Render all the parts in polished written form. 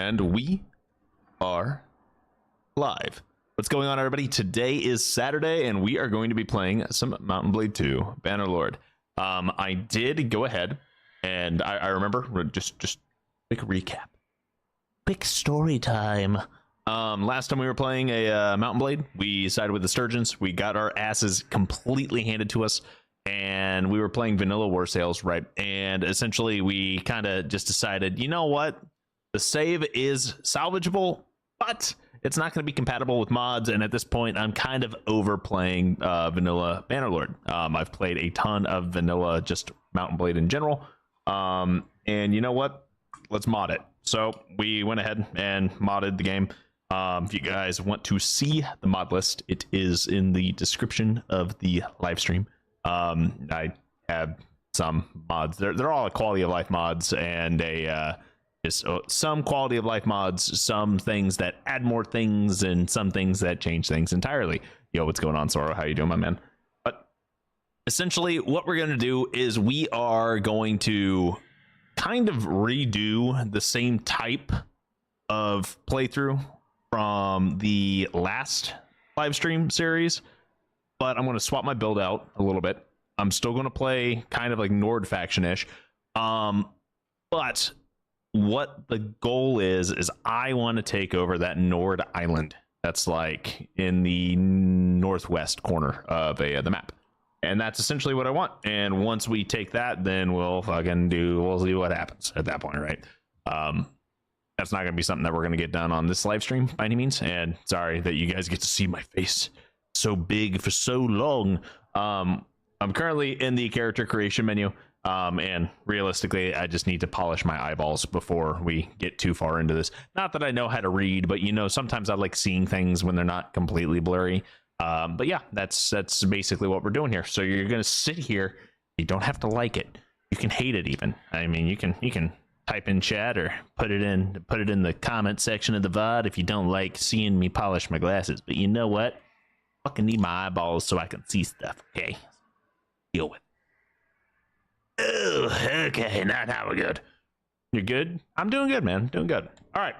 And we are live. What's going on, everybody? Today is Saturday, and we are going to be playing some Mount & Blade 2 Bannerlord. I did go ahead, and I remember, just quick recap. Quick story time. Last time we were playing a Mount & Blade, we sided with the Sturgeons. We got our asses completely handed to us, and we were playing vanilla war sales, right? And essentially, we kind of just decided, you know what? The save is salvageable, but it's not going to be compatible with mods. And at this point, I'm kind of overplaying vanilla Bannerlord. I've played a ton of vanilla, just Mount & Blade in general. And you know what? Let's mod it. So we went ahead and modded the game. If you guys want to see the mod list, it is in the description of the live stream. I have some mods. They're all quality of life mods and just some quality of life mods, some things that add more things, and some things that change things entirely. Yo, what's going on, Soro? How you doing, my man? But essentially, what we're going to do is we are going to kind of redo the same type of playthrough from the last live stream series, but I'm going to swap my build out a little bit. I'm still going to play kind of like Nord faction-ish, but what the goal is I want to take over that Nord island that's like in the northwest corner of the map, and that's essentially what I want. And once we take that, then we'll see what happens at that point, right? That's not going to be something that we're going to get done on this live stream by any means, and sorry that you guys get to see my face so big for so long. I'm currently in the character creation menu, and realistically, I just need to polish my eyeballs before we get too far into this. Not that I know how to read, but you know, sometimes I like seeing things when they're not completely blurry. But yeah, that's basically what we're doing here. So you're going to sit here. You don't have to like it. You can hate it even. I mean, you can type in chat or put it in the comment section of the VOD if you don't like seeing me polish my glasses. But you know what? I fucking need my eyeballs so I can see stuff. Okay, deal with it. Oh, okay, now we're good. You're good? I'm doing good, man. Doing good. All right.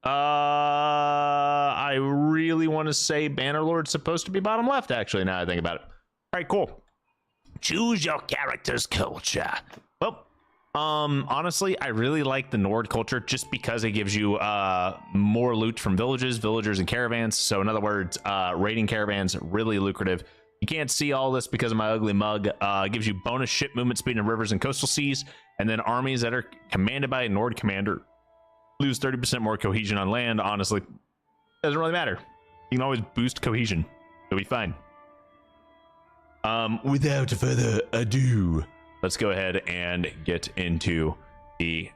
I really want to say Bannerlord's supposed to be bottom left, actually, now I think about it. All right, cool. Choose your character's culture. Well, honestly, I really like the Nord culture just because it gives you more loot from villagers and caravans. So in other words, raiding caravans, really lucrative. You can't see all this because of my ugly mug. It gives you bonus ship movement speed in rivers and coastal seas, and then armies that are commanded by a Nord commander lose 30% more cohesion on land. Honestly, doesn't really matter. You can always boost cohesion. It'll be fine. Without further ado, let's go ahead and get into the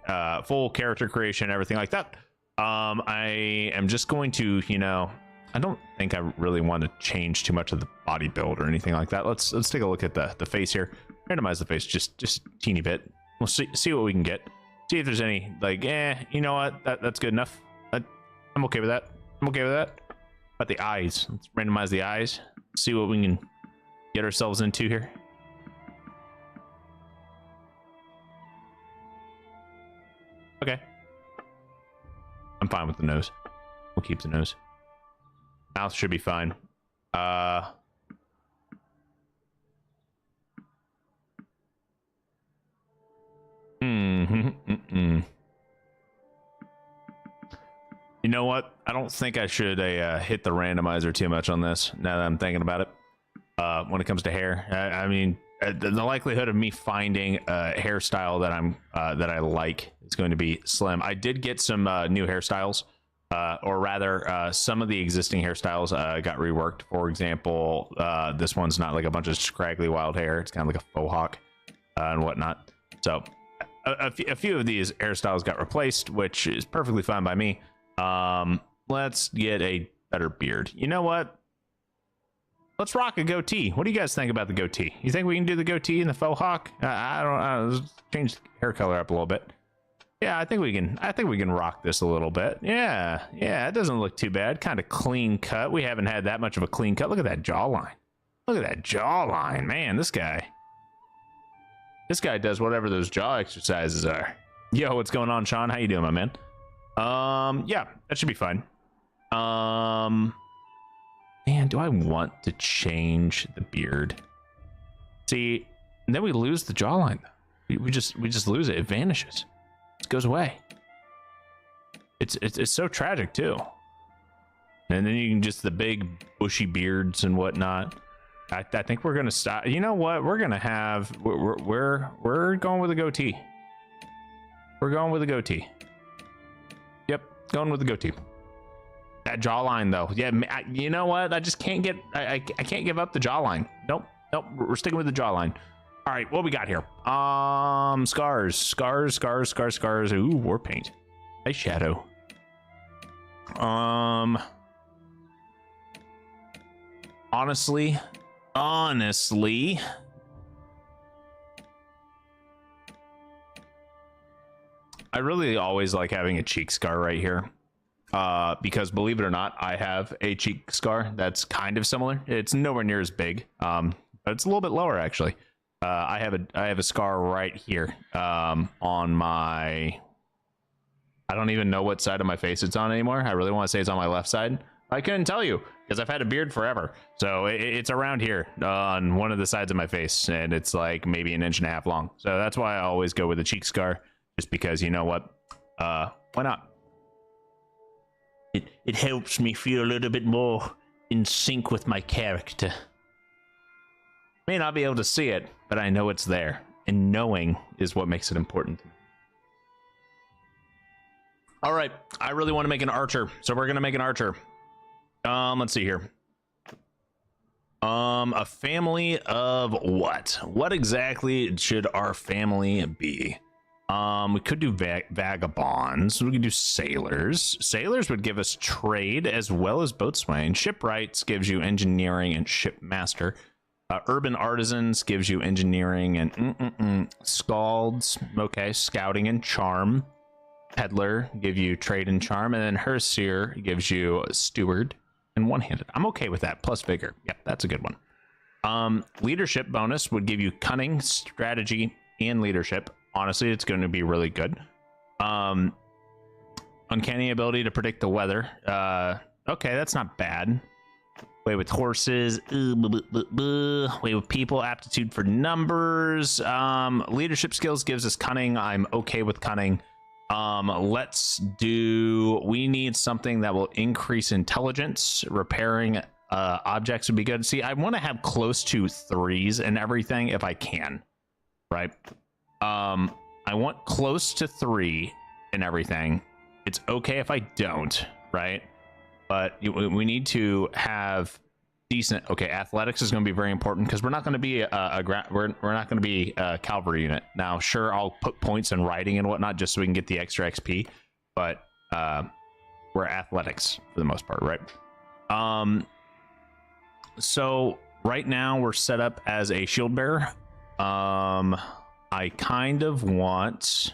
full character creation, everything like that. I am just going to, you know, I don't think I really want to change too much of the body build or anything like that. Let's take a look at the face here. Randomize the face just a teeny bit. We'll see what we can get. See if there's any like, you know what? That's good enough. I'm okay with that. I'm okay with that. But the eyes, let's randomize the eyes. See what we can get ourselves into here. Okay. I'm fine with the nose. We'll keep the nose. Mouth should be fine. You know what? I don't think I should hit the randomizer too much on this now that I'm thinking about it. When it comes to hair, I mean, the likelihood of me finding a hairstyle that I like is going to be slim. I did get some new hairstyles. Or rather, some of the existing hairstyles got reworked. For example, this one's not like a bunch of scraggly wild hair. It's kind of like a faux hawk and whatnot. So a few of these hairstyles got replaced, which is perfectly fine by me. Let's get a better beard. You know what? Let's rock a goatee. What do you guys think about the goatee? You think we can do the goatee and the faux hawk? I don't know. Let's change the hair color up a little bit. Yeah, I think we can rock this a little bit. Yeah, it doesn't look too bad. Kind of clean cut. We haven't had that much of a clean cut. Look at that jawline. Look at that jawline, man. This guy does whatever those jaw exercises are. Yo, what's going on, Sean? How you doing, my man? Yeah, that should be fine. Man, do I want to change the beard? See, and then we lose the jawline. We just lose it. It vanishes. It goes away. It's so tragic too. And then you can just the big bushy beards and whatnot. I think we're gonna stop. You know what? We're gonna have we're going with a goatee. We're going with a goatee. Yep, going with the goatee. That jawline though, yeah. You know what? I just can't get. I can't give up the jawline. Nope. We're sticking with the jawline. All right, what we got here? Scars. Ooh, war paint. Nice shadow. Honestly, I really always like having a cheek scar right here. Because believe it or not, I have a cheek scar that's kind of similar. It's nowhere near as big, but it's a little bit lower actually. I have a scar right here on my. I don't even know what side of my face it's on anymore. I really want to say it's on my left side. I couldn't tell you because I've had a beard forever. So it's around here on one of the sides of my face, and it's like maybe 1.5 inches long. So that's why I always go with a cheek scar, just because you know what? Why not? It helps me feel a little bit more in sync with my character. May not be able to see it, but I know it's there, and knowing is what makes it important to me. All right, I really want to make an archer, so we're gonna make an archer. Let's see here. A family of what? What exactly should our family be? We could do vagabonds. We could do sailors. Sailors would give us trade as well as boatswain. Shipwrights gives you engineering and shipmaster. Urban artisans gives you engineering and scalds. Okay, scouting and charm. Peddler give you trade and charm, and then herseer gives you steward and one-handed. I'm okay with that. Plus vigor. Yep, that's a good one. Leadership bonus would give you cunning, strategy, and leadership. Honestly, it's going to be really good. Uncanny ability to predict the weather. Okay, that's not bad. Way with horses. Way with people. Aptitude for numbers. Leadership skills gives us cunning. I'm okay with cunning. We need something that will increase intelligence. Repairing objects would be good. See, I want to have close to 3s and everything if I can, right? I want close to 3 and everything. It's okay if I don't, right? But we need to have decent. Okay, athletics is going to be very important because we're not going to be we're not going to be a cavalry unit. Now, sure, I'll put points in riding and whatnot just so we can get the extra XP, but we're athletics for the most part, right? So right now we're set up as a shield bearer. I kind of want.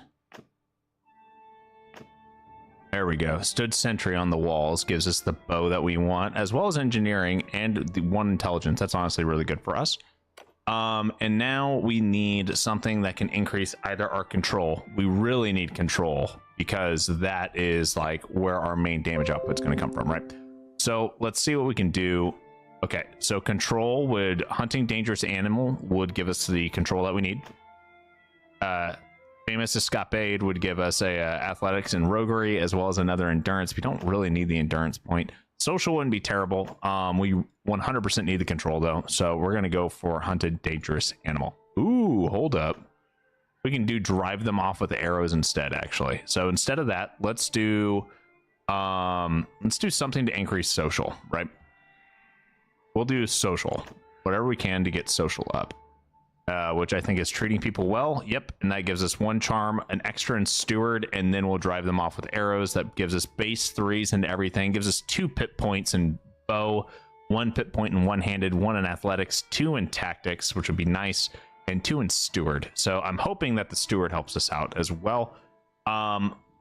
There we go. Stood sentry on the walls gives us the bow that we want, as well as engineering and the 1 intelligence. That's honestly really good for us. And now we need something that can increase either our control. We really need control because that is like where our main damage output is going to come from, right? So let's see what we can do. Okay, so control would hunting dangerous animal would give us the control that we need. Famous escapade would give us a athletics and roguery as well as another endurance. We don't really need the endurance point. Social wouldn't be terrible. We 100% need the control though, so we're gonna go for hunted dangerous animal. Ooh, hold up. We can do drive them off with arrows instead, actually. So instead of that, let's do something to increase social, right? We'll do social, whatever we can to get social up. Which I think is treating people well. Yep, and that gives us 1 charm, an extra in steward, and then we'll drive them off with arrows. That gives us base 3s into everything. Gives us 2 pit points in bow, 1 pit point in one-handed, 1 in athletics, 2 in tactics, which would be nice, and 2 in steward. So I'm hoping that the steward helps us out as well.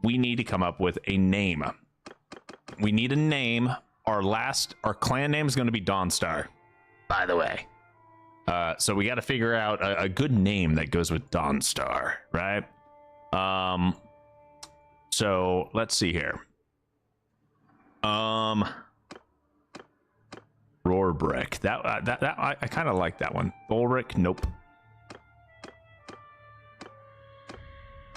We need to come up with a name. We need a name. Our clan name is going to be Dawnstar, by the way. So we got to figure out a good name that goes with Dawnstar, right? So let's see here. Roar brick. That I kind of like that one. Bullrick. Nope.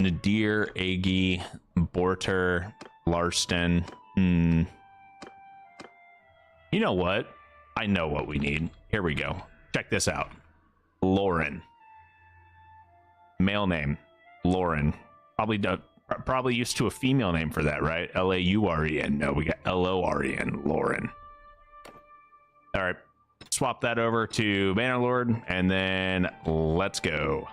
Nadir, Agi, Borter, Larston. You know what? I know what we need. Here we go. Check this out. Lauren. Male name. Lauren. Probably used to a female name for that, right? Lauren. No, we got Loren. Lauren. All right. Swap that over to Bannerlord, and then let's go.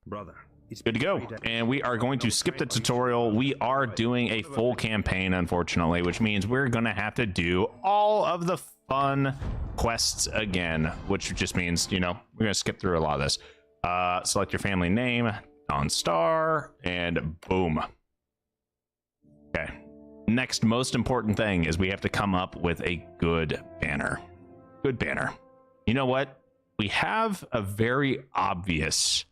Brother, It's good to go. And we are going to skip the tutorial. We are doing a full campaign, unfortunately, which means we're going to have to do all of the fun quests again, which just means, you know, we're going to skip through a lot of this. Select your family name, Dawnstar, and boom. Okay. Next most important thing is we have to come up with a good banner. Good banner. You know what? We have a very obvious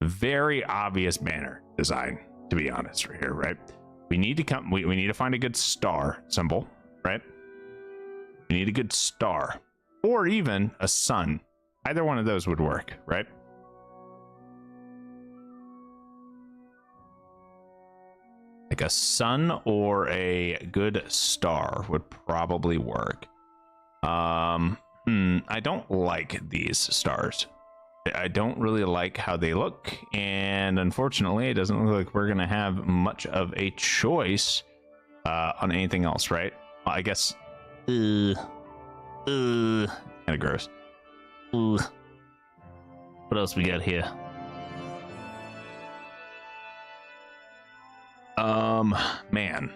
banner design, to be honest, right here, right? We need to we need to find a good star symbol, right? We need a good star, or even a sun. Either one of those would work, right? Like a sun or a good star would probably work. I don't like these stars. I don't really like how they look, and unfortunately, it doesn't look like we're gonna have much of a choice on anything else, right? Well, I guess. Kind of gross. What else we got here? Man.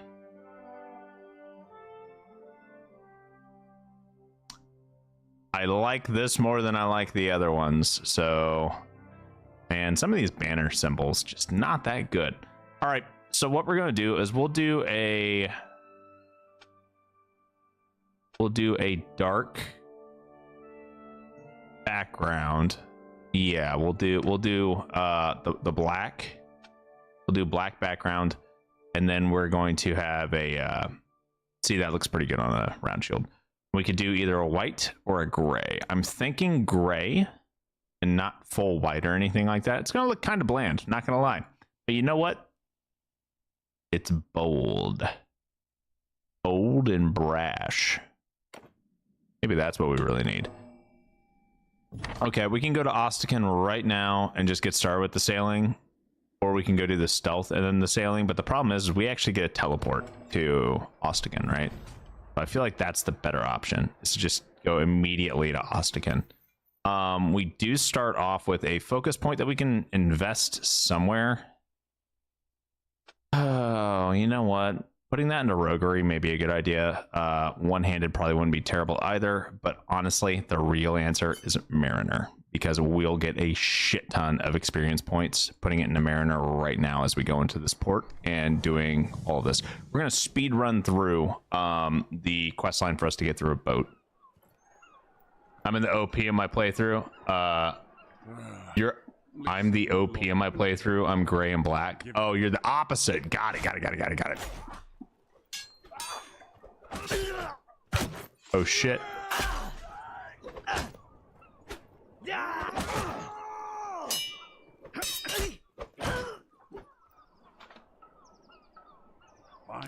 I like this more than I like the other ones, so, man, some of these banner symbols just not that good. All right, so what we're gonna do is we'll do a dark background. Yeah, we'll do the black. We'll do black background, and then we're going to have a see, that looks pretty good on a round shield. We could do either a white or a gray. I'm thinking gray and not full white or anything like that. It's going to look kind of bland, not going to lie. But you know what? It's bold. Bold and brash. Maybe that's what we really need. Okay, we can go to Ostican right now and just get started with the sailing. Or we can go do the stealth and then the sailing. But the problem is we actually get a teleport to Ostican, right? I feel like that's the better option, is to just go immediately to Ostican. We do start off with a focus point that we can invest somewhere. Oh, you know what? Putting that into roguery may be a good idea. One-handed probably wouldn't be terrible either, but honestly, the real answer is Mariner, because we'll get a shit ton of experience points putting it into Mariner right now as we go into this port and doing all this. We're going to speed run through the quest line for us to get through a boat. I'm in the OP in my playthrough. I'm the OP in my playthrough. I'm gray and black. Oh, you're the opposite. Got it. Oh shit.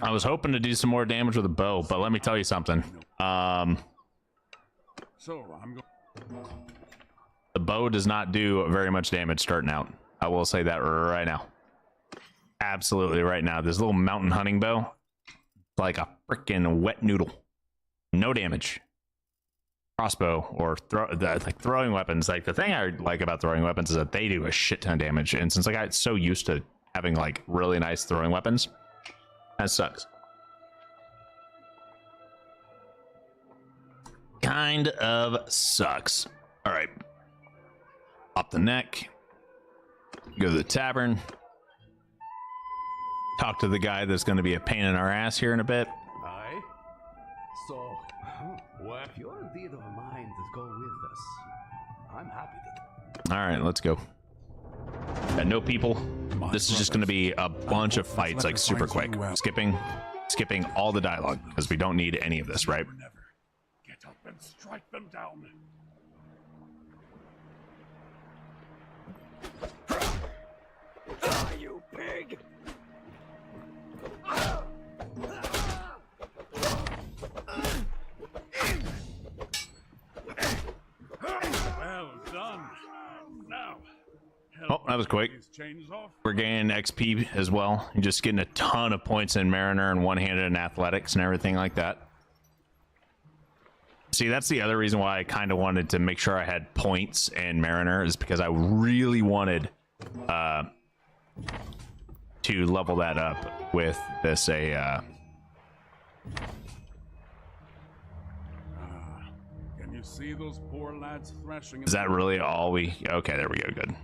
I was hoping to do some more damage with a bow, but let me tell you something. The bow does not do very much damage starting out. I will say that right now. Absolutely right now. This little mountain hunting bow, like a freaking wet noodle. No damage. Crossbow or throwing weapons. Like, the thing I like about throwing weapons is that they do a shit ton of damage. And since I got so used to having like really nice throwing weapons, that sucks. Kind of sucks. All right. Up the neck. Go to the tavern. Talk to the guy that's going to be a pain in our ass here in a bit. Aye. So, well, if you're indeed of a mind to go with us, I'm happy to. All right, let's go. Got no people. This is just going to be a bunch of fights, like super quick. Skipping all the dialogue because we don't need any of this, right? Get up and strike them down. You pig! Well done. Now, oh, that was quick. We're gaining XP as well. You're just getting a ton of points in Mariner and one-handed and athletics and everything like that. See, that's the other reason why I kind of wanted to make sure I had points in Mariner, is because I really wanted to level that up with this Can you see those poor lads thrashing? Is that really all we... Okay, there we go, good.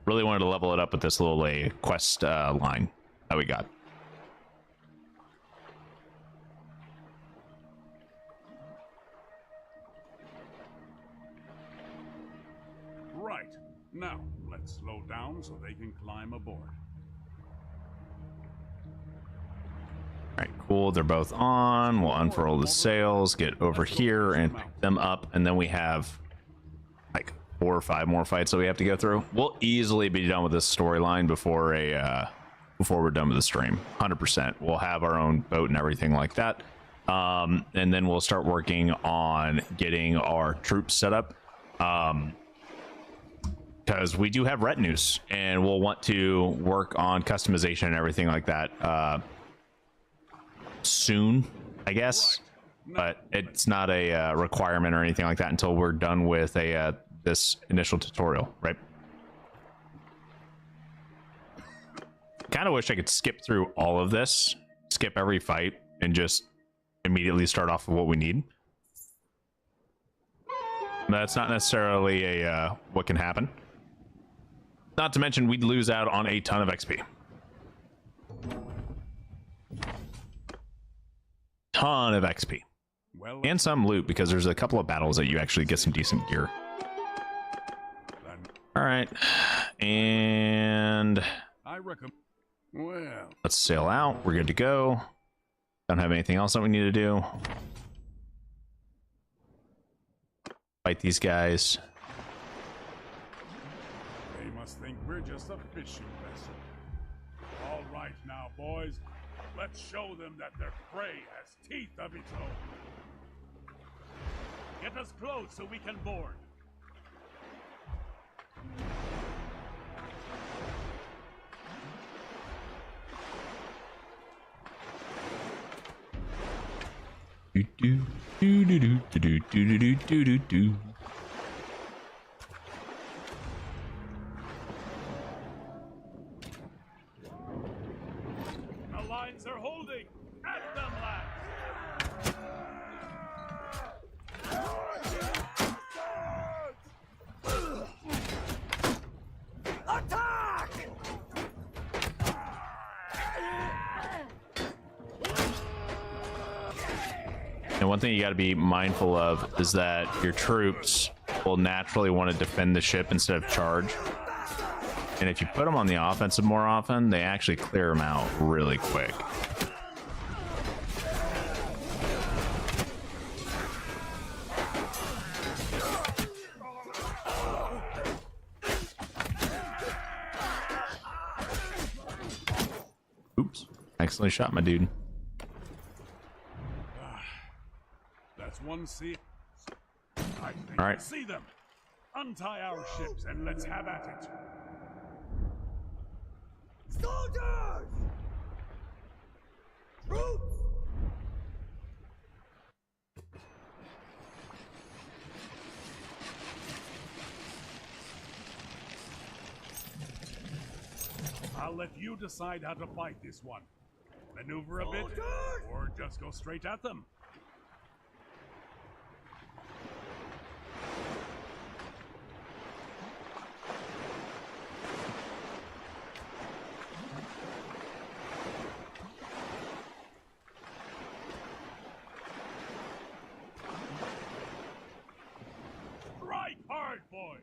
Really wanted to level it up with this little quest line that we got. Right. Now, let's slow down so they can climb aboard. All right, cool. They're both on. We'll unfurl the sails, get over here and pick them up, and then we have like 4 or 5 more fights that we have to go through. We'll easily be done with this storyline before we're done with the stream. 100%. We'll have our own boat and everything like that, and then we'll start working on getting our troops set up. Because we do have retinues, and we'll want to work on customization and everything like that soon, I guess. But it's not a requirement or anything like that until we're done with this initial tutorial, right? Kind of wish I could skip through all of this, skip every fight, and just immediately start off with what we need. That's not necessarily what can happen. Not to mention, we'd lose out on a ton of XP. Ton of XP. Well, and some loot, because there's a couple of battles that you actually get some decent gear. All right. And I recommend. Well, let's sail out. We're good to go. Don't have anything else that we need to do. Fight these guys. They must think we're just a fishing vessel. All right now, boys. Let's show them that their prey has teeth of its own. Get us close so we can board. Do do do do do do do do do do do. The lines are holding. At them, lads. Attack! And one thing you got to be mindful of is that your troops will naturally want to defend the ship instead of charge. And if you put them on the offensive more often, they actually clear them out really quick. Oops. Excellent shot, my dude. That's one sea. I think All right. I see them. Untie our ships and let's have at it. Soldiers! Troops! I'll let you decide how to fight this one. Maneuver a bit, or just go straight at them. Strike hard, boys!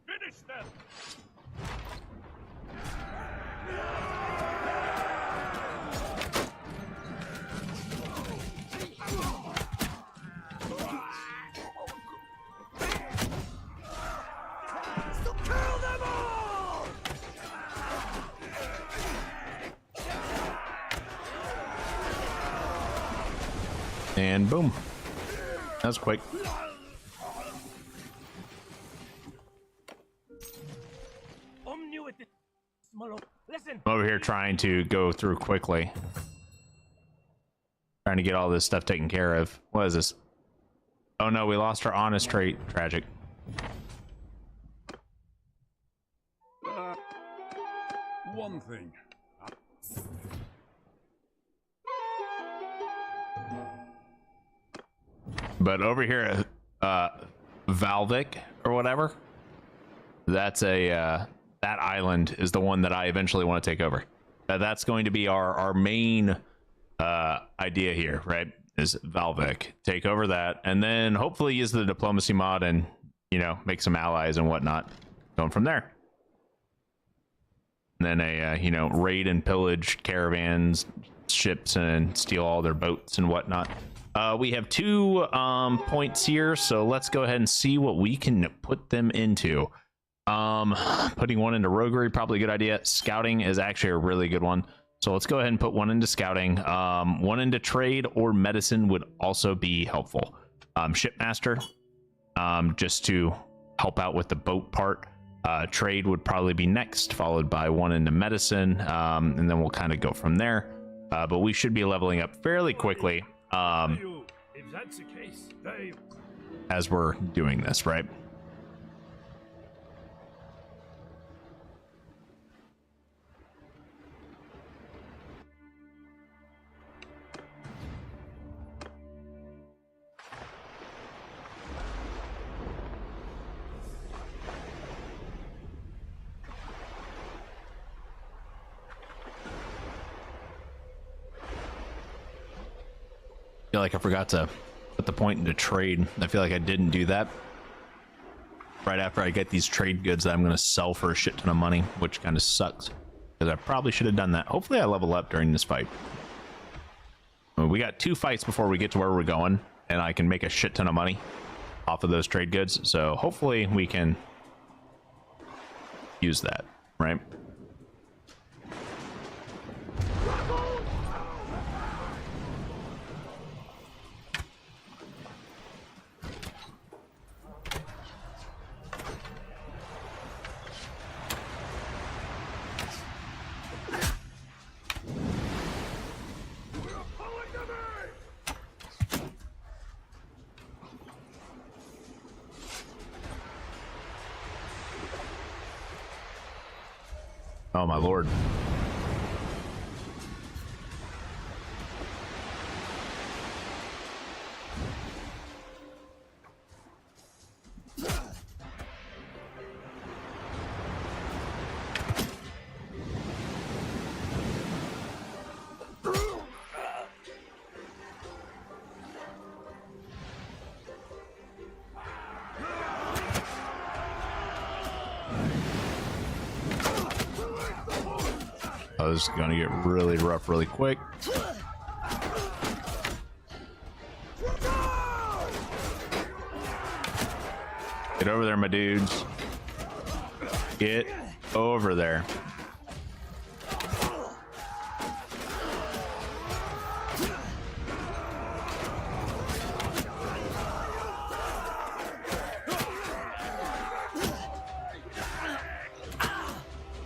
Finish them! And boom. That was quick. Listen. I'm over here trying to go through quickly. Trying to get all this stuff taken care of. What is this? Oh no, we lost our honest trait. Tragic. One thing. But over here at Valvik or whatever, that's a that island is the one that I eventually want to take over. That's going to be our main idea here, right? Is Valvik. Take over that, and then hopefully use the diplomacy mod and, you know, make some allies and whatnot. Going from there. And then you know, raid and pillage caravans, ships, and steal all their boats and whatnot. We have 2 points here, so let's go ahead and see what we can put them into. Putting one into roguery, probably a good idea. Scouting is actually a really good one. So let's go ahead and put one into scouting. One into trade or medicine would also be helpful. Shipmaster, just to help out with the boat part. Trade would probably be next, followed by one into medicine, and then we'll kind of go from there. But we should be leveling up fairly quickly If that's the case, as we're doing this, right? I feel like I forgot to put the point into trade. I feel like I didn't do that right after I get these trade goods that I'm going to sell for a shit ton of money, which kind of sucks because I probably should have done that. Hopefully I level up during this fight. We got 2 fights before we get to where we're going, and I can make a shit ton of money off of those trade goods. So hopefully we can use that, right? Oh my lord. Oh, this is gonna get really rough really quick. Get over there, my dudes. Get over there.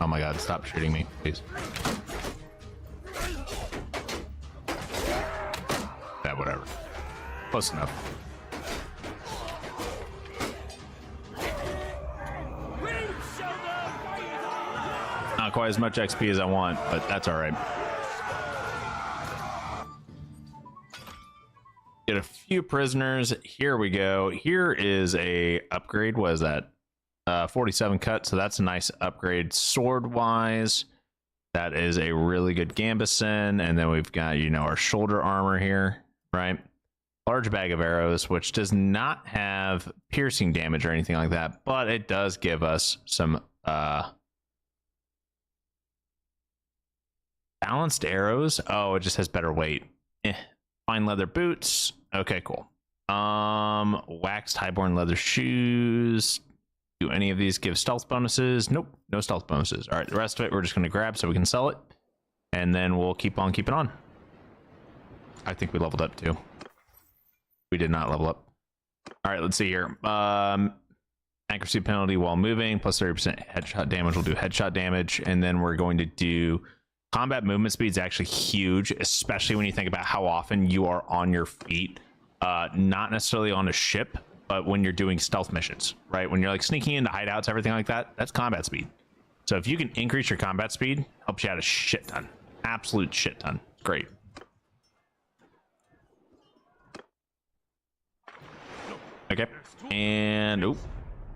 Oh my god, stop shooting me, please. Yeah, whatever. Close enough. Not quite as much XP as I want, but that's all right. Get a few prisoners. Here we go. Here is a upgrade. What is that? 47 cut, so that's a nice upgrade sword wise. That is a really good gambeson, and then we've got, you know, our shoulder armor here, right? Large bag of arrows, which does not have piercing damage or anything like that, but it does give us some balanced arrows. Oh, it just has better weight. Fine leather boots. Okay, cool. Waxed highborn leather shoes. Do any of these give stealth bonuses? Nope, no stealth bonuses. All right, the rest of it we're just going to grab so we can sell it, and then we'll keep on keeping on. I think we leveled up too. We did not level up. All right, let's see here. Accuracy penalty while moving, plus 30% headshot damage will do headshot damage. And then we're going to do combat movement speed is actually huge, especially when you think about how often you are on your feet. Not necessarily on a ship, but when you're doing stealth missions, right? When you're like sneaking into hideouts, everything like that, that's combat speed. So if you can increase your combat speed, helps you out a shit ton. Absolute shit ton. Great. Okay. And oh,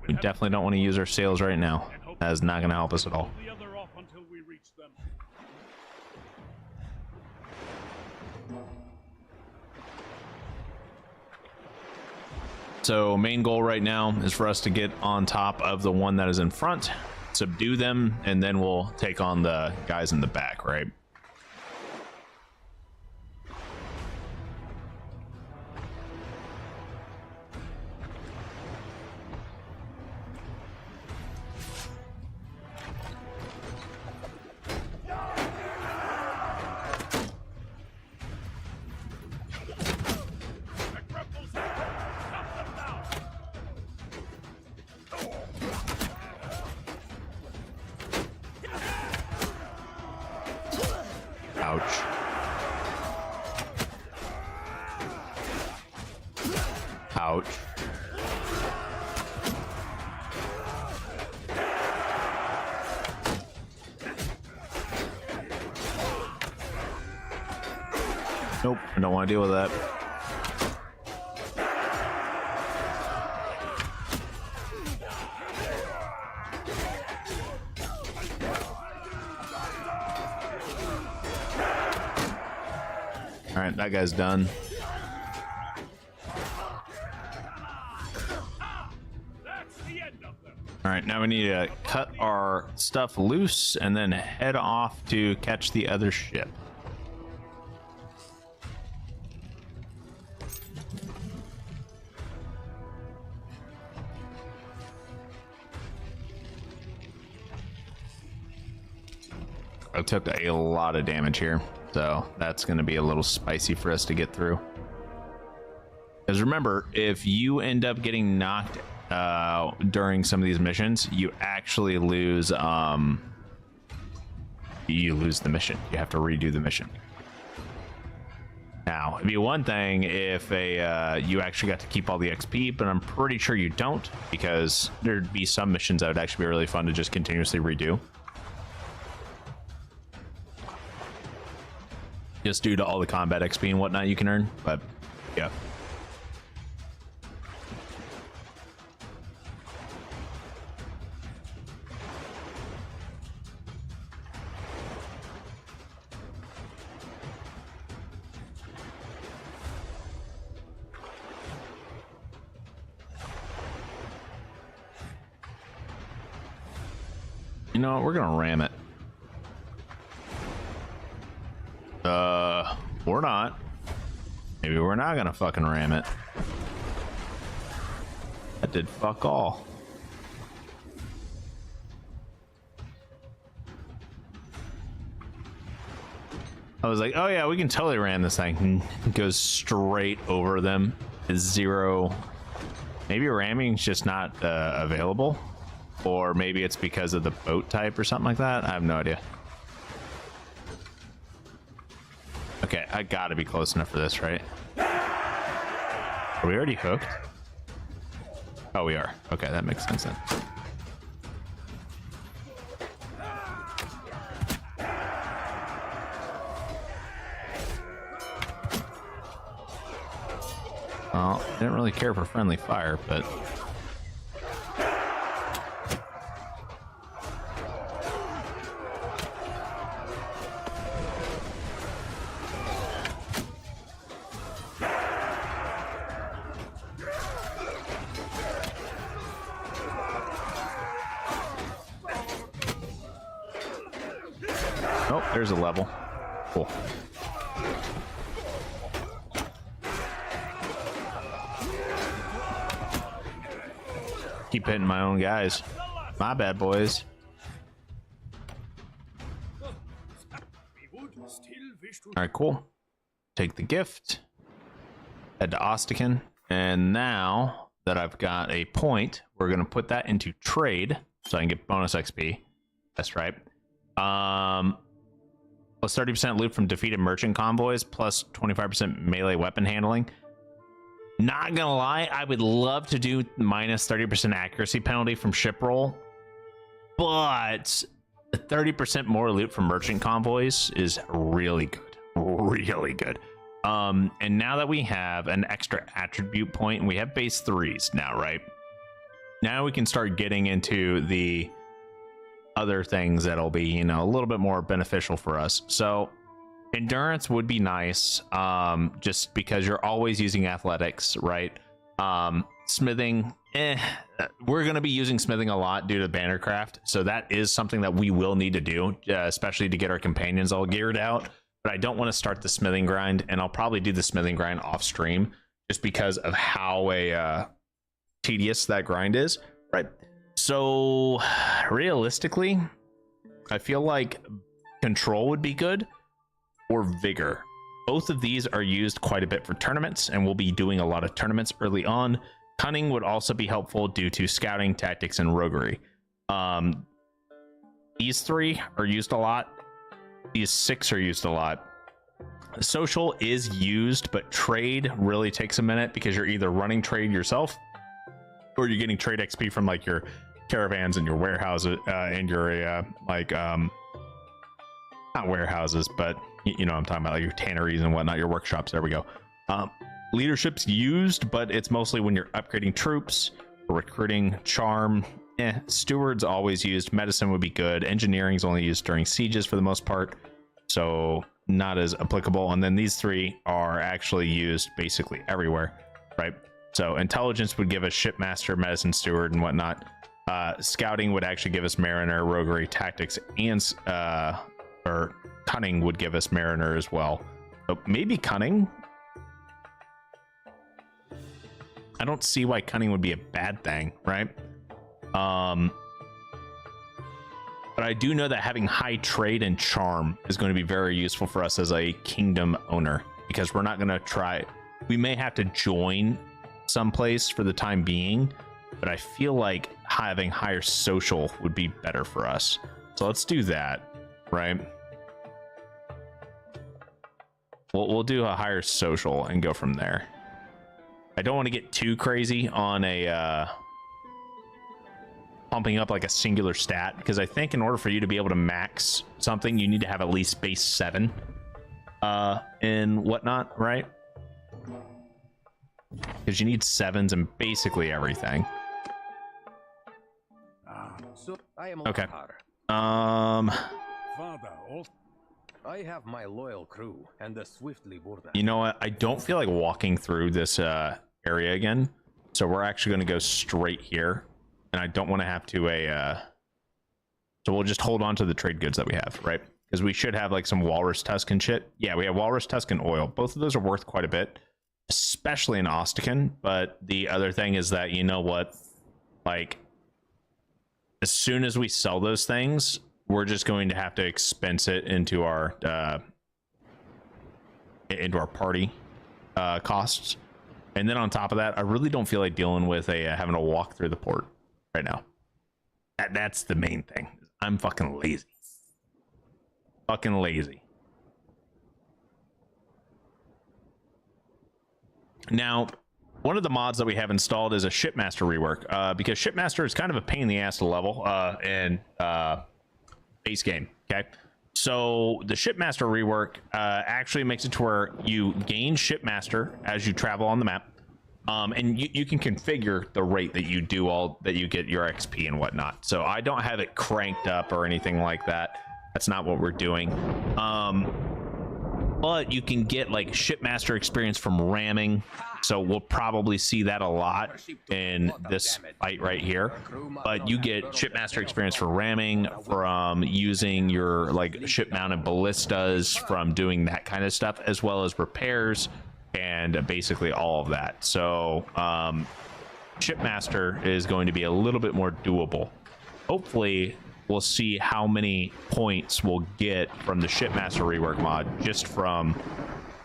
we definitely don't want to use our sails right now. That is not going to help us at all. The other off until we reach them. So main goal right now is for us to get on top of the one that is in front, subdue them, and then we'll take on the guys in the back, right? Ouch. Ouch. Nope, I don't want to deal with that. All right, that guy's done. All right, now we need to cut our stuff loose and then head off to catch the other ship. I took a lot of damage here, so that's going to be a little spicy for us to get through. Because remember, if you end up getting knocked during some of these missions, you actually lose the mission. You have to redo the mission. Now, it'd be one thing if you actually got to keep all the XP, but I'm pretty sure you don't, because there'd be some missions that would actually be really fun to just continuously redo. Just due to all the combat XP and whatnot you can earn, but yeah. You know what? We're gonna ram it. We're not. Maybe we're not gonna fucking ram it. That did fuck all. I was like, oh yeah, we can totally ram this thing. It goes straight over them. Zero. Maybe ramming's just not available. Or maybe it's because of the boat type or something like that. I have no idea. Okay, I gotta be close enough for this, right? Are we already hooked? Oh, we are. Okay, that makes sense then. Well, I didn't really care for friendly fire, but... Oh, there's a level. Cool. Keep hitting my own guys. My bad, boys. All right, cool. Take the gift. head to Ostican, and now that I've got a point, we're going to put that into trade so I can get bonus XP. That's right. Plus 30% loot from defeated merchant convoys, plus 25% melee weapon handling. Not gonna lie, I would love to do minus 30% accuracy penalty from ship roll, but 30% more loot from merchant convoys is really good, really good. And now that we have an extra attribute point, and we have base 3s now, right? Now we can start getting into the other things that'll be, you know, a little bit more beneficial for us. So endurance would be nice, just because you're always using athletics, right? Smithing, we're going to be using smithing a lot due to BannerCraft, so that is something that we will need to do, especially to get our companions all geared out. But I don't want to start the smithing grind, and I'll probably do the smithing grind off stream just because of how tedious that grind is, right? So realistically, I feel like control would be good, or vigor. Both of these are used quite a bit for tournaments, and we'll be doing a lot of tournaments early on. Cunning would also be helpful due to scouting, tactics, and roguery. These 3 are used a lot. These 6 are used a lot. Social is used, but trade really takes a minute because you're either running trade yourself or you're getting trade XP from like your caravans and your warehouses and your not warehouses, but you know what I'm talking about, like your tanneries and whatnot, your workshops. There we go. Leadership's used, but it's mostly when you're upgrading troops or recruiting. Charm, steward's always used. Medicine would be good. Engineering's only used during sieges for the most part, so not as applicable. And then these 3 are actually used basically everywhere, right? So intelligence would give us shipmaster, medicine, steward, and whatnot. Scouting would actually give us mariner, roguery, tactics, and or cunning would give us mariner as well. So maybe cunning. I don't see why cunning would be a bad thing, right? But I do know that having high trade and charm is going to be very useful for us as a kingdom owner, because we're not going to try. We may have to join someplace for the time being, but I feel like having higher social would be better for us. So let's do that, right? We'll do a higher social and go from there. I don't want to get too crazy on a pumping up like a singular stat, because I think in order for you to be able to max something, you need to have at least base 7 and whatnot, right? Because you need 7s and basically everything. So I am Okay. Father, I have my loyal crew and the swiftly border. You know what? I don't feel like walking through this area again, so we're actually going to go straight here, and I don't want to have to so we'll just hold on to the trade goods that we have, right? Because we should have like some walrus tusk and shit. Yeah, we have walrus tusk and oil. Both of those are worth quite a bit, especially in Ostican. But the other thing is that, you know what, like as soon as we sell those things, we're just going to have to expense it into our party costs. And then on top of that, I really don't feel like dealing with having to walk through the port right now. That's the main thing. I'm fucking lazy. Fucking lazy. Now, one of the mods that we have installed is a Shipmaster rework, because Shipmaster is kind of a pain in the ass to level in base game. Okay, so the Shipmaster rework actually makes it to where you gain Shipmaster as you travel on the map, and you can configure the rate that you get your XP and whatnot. So I don't have it cranked up or anything like that. That's not what we're doing. But you can get like Shipmaster experience from ramming, so we'll probably see that a lot in this fight right here. But you get Shipmaster experience for ramming, from using your like ship mounted ballistas, from doing that kind of stuff, as well as repairs and basically all of that. So Shipmaster is going to be a little bit more doable. Hopefully we'll see how many points we'll get from the Shipmaster rework mod just from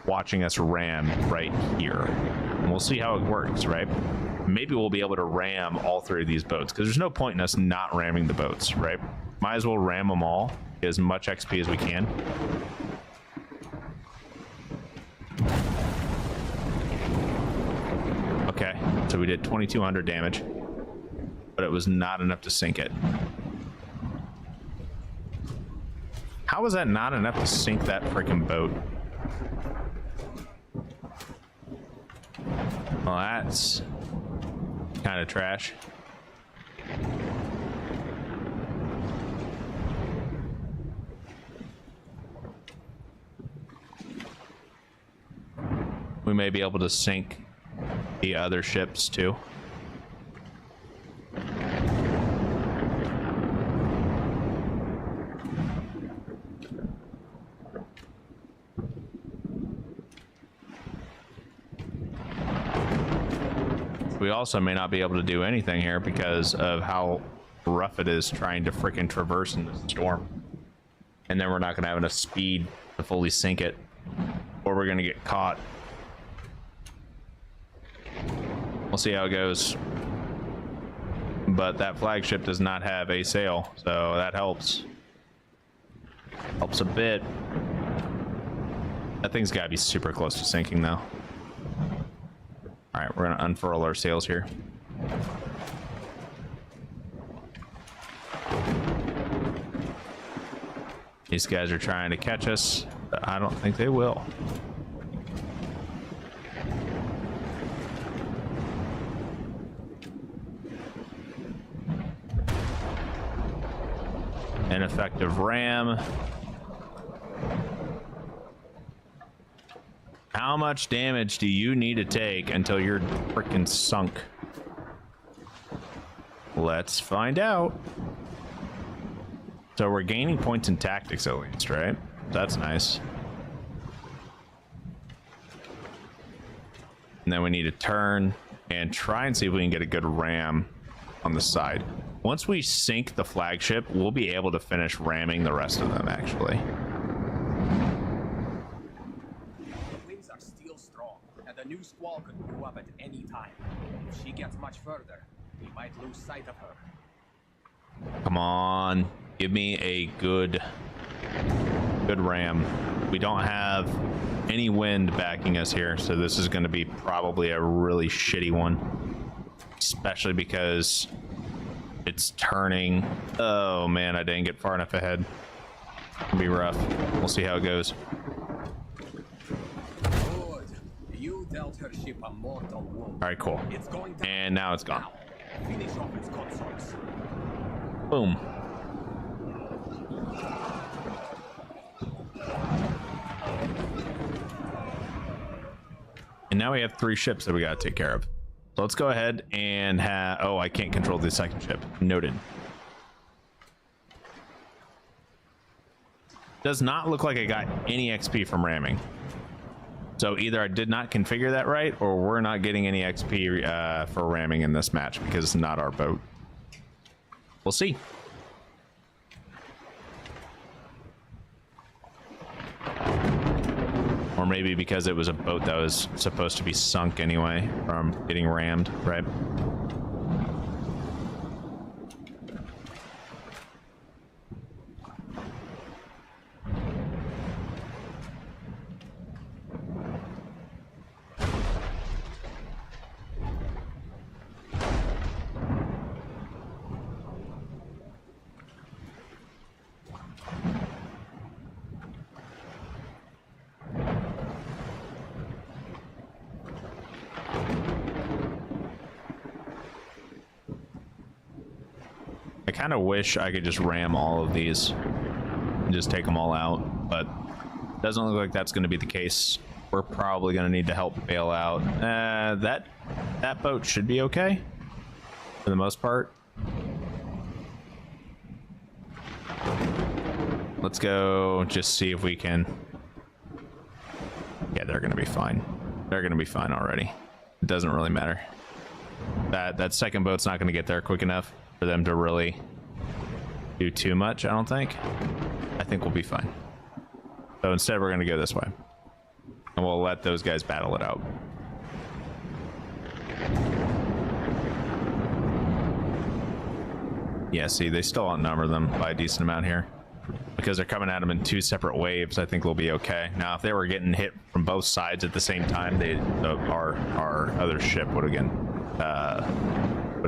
watching us ram right here. And we'll see how it works, right? Maybe we'll be able to ram all 3 of these boats, because there's no point in us not ramming the boats, right? Might as well ram them all, get as much XP as we can. Okay, so we did 2,200 damage, but it was not enough to sink it. How was that not enough to sink that freaking boat? Well, that's kind of trash. We may be able to sink the other ships too. We also may not be able to do anything here because of how rough it is trying to freaking traverse in this storm. And then we're not going to have enough speed to fully sink it, or we're going to get caught. We'll see how it goes. But that flagship does not have a sail, so that helps. Helps a bit. That thing's got to be super close to sinking though. All right, we're gonna unfurl our sails here. These guys are trying to catch us, but I don't think they will. Ineffective ram. How much damage do you need to take until you're freaking sunk? Let's find out. So we're gaining points in tactics at least, right? That's nice. And then we need to turn and try and see if we can get a good ram on the side. Once we sink the flagship, we'll be able to finish ramming the rest of them, actually. The new squall could blow up at any time. If she gets much further, we might lose sight of her. Come on, give me a good ram. We don't have any wind backing us here, so this is going to be probably a really shitty one, especially because it's turning. Oh man, I didn't get far enough ahead. It'll be rough. We'll see how it goes. Dealt her ship a mortal wound. All right, cool. It's going to and now it's gone. Finish off its consorts. Boom. And now we have 3 ships that we got to take care of. So let's go ahead and have... Oh, I can't control the second ship. Noted. Does not look like I got any XP from ramming. So either I did not configure that right, or we're not getting any XP for ramming in this match because it's not our boat. We'll see. Or maybe because it was a boat that was supposed to be sunk anyway from getting rammed, right? I kind of wish I could just ram all of these and just take them all out, but it doesn't look like that's going to be the case. We're probably going to need to help bail out. That boat should be okay for the most part. Let's go just see if we can. Yeah, they're going to be fine. They're going to be fine already. It doesn't really matter. That second boat's not going to get there quick enough for them to really do too much, I don't think. I think we'll be fine. So instead, we're going to go this way. and we'll let those guys battle it out. Yeah, see, they still outnumber them by a decent amount here. Because they're coming at them in 2 separate waves, I think we'll be okay. Now, if they were getting hit from both sides at the same time, our other ship would have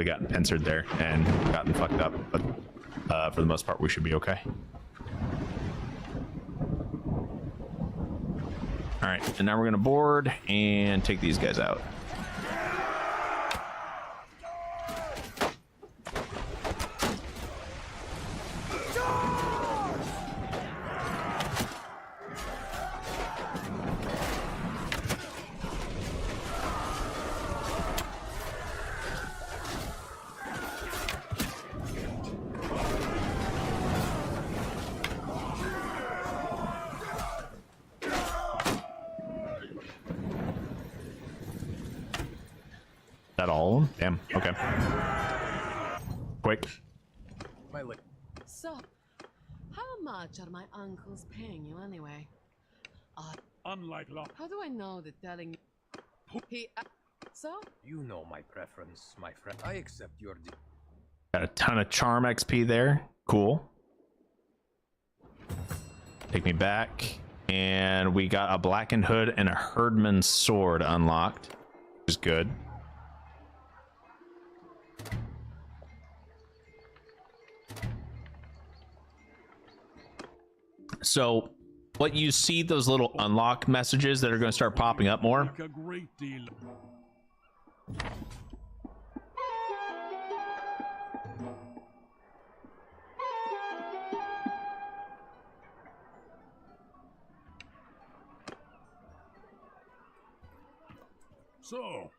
gotten pincered there and gotten fucked up. But for the most part, we should be okay. All right, and now we're gonna board and take these guys out. That all of them? Damn. Okay. Quick. So, how much are my uncles paying you anyway? Unlike law. How do I know that telling he? So? You know my preference, my friend. I accept your deal. Got a ton of charm XP there. Cool. Take me back. And we got a blackened hood and a herdman's sword unlocked, which is good. So what you see, those little unlock messages that are going to start popping up more. A great deal. So.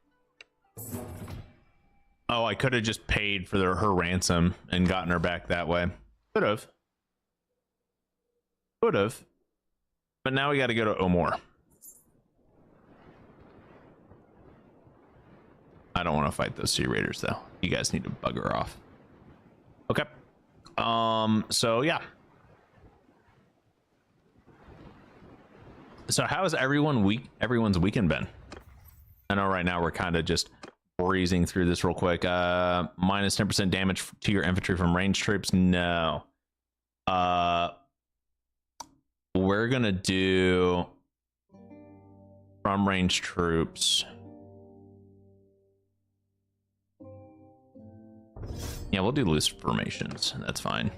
Oh, I could have just paid for her ransom and gotten her back that way. Could have. Could have. But now we got to go to Omor. I don't want to fight those sea raiders though. You guys need to bugger off. Okay. So yeah. So how has everyone's weekend been? I know right now we're kind of just breezing through this real quick. Minus 10% damage to your infantry from ranged troops. No. We're gonna do from ranged troops. Yeah, we'll do loose formations. That's fine.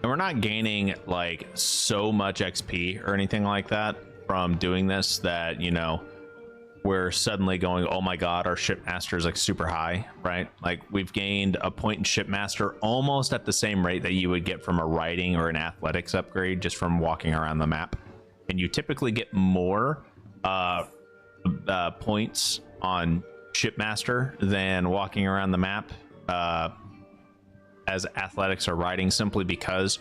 And we're not gaining like so much XP or anything like that from doing this that, you know, we're suddenly going, oh my god, our Shipmaster is like super high, right? Like we've gained a point in Shipmaster almost at the same rate that you would get from a riding or an athletics upgrade just from walking around the map. And you typically get more points on Shipmaster than walking around the map as athletics or riding, simply because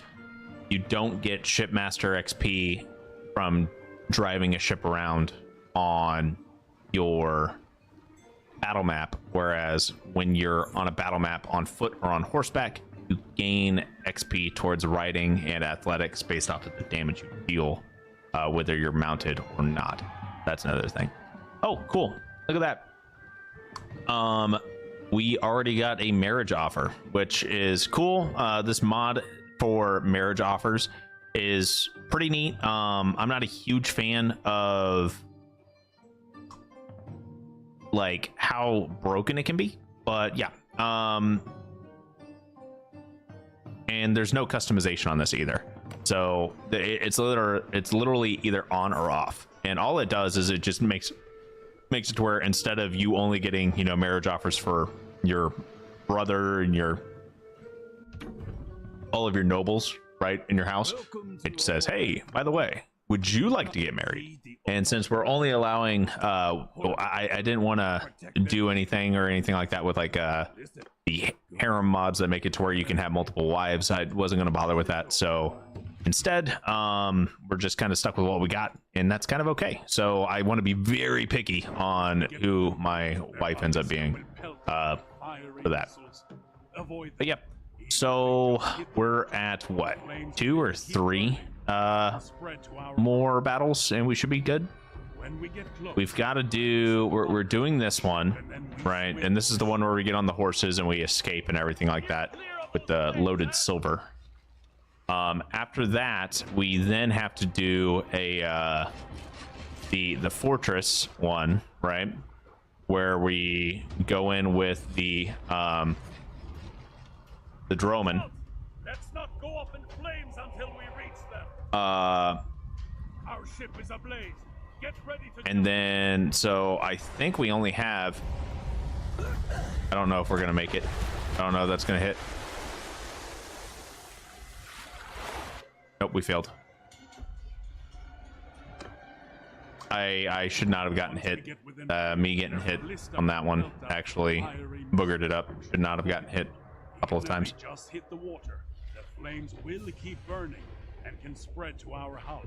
you don't get Shipmaster XP from driving a ship around on your battle map, whereas when you're on a battle map on foot or on horseback, you gain XP towards riding and athletics based off of the damage you deal, whether you're mounted or not. That's another thing. Oh, cool. Look at that. We already got a marriage offer, which is cool. This mod for marriage offers is pretty neat. I'm not a huge fan of like how broken it can be, but yeah. And there's no customization on this either, so it's literally either on or off. And all it does is it just makes it to where instead of you only getting, you know, marriage offers for your brother and all of your nobles, right, in your house, it says, hey, by the way, would you like to get married? And since we're only allowing I didn't want to do anything or anything like that with like the harem mods that make it to where you can have multiple wives. I wasn't going to bother with that, so instead we're just kind of stuck with what we got, and that's kind of okay. So I want to be very picky on who my wife ends up being for that. But yep, so we're at what, 2 or 3 more battles and we should be good. We've got to do, we're doing this one, right? And this is the one where we get on the horses and we escape and everything like that with the loaded silver. After that, we then have to do a the fortress one, right? Where we go in with the Droman. Let's not go up in flames until we reach them. Our ship is ablaze. Get ready to and then so I think we only have, I don't know if we're gonna make it. I don't know if that's gonna hit. Nope, we failed. I should not have gotten hit. Me getting hit on that one actually boogered it up. Should not have gotten hit a couple of times. Just hit the water. The flames will keep burning and can spread to our hull.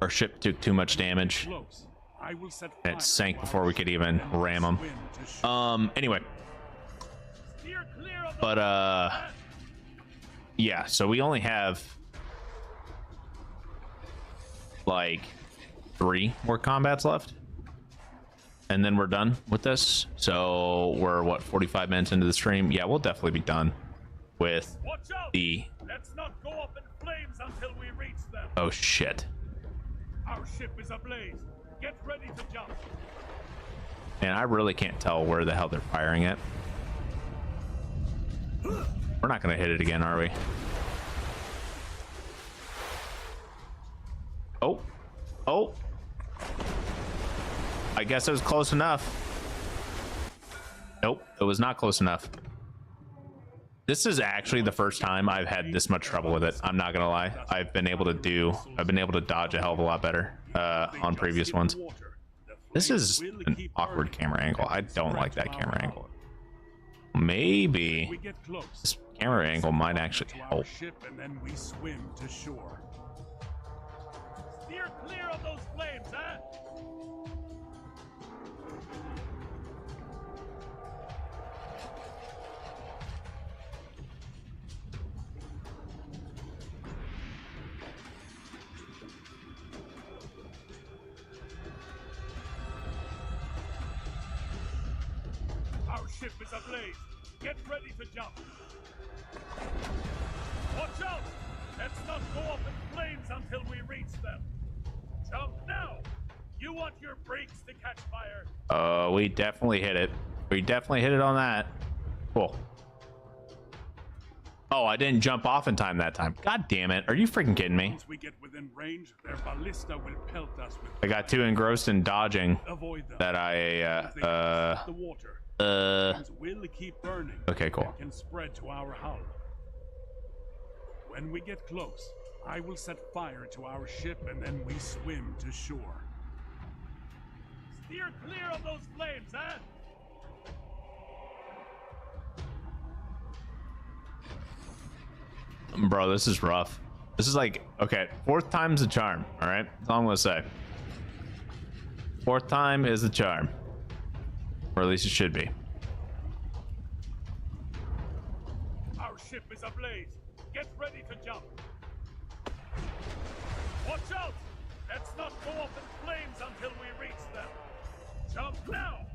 Our ship took too much damage. I will set It sank before we could even ram them. Anyway. But yeah, so we only have like 3 more combats left. And then we're done with this. So we're what, 45 minutes into the stream? Yeah, we'll definitely be done with the Let's not go up in flames until we reach them. Oh shit. Our ship is ablaze. Get ready to jump. And I really can't tell where the hell they're firing at. We're not gonna hit it again, are we? Oh. Oh. I guess it was close enough. Nope, it was not close enough. This is actually the first time I've had this much trouble with it. I'm not gonna lie. I've been able to dodge a hell of a lot better on previous ones. This is an awkward camera angle. I don't like that camera angle. Maybe this camera angle might actually help. And then we swim to shore. Steer clear of those flames, huh? Our ship is ablaze. Get ready to jump. Watch out! Let's not go up in flames until we reach them. Jump now! You want your brakes to catch fire? We definitely hit it. We definitely hit it on that. Cool. Oh, I didn't jump off in time that time. God damn it. Are you freaking kidding me? Once we get within range, their ballista will pelt us with I got too engrossed in dodging avoid them. that The water. Will keep burning. Okay, cool. And can spread to our hull. When we get close, I will set fire to our ship and then we swim to shore. Steer clear of those flames, huh? Bro, this is rough. This is like, okay, 4th time's the charm, all right? That's all I'm gonna say. 4th time is the charm. Or at least it should be. Our ship is ablaze. Get ready to jump. Watch out! Let's not go up in flames until we reach them. Jump now!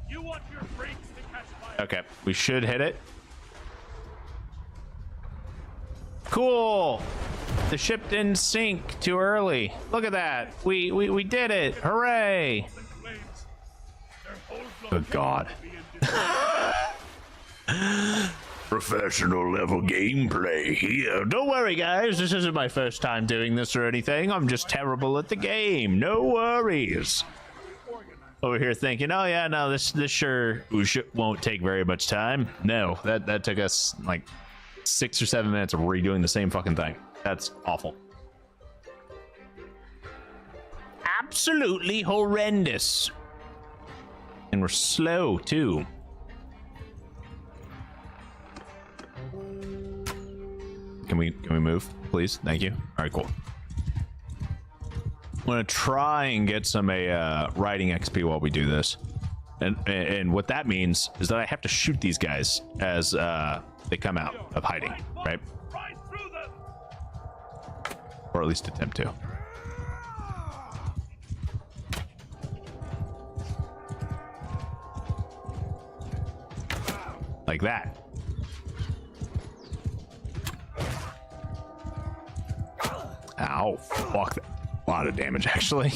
You want your brakes to catch fire. Okay, we should hit it. Cool. The ship didn't sink too early. Look at that. We did it. Hooray. Good God. Professional level gameplay here. Don't worry, guys. This isn't my first time doing this or anything. I'm just terrible at the game. No worries. Over here thinking, oh yeah, no, this sure won't take very much time. No, that took us like 6 or 7 minutes of redoing the same fucking thing. That's awful. Absolutely horrendous. And we're slow too. Can we move, please? Thank you. All right, cool. I'm gonna try and get some riding XP while we do this, and what that means is that I have to shoot these guys as they come out of hiding, right? Right through them. Or at least attempt to. Like that. Ow, fuck that. A lot of damage, actually.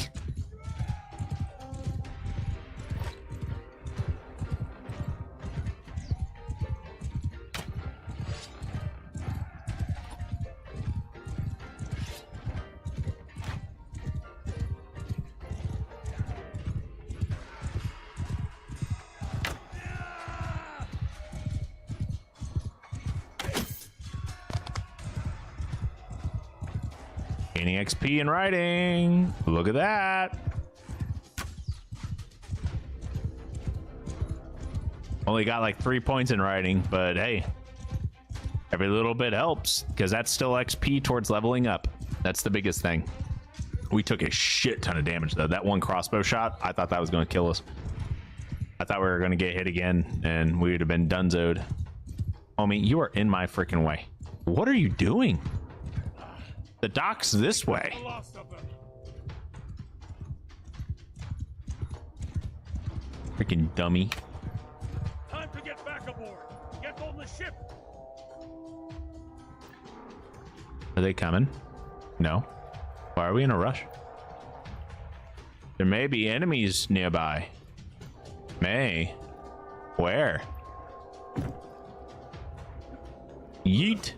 Gaining XP in riding. Look at that. Only got like 3 points in riding, but hey, every little bit helps because that's still XP towards leveling up. That's the biggest thing. We took a shit ton of damage though. That one crossbow shot, I thought that was going to kill us. I thought we were going to get hit again and we would have been donezoed. Homie, you are in my freaking way. What are you doing? The dock's this way. Freaking dummy. Time to get back aboard. Get on the ship. Are they coming? No. Why are we in a rush? There may be enemies nearby. May. Where? Yeet.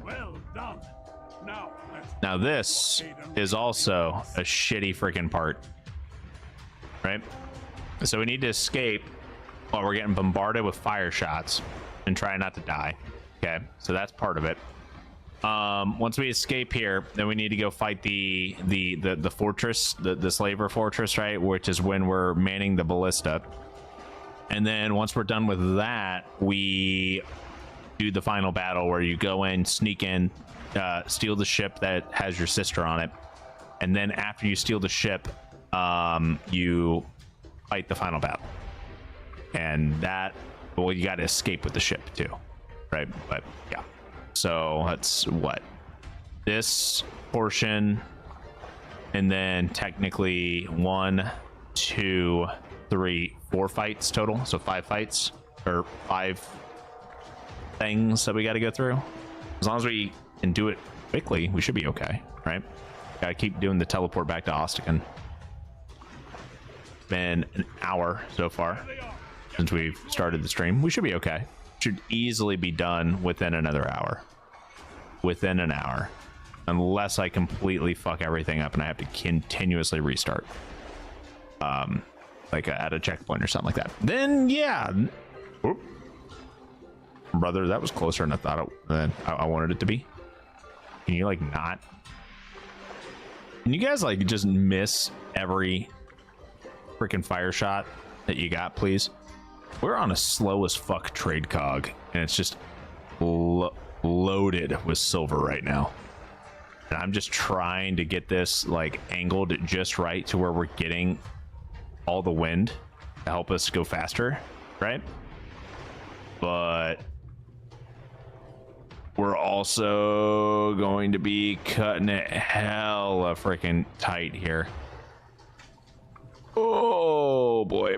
Well done. Now this is also a shitty freaking part, right? So we need to escape while we're getting bombarded with fire shots and try not to die. Okay, so that's part of it. Once we escape here, then we need to go fight the fortress, the slaver fortress, right? Which is when we're manning the ballista. And then once we're done with that, we do the final battle where you go in, sneak in, steal the ship that has your sister on it, and then after you steal the ship, you fight the final battle. And that, well, you got to escape with the ship too, right? But yeah, so that's what this portion, and then technically 1, 2, 3, 4 fights total. So 5 fights or 5 things that we got to go through. As long as we can do it quickly, we should be okay, right? Gotta keep doing the teleport back to Ostican. It's been an hour so far since we've started the stream. We should be okay. Should easily be done within another hour. Within an hour. Unless I completely fuck everything up and I have to continuously restart. Like at a checkpoint or something like that. Then yeah. Oop. Brother, that was closer than I thought I wanted it to be. Can you like not? Can you guys like just miss every freaking fire shot that you got, please? We're on a slow as fuck trade cog, and it's just loaded with silver right now. And I'm just trying to get this like angled just right to where we're getting all the wind to help us go faster, right? But we're also going to be cutting it hella freaking tight here. Oh boy.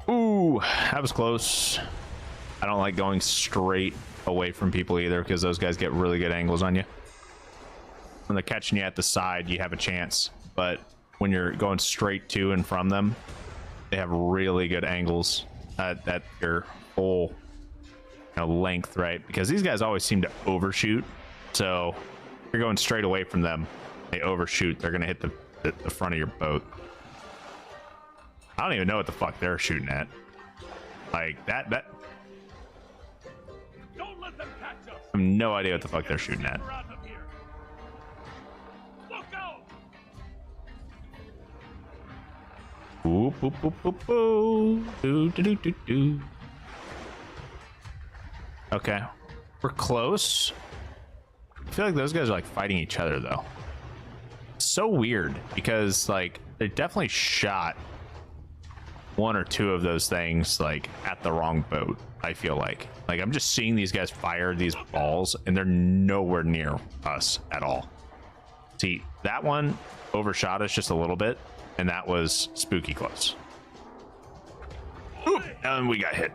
Ooh, that was close. I don't like going straight away from people either because those guys get really good angles on you. When they're catching you at the side, you have a chance, but when you're going straight to and from them, they have really good angles at your full length, right? Because these guys always seem to overshoot, so if you're going straight away from them, they overshoot. They're gonna hit the front of your boat. I don't even know what the fuck they're shooting at. Like that. Don't let them catch us. I have no idea what the fuck they're shooting at. boop, boop, boop, boop. Do, do, do, do, do. Okay, we're close. I feel like those guys are like fighting each other though. So weird because like they definitely shot one or two of those things like at the wrong boat. I feel like I'm just seeing these guys fire these balls and they're nowhere near us at all. See, that one overshot us just a little bit and that was spooky close. Ooh, and we got hit.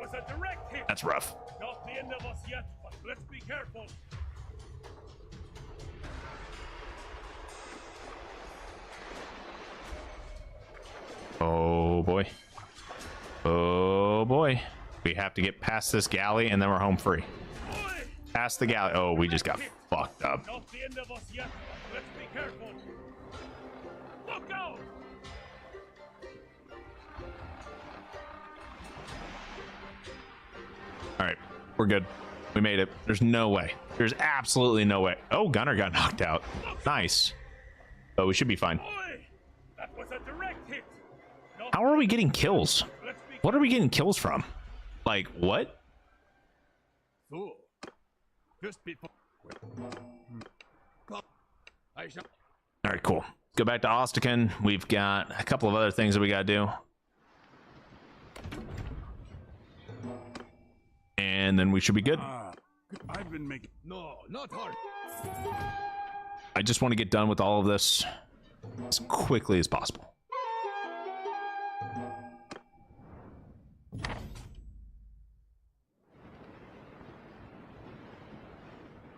That's rough. Not the end of us yet, but let's be careful. Oh boy. Oh boy. We have to get past this galley and then we're home free. Past the galley. Oh, we just got fucked up. Not the end of us yet, but let's be careful. Look out! All right, we're good. We made it. There's no way. There's absolutely no way. Oh, Gunner got knocked out. Nice. Oh, we should be fine. That was a direct hit. How are we getting kills? What are we getting kills from? Like, what? So, just before I shall. All right, cool. Go back to Ostican. We've got a couple of other things that we got to do. And then we should be good. I've been making. No, not hard. I just want to get done with all of this as quickly as possible.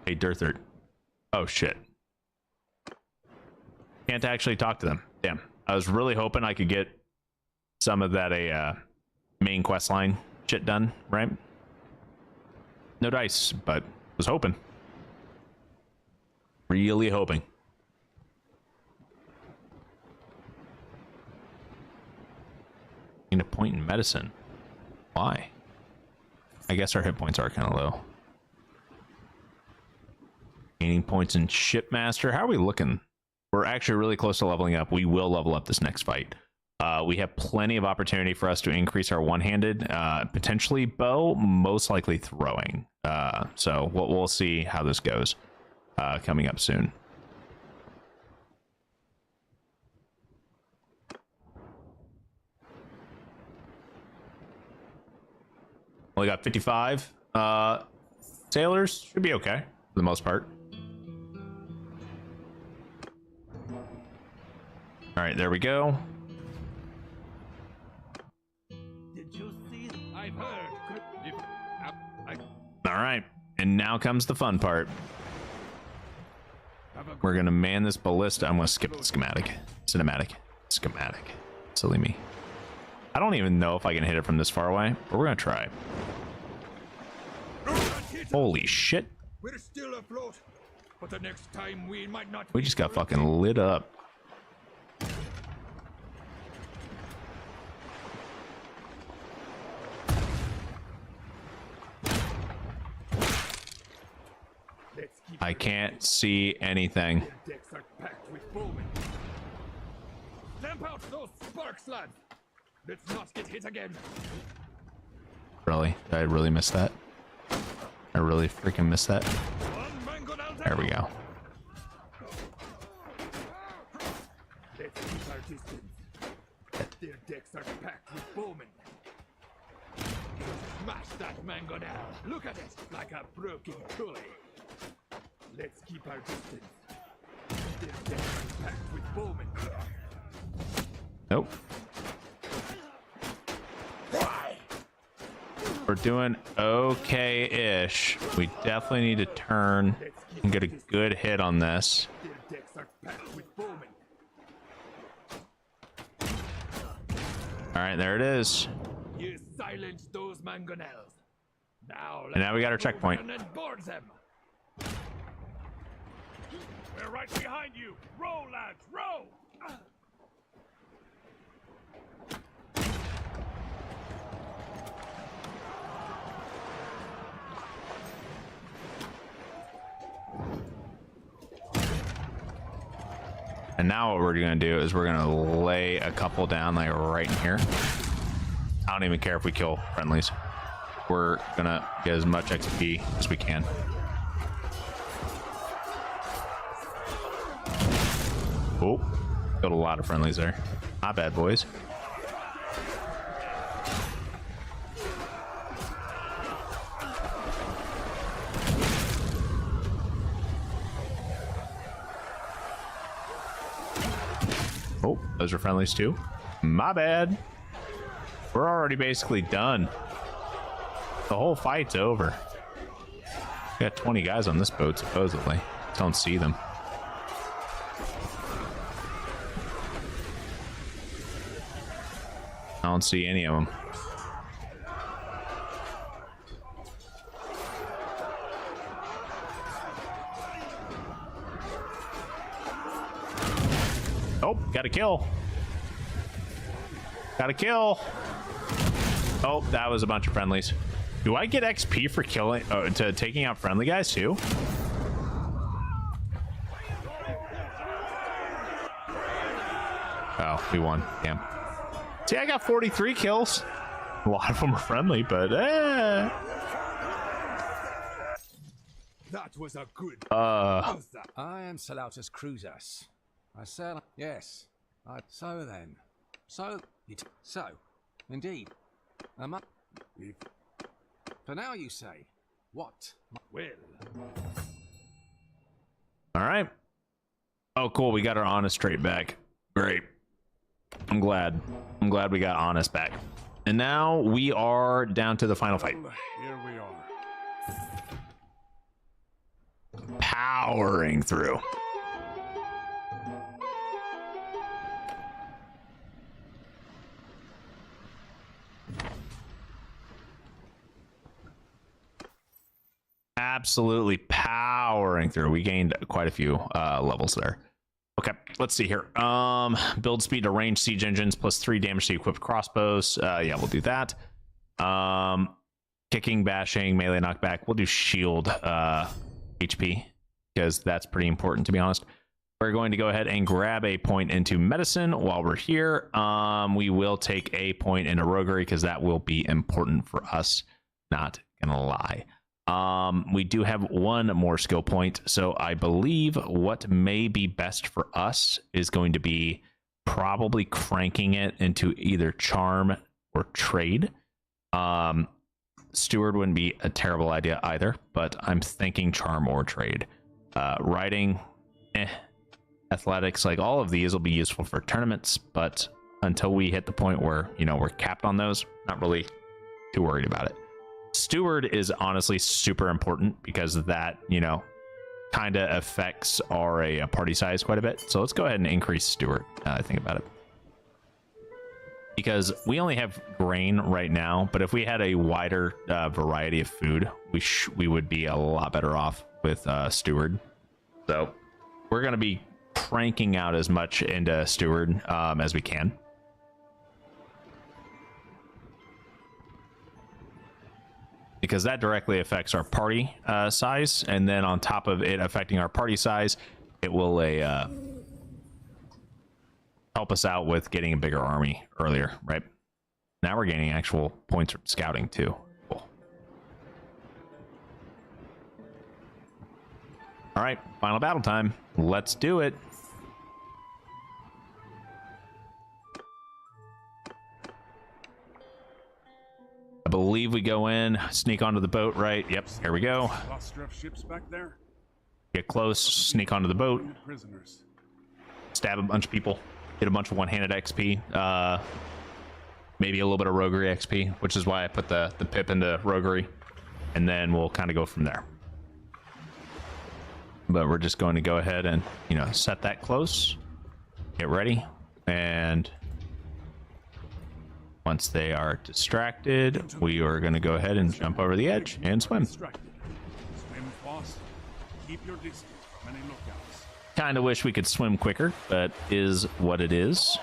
Hey, Dirthert. Oh, shit. Can't actually talk to them. Damn. I was really hoping I could get some of that main quest line shit done, right? No dice, but was hoping. Really hoping. Need a point in medicine. Why? I guess our hit points are kind of low. Gaining points in Shipmaster. How are we looking? We're actually really close to leveling up. We will level up this next fight. We have plenty of opportunity for us to increase our one-handed, potentially bow, most likely throwing. So we'll see how this goes coming up soon. Only got 55 sailors. Should be okay for the most part. All right, there we go. Did you see? I've heard. All right, and now comes the fun part. We're gonna man this ballista. I'm gonna skip the schematic. Schematic. Silly me. I don't even know if I can hit it from this far away, but we're gonna try. Holy shit. We're still afloat, but the next time we might not. We just got fucking lit up. I can't see anything. Decks are packed with bowmen. Stamp out those sparks, lad. Let's not get hit again. Really? Did I really miss that? I really freaking missed that. There we go. Let's keep our distance. Their decks are packed with bowmen. Smash that mangonel. Look at it, like a broken pulley. Let's keep our distance. Their decks are packed with bowmen. Nope. We're doing okay-ish. We definitely need to turn and get a good hit on this. Their decks are packed with bowmen. All right, there it is. You silenced those mangonels. Now, And now we got our checkpoint. and board them. We're right behind you. Row, lads, row. And now what we're gonna do is we're gonna lay a couple down like right in here. I don't even care if we kill friendlies. We're gonna get as much XP as we can. Oh, killed a lot of friendlies there. Not bad, boys. Oh, those are friendlies too. My bad. We're already basically done. The whole fight's over. We got 20 guys on this boat, supposedly. Don't see them. I don't see any of them. Oh, got a kill. Got a kill. Oh, that was a bunch of friendlies. Do I get XP for killing, to taking out friendly guys too? Oh, we won. Damn. See, I got 43 kills. A lot of them are friendly, but That was a good. I am Salautus Cruzus. I sail. Yes. So then. So. So. Indeed. For now, you say. What? Well. all right. Oh, cool. We got our honest trait back. Great. I'm glad. I'm glad we got honest back. And now we are down to the final fight. Here we are. Powering through. Absolutely powering through. We gained quite a few levels there. Okay, let's see here. Build speed to range siege engines plus 3 damage to equipped crossbows. Yeah, we'll do that. Kicking, bashing, melee knockback. We'll do shield HP because that's pretty important, to be honest. We're going to go ahead and grab a point into medicine while we're here. We will take a point into roguery because that will be important for us. Not gonna lie. We do have one more skill point, so I believe what may be best for us is going to be probably cranking it into either charm or trade. Steward wouldn't be a terrible idea either, but I'm thinking charm or trade. Riding, athletics, like all of these will be useful for tournaments, but until we hit the point where, you know, we're capped on those, not really too worried about it. Steward is honestly super important because that, you know, kind of affects our party size quite a bit. So let's go ahead and increase Steward. Think about it. Because we only have grain right now, but if we had a wider variety of food, we would be a lot better off with Steward. So we're going to be cranking out as much into Steward as we can. Because that directly affects our party size, and then on top of it affecting our party size, it will help us out with getting a bigger army earlier, right? Now we're gaining actual points from scouting too. Cool. All right, final battle time. Let's do it. I believe we go in, sneak onto the boat, right? Yep, here we go. Cluster of ships back there. Get close, sneak onto the boat, Prisoners. stab a bunch of people, get a bunch of one-handed XP, maybe a little bit of roguery XP, which is why I put the pip into roguery, and then we'll kind of go from there. But we're just going to go ahead and, you know, set that close, get ready, and once they are distracted, we are going to go ahead and jump over the edge and swim. Swim fast. Keep your distance from any lookouts. Kind of wish we could swim quicker, but is what it is.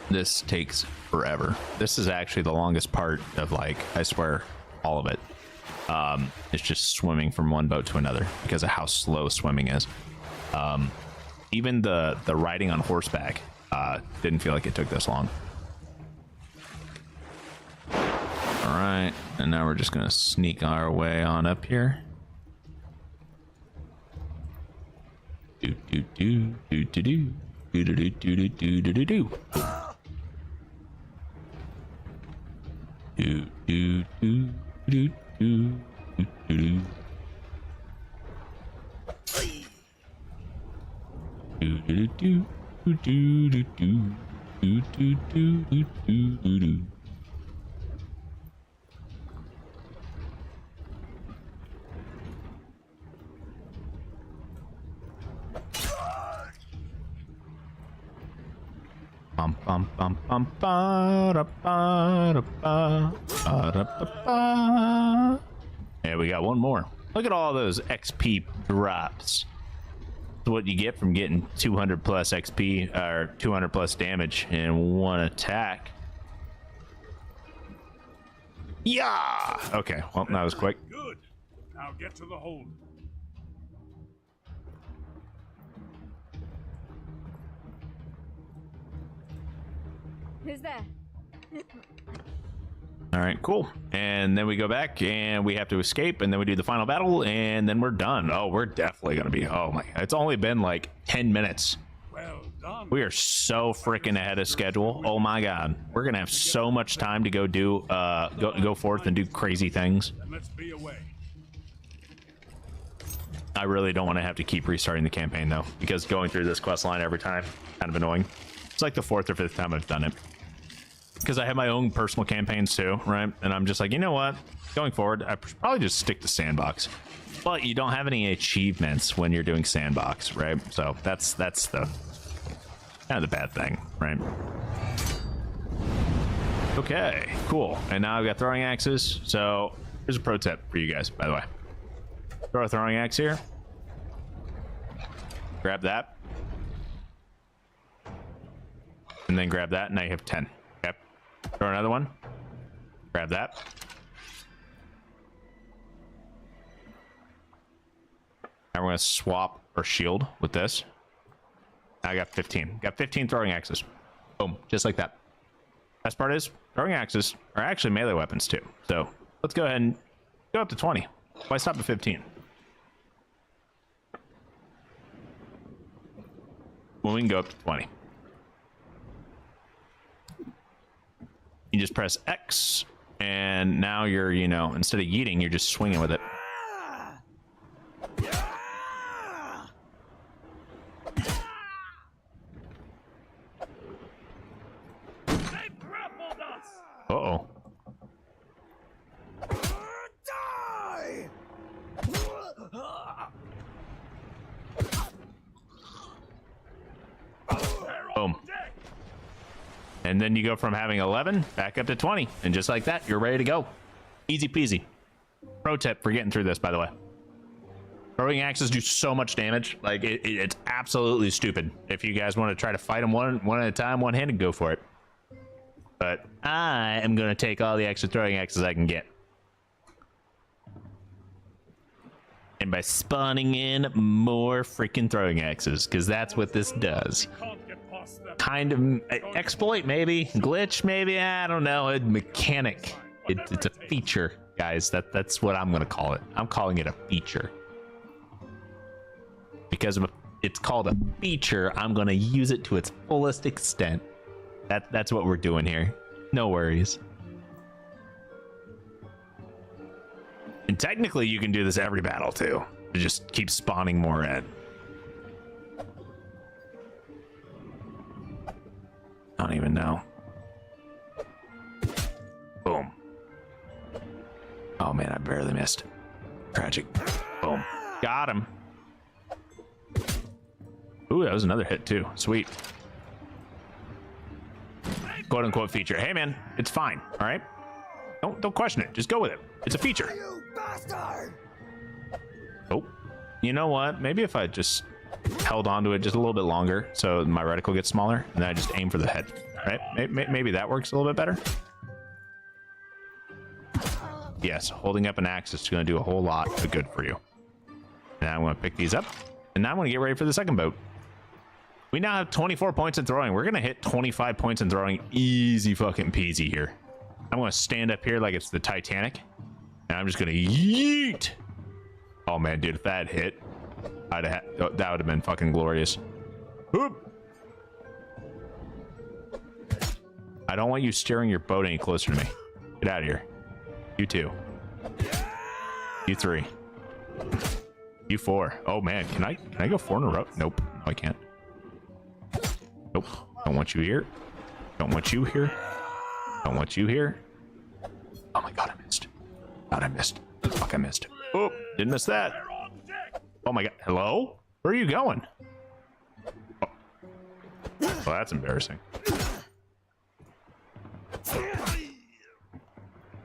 This takes forever. This is actually the longest part of, like, I swear, all of it. It's just swimming from one boat to another because of how slow swimming is. Even the riding on horseback didn't feel like it took this long. All right, and now we're just gonna sneak our way on up here. Do do do do do do do do do do do do do do. Do do do do do do do. Do do do do do do do do do do do do do. Bum bum bum bum ba da ba da ba ba da ba ba. Yeah, we got one more. Look at all those XP drops. That's what you get from getting 200 plus XP or 200 plus damage in one attack. Yeah. Okay. Well, that was quick. Good. Now get to the hold. Who's there? All right, cool. And then we go back and we have to escape, and then we do the final battle, and then we're done. Oh, we're definitely gonna be. Oh my! It's only been like 10 minutes. Well done. We are so freaking ahead of schedule. Oh my god, we're gonna have so much time to go do go forth and do crazy things. Let's be away. I really don't want to have to keep restarting the campaign though, because going through this quest line every time kind of annoying. It's like the 4th or 5th time I've done it. Because I have my own personal campaigns too, right? And I'm just like, you know what? Going forward, I probably just stick to sandbox. But you don't have any achievements when you're doing sandbox, right? So that's the kind of the bad thing, right? Okay, cool. And now I've got throwing axes. So here's a pro tip for you guys, by the way. Throw a throwing axe here. Grab that. And then grab that, and now you have 10. Yep. Throw another one. Grab that. Now we're going to swap our shield with this. Now I got 15. Got 15 throwing axes. Boom. Just like that. Best part is, throwing axes are actually melee weapons too. So let's go ahead and go up to 20. Why stop at 15? Well, we can go up to 20. You just press X, and now you're, you know, instead of yeeting, you're just swinging with it. Uh-oh. Boom. And then you go from having 11 back up to 20, and just like that, you're ready to go. Easy peasy. Pro tip for getting through this, by the way. Throwing axes do so much damage. Like, it's absolutely stupid. If you guys want to try to fight them one at a time, one-handed, go for it. But I am going to take all the extra throwing axes I can get. And by spawning in more freaking throwing axes, because that's what this does. Kind of exploit, maybe glitch, maybe, I don't know. A mechanic. It's a feature, guys. That's what I'm gonna call it. I'm calling it a feature because it's called a feature. I'm gonna use it to its fullest extent. That's what we're doing here. No worries. And technically, you can do this every battle too. You just keep spawning more in. I don't even know. Boom. Oh man, I barely missed. Tragic. Boom. Got him. Ooh, that was another hit too. Sweet. Quote unquote feature. Hey man, it's fine. All right. Don't question it. Just go with it. It's a feature. You bastard! Oh, you know what? Maybe if I just held on to it just a little bit longer so my reticle gets smaller, and then I just aim for the head. right? Maybe that works a little bit better. Yes, holding up an axe is going to do a whole lot of good for you. Now I'm going to pick these up, and now I'm going to get ready for the second boat. We now have 24 points in throwing. We're going to hit 25 points in throwing easy fucking peasy here. I'm going to stand up here like it's the Titanic, and I'm just going to yeet. Oh, man, dude, if that hit, that would have been fucking glorious. Whoop. I don't want you steering your boat any closer to me. Get out of here. You 2. You 3. You 4. Oh man, can I go 4 in a row? Nope. No, I can't. Nope. Don't want you here. Don't want you here. Don't want you here. Oh my god, I missed. God, I missed. Fuck, I missed. Oh, didn't miss that. Oh my god. Hello? Where are you going? Oh, well, that's embarrassing.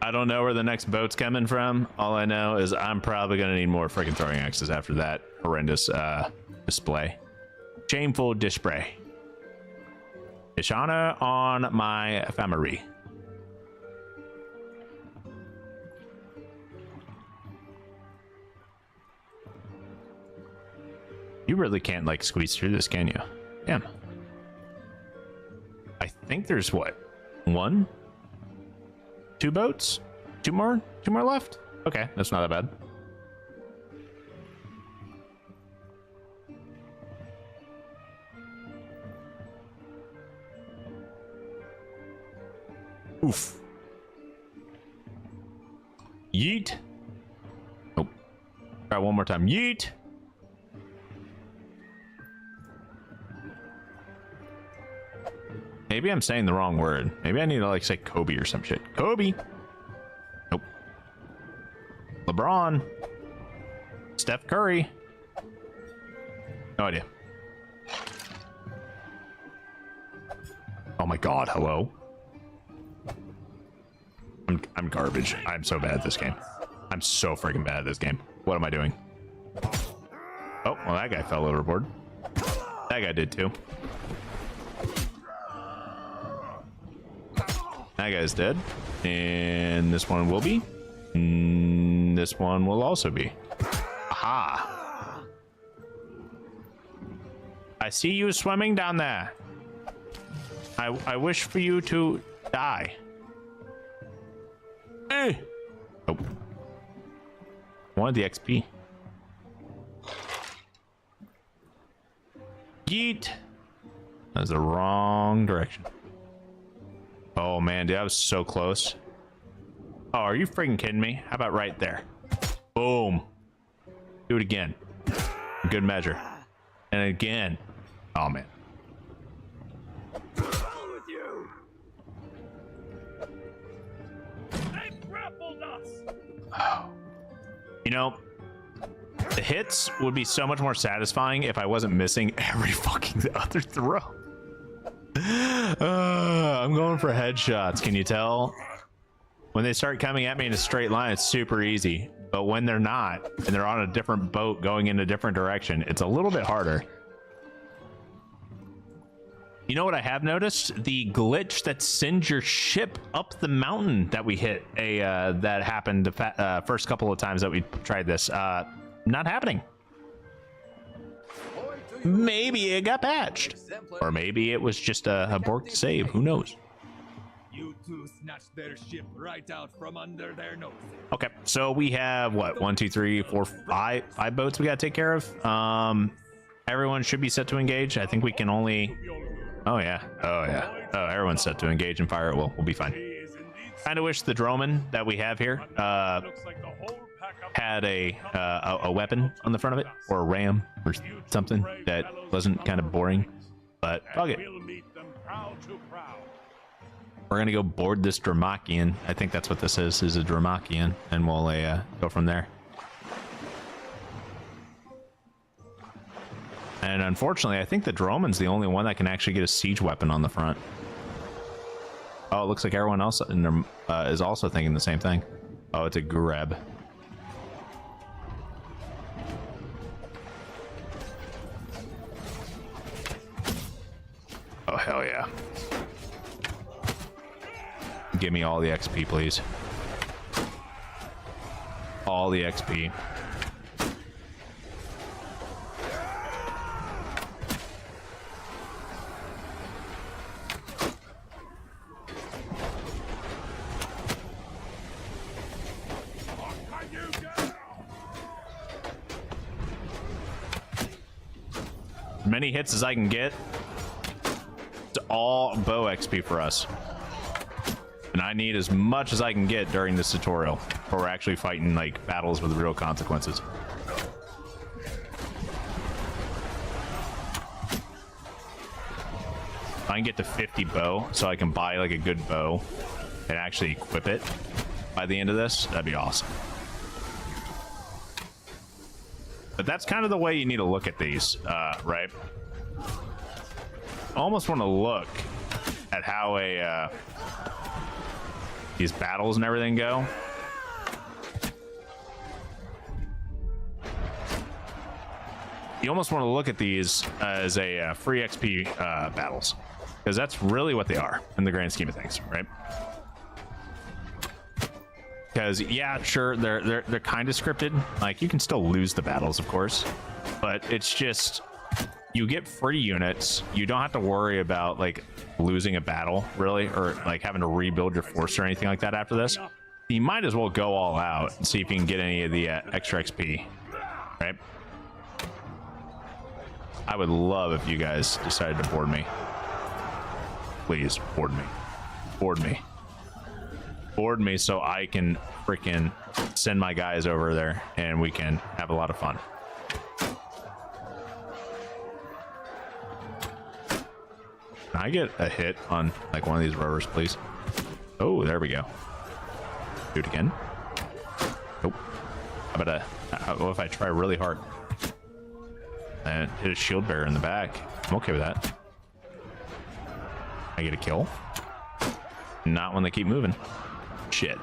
I don't know where the next boat's coming from. All I know is I'm probably going to need more freaking throwing axes after that horrendous display. Shameful display. Ishana on my family. You really can't like squeeze through this, can you? Damn. I think there's what? 1? 2 boats? 2 more left? Okay, that's not that bad. Oof. Yeet. Nope. Try one more time. Yeet. Maybe I'm saying the wrong word. Maybe I need to like say Kobe or some shit. Kobe. Nope. LeBron. Steph Curry. No idea. Oh my god, hello. I'm garbage. I'm so bad at this game. I'm so freaking bad at this game. What am I doing? Oh, well that guy fell overboard. That guy did too. That guy's dead. And this one will be. This one will also be. Aha. I see you swimming down there. I wish for you to die. Hey. Oh. Wanted the XP. Yeet. That was the wrong direction. Oh man, dude, I was so close. Oh, are you freaking kidding me? How about right there? Boom. Do it again. Good measure. And again. Oh man. Oh. You know, the hits would be so much more satisfying if I wasn't missing every fucking other throw. I'm going for headshots. Can you tell? When they start coming at me in a straight line, it's super easy. But when they're not, and they're on a different boat going in a different direction, it's a little bit harder. You know what I have noticed? The glitch that sends your ship up the mountain that we hit that happened the first couple of times that we tried this. Not happening. Maybe it got patched, or maybe it was just a borked save. Who knows? You two snatched their ship right out from under their noses. Okay, so we have what? 1, 2, 3, 4, 5 boats we gotta take care of. Everyone should be set to engage. I think we can only. Oh yeah. Oh yeah. Oh, everyone's set to engage and fire. We'll be fine. Kind of wish the droneman that we have here had a weapon on the front of it, or a ram or something that wasn't kind of boring, but fuck it. We're gonna go board this Dramakian. I think that's what this is a Dramakian, and we'll go from there. And unfortunately, I think the droneman's the only one that can actually get a siege weapon on the front. Oh, it looks like everyone else in there, is also thinking the same thing. Oh, it's a greb. Oh, hell yeah. Give me all the XP, please. All the XP. As many hits as I can get. It's all bow XP for us. And I need as much as I can get during this tutorial, where we're actually fighting like battles with real consequences. If I can get to 50 bow, so I can buy like a good bow and actually equip it by the end of this, that'd be awesome. But that's kind of the way you need to look at these, right? I almost want to look at how these battles and everything go. You almost want to look at these as a free XP battles, because that's really what they are in the grand scheme of things, right? Because yeah, sure, they're kind of scripted. Like you can still lose the battles, of course, but it's just you get free units. You don't have to worry about like losing a battle really, or like having to rebuild your force or anything like that after this. You might as well go all out and see if you can get any of the extra XP, right? I would love if you guys decided to board me. Please board me. Board me. Board me so I can freaking send my guys over there and we can have a lot of fun. Can I get a hit on like one of these rowers, please? Oh, there we go. Do it again. Nope. How about what if I try really hard and hit a shield bearer in the back? I'm okay with that. I get a kill. Not when they keep moving. Shit.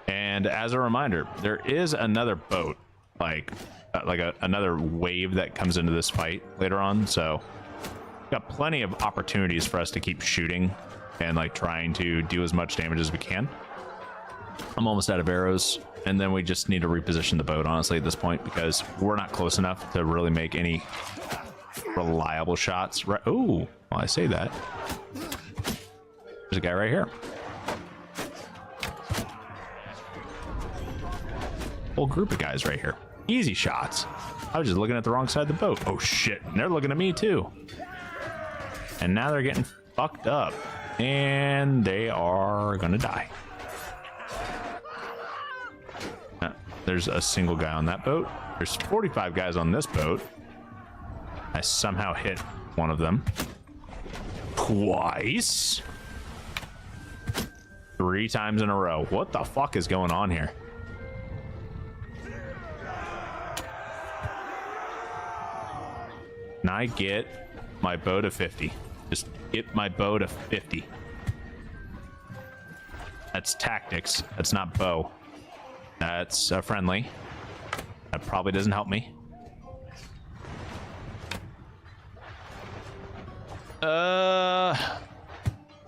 And as a reminder, there is another boat, like another wave that comes into this fight later on. So got plenty of opportunities for us to keep shooting and like trying to do as much damage as we can. I'm almost out of arrows, and then we just need to reposition the boat, honestly, at this point, because we're not close enough to really make any reliable shots. Right? Oh, well, I say that. There's a guy right here. Whole group of guys right here. Easy shots. I was just looking at the wrong side of the boat. Oh shit, and they're looking at me too. And now they're getting fucked up, and they are gonna die. There's a single guy on that boat. There's 45 guys on this boat. I somehow hit one of them twice. 3 times in a row. What the fuck is going on here? Can I get my bow to 50? Just get my bow to 50. That's tactics. That's not bow. That's friendly. That probably doesn't help me. That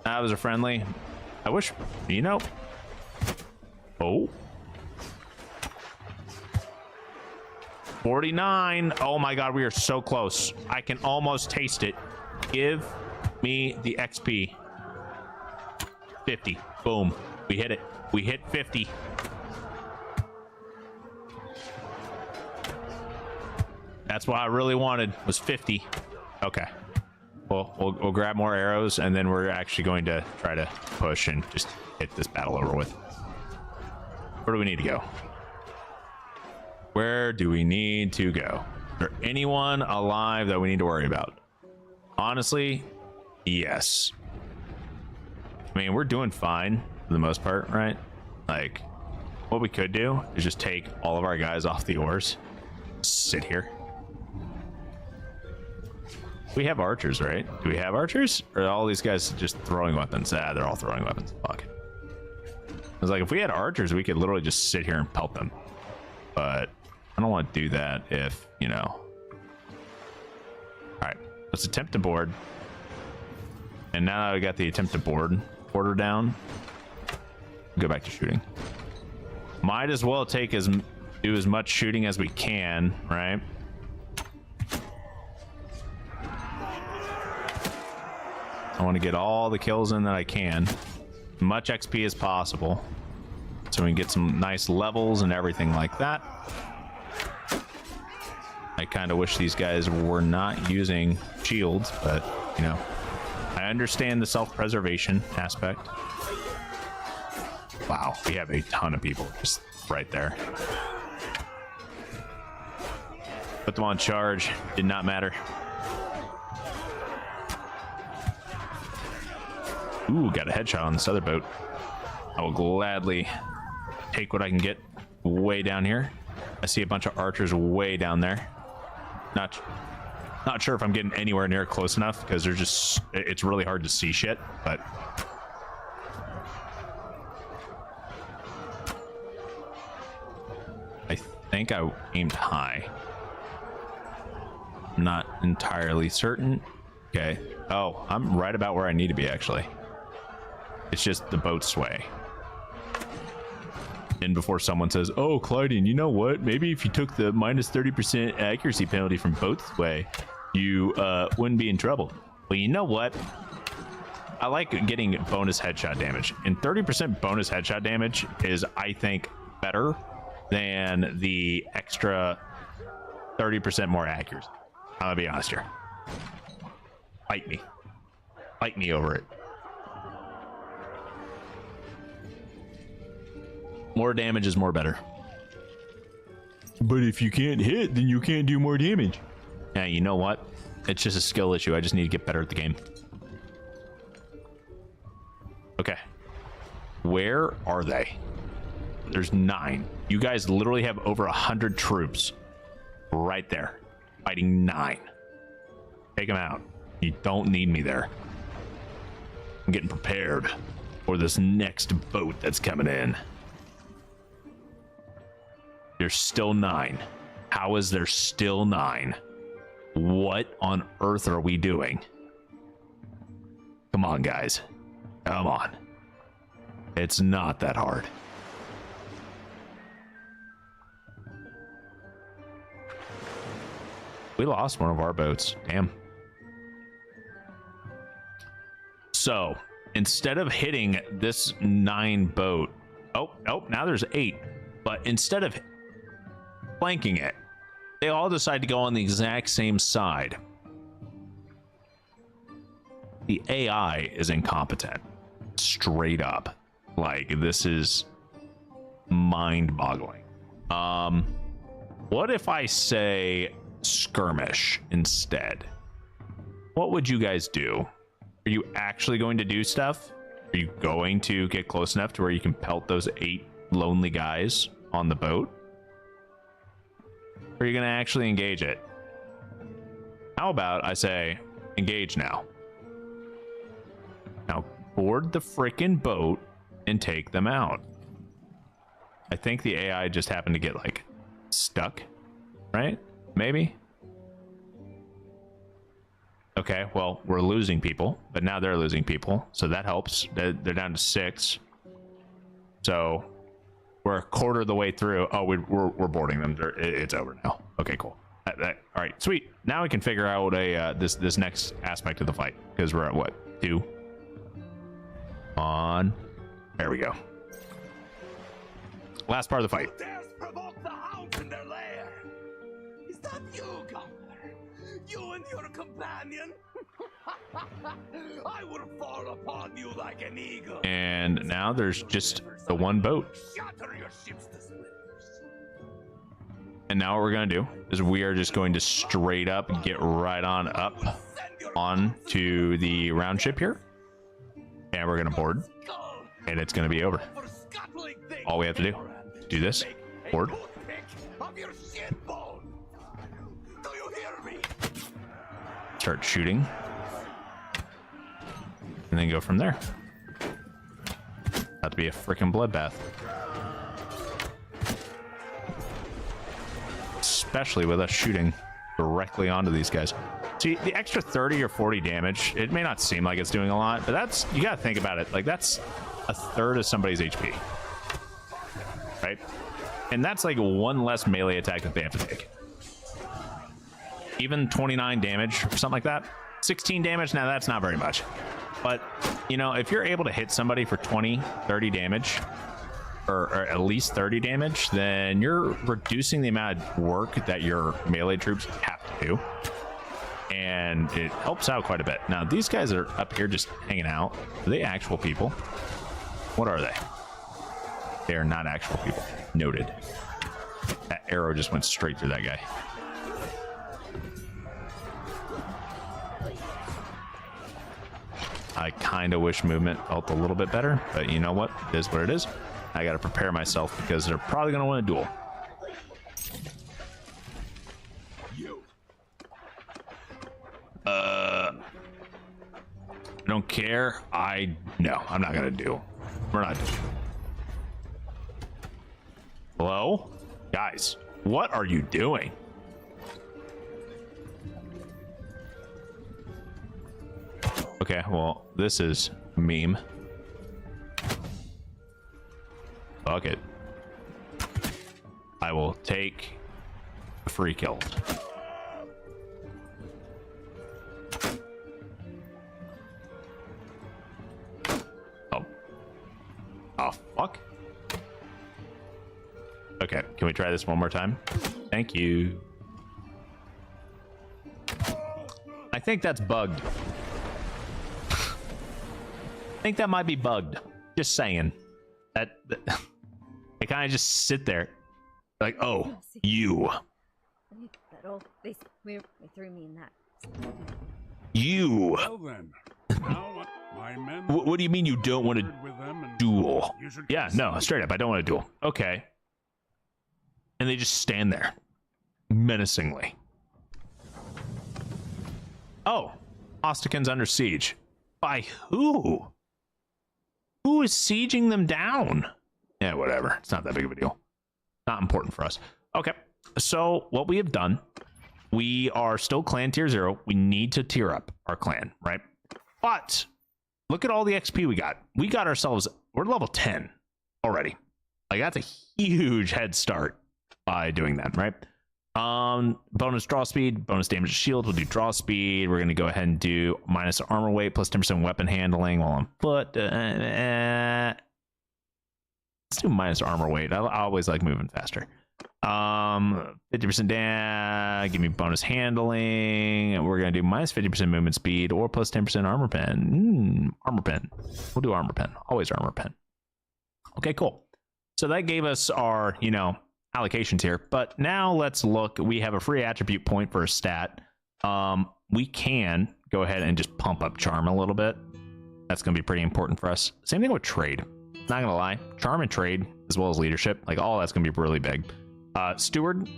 was a friendly. I wish, you know. Oh. 49. Oh my god, we are so close. I can almost taste it. Give me the XP. 50. Boom. We hit it. We hit 50. That's what I really wanted, was 50. Okay. Well, we'll grab more arrows, and then we're actually going to try to push and just hit this battle over with. Where do we need to go? Where do we need to go? Is there anyone alive that we need to worry about? Honestly, yes. I mean, we're doing fine for the most part, right? Like, what we could do is just take all of our guys off the oars. Sit here. We have archers, right? Do we have archers? Or are all these guys just throwing weapons? Ah, they're all throwing weapons. Fuck. was like, if we had archers, we could literally just sit here and pelt them. But I don't want to do that if, you know. All right, let's attempt to board. And now that we got the attempt to board order down, go back to shooting. Might as well do as much shooting as we can, right? I want to get all the kills in that I can, much XP as possible, so we can get some nice levels and everything like that. I kind of wish these guys were not using shields, but you know, I understand the self-preservation aspect. Wow, we have a ton of people just right there. Put them on charge, did not matter. Ooh, got a headshot on this other boat. I will gladly take what I can get way down here. I see a bunch of archers way down there. Not sure if I'm getting anywhere near close enough because they're just, it's really hard to see shit, but I think I aimed high. I'm not entirely certain. Okay. Oh, I'm right about where I need to be actually. It's just the boat sway. And before someone says, oh, Clydian, you know what? Maybe if you took the minus 30% accuracy penalty from boat sway, you wouldn't be in trouble. Well, you know what? I like getting bonus headshot damage. And 30% bonus headshot damage is, I think, better than the extra 30% more accuracy. I'm gonna be honest here. Fight me. Fight me over it. More damage is more better. But if you can't hit, then you can't do more damage. Yeah, you know what? It's just a skill issue. I just need to get better at the game. Okay. Where are they? There's 9. You guys literally have over 100 troops right there. Fighting 9. Take them out. You don't need me there. I'm getting prepared for this next boat that's coming in. There's still 9. How is there still 9? What on earth are we doing? Come on, guys. Come on. It's not that hard. We lost one of our boats. Damn. So, instead of hitting this 9 boat... Oh, now there's 8. But instead of flanking it, they all decide to go on the exact same side. The AI is incompetent. Straight up. Like, this is mind-boggling. What if I say skirmish instead? What would you guys do? Are you actually going to do stuff? Are you going to get close enough to where you can pelt those 8 lonely guys on the boat? Or are you going to actually engage it? How about I say, engage now. Now, board the frickin' boat and take them out. I think the AI just happened to get, like, stuck, right? Maybe? Okay, well, we're losing people, but now they're losing people, so that helps. They're down to 6. So... we're a quarter of the way through. Oh, we're boarding them. It's over now. Okay, cool. All right, sweet. Now we can figure out this next aspect of the fight because we're at what, 2? On. There we go. Last part of the fight. Who dares provoke the hounds in their lair? Is that you, Governor? You and your companion? I will fall upon you like an eagle. And now there's just the one boat. Shatter your ships to splinters. And now what we're going to do is we are just going to straight up get right on up onto the round ship here. And we're going to board. And it's going to be over. All we have to do is do this. Board. Start shooting. And then go from there. About to be a freaking bloodbath. Especially with us shooting directly onto these guys. See, the extra 30 or 40 damage, it may not seem like it's doing a lot, but that's, you gotta think about it. Like, that's a third of somebody's HP. Right? And that's like one less melee attack that they have to take. Even 29 damage or something like that. 16 damage, now that's not very much. But, you know, if you're able to hit somebody for 20, 30 damage, or at least 30 damage, then you're reducing the amount of work that your melee troops have to do. And it helps out quite a bit. Now, these guys are up here just hanging out. Are they actual people? What are they? They are not actual people. Noted. That arrow just went straight through that guy. I kind of wish movement felt a little bit better, but you know what? It is what it is. I got to prepare myself because they're probably going to win a duel. I don't care. No, I'm not going to duel. We're not doing. Hello? Guys, what are you doing? Okay, well, this is a meme. Fuck it. I will take a free kill. Oh. Oh, fuck. Okay, can we try this one more time? Thank you. I think that's bugged. I think that might be bugged. Just saying. That I kind of just sit there, like, oh, you. They threw me in that. You. Well then, now my men. What do you mean you don't want to with them and duel? you should Yeah, no, straight up, I don't want to duel. Okay. And they just stand there, menacingly. Oh, Ostrakan's under siege. By who? Who is sieging them down? Yeah, whatever. It's not that big of a deal. Not important for us. Okay, so what we have done, we are still clan tier 0. We need to tier up our clan, right? But look at all the XP we got. We got ourselves, we're level 10 already. Like, that's a huge head start by doing that, right? Bonus draw speed, bonus damage to shield. We'll do draw speed. We're going to go ahead and do minus armor weight plus 10% weapon handling while on foot. Let's do minus armor weight. I always like moving faster. 50% damage. Give me bonus handling. We're going to do minus 50% movement speed or plus 10% armor pen. Armor pen. We'll do armor pen. Always armor pen. Okay, cool. So that gave us our, you know, allocations here, but now let's look. We have a free attribute point for a stat. We can go ahead and just pump up charm a little bit. That's going to be pretty important for us. Same thing with trade. Not gonna lie, charm and trade as well as leadership, like all that's gonna be really big. Steward,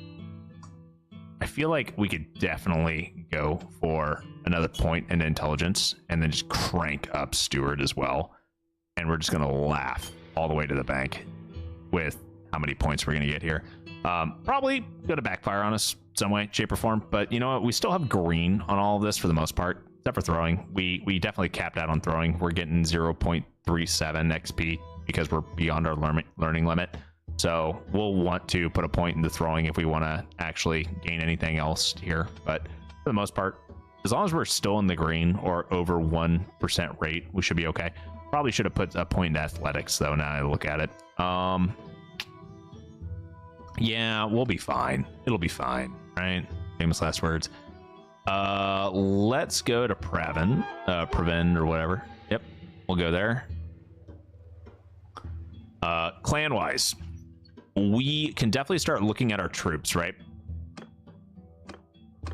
I feel like we could definitely go for another point in intelligence and then just crank up steward as well, and we're just gonna laugh all the way to the bank with how many points we're gonna get here. Probably gonna backfire on us some way, shape, or form, but you know what? We still have green on all of this for the most part, except for throwing. We definitely capped out on throwing. We're getting 0.37 XP because we're beyond our learning limit. So we'll want to put a point into throwing if we want to actually gain anything else here. But for the most part, as long as we're still in the green or over 1% rate, we should be okay. Probably should have put a point in athletics though, now I look at it. Yeah, we'll be fine. It'll be fine, right? Famous last words. Let's go to Previn or whatever. Yep, we'll go there. Clan wise, we can definitely start looking at our troops, right?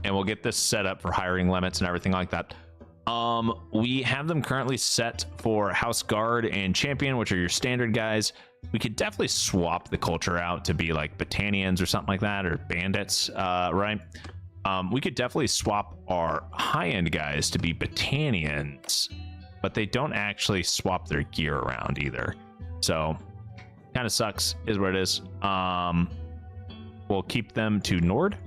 And we'll get this set up for hiring limits and everything like that. We have them currently set for House Guard and Champion, which are your standard guys. We could definitely swap the culture out to be like Battanians or something like that, or Bandits, right? We could definitely swap our high-end guys to be Battanians, but they don't actually swap their gear around either. So kind of sucks is what it is. We'll keep them to Nord.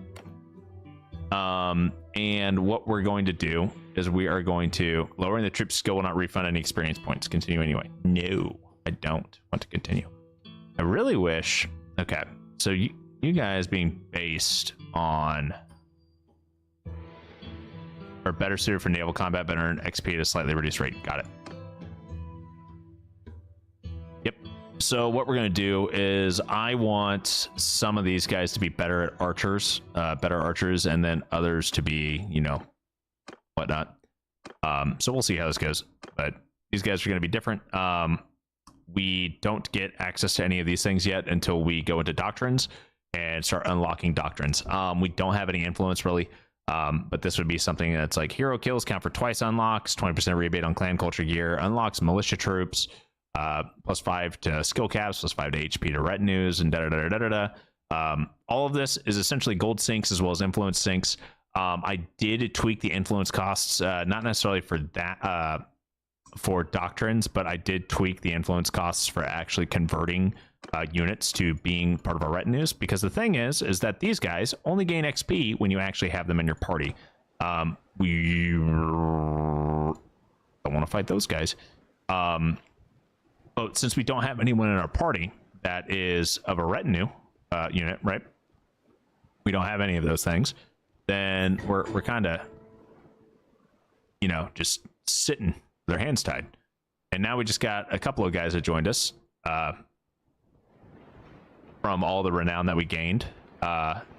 And what we're going to do is we are going to lowering the troops skill will not refund any experience points. Continue anyway. No, I don't want to continue. I really wish. Okay, so you guys being based on or better suited for naval combat, better earn XP at a slightly reduced rate. Got it. Yep. So what we're going to do is I want some of these guys to be better at archers, and then others to be, you know, whatnot. So we'll see how this goes, but these guys are going to be different. We don't get access to any of these things yet until we go into doctrines and start unlocking doctrines. We don't have any influence really, but this would be something that's like hero kills count for twice unlocks, 20% rebate on clan culture gear, unlocks militia troops, +5 to skill caps, +5 to HP to retinues, and all of this is essentially gold sinks as well as influence sinks. I did tweak the influence costs, not necessarily for that, for doctrines, but I did tweak the influence costs for actually converting units to being part of our retinues, because the thing is that these guys only gain XP when you actually have them in your party. We don't want to fight those guys. But since we don't have anyone in our party that is of a retinue unit, right? We don't have any of those things. Then we're kind of, you know, just sitting with their hands tied. And now we just got a couple of guys that joined us from all the renown that we gained.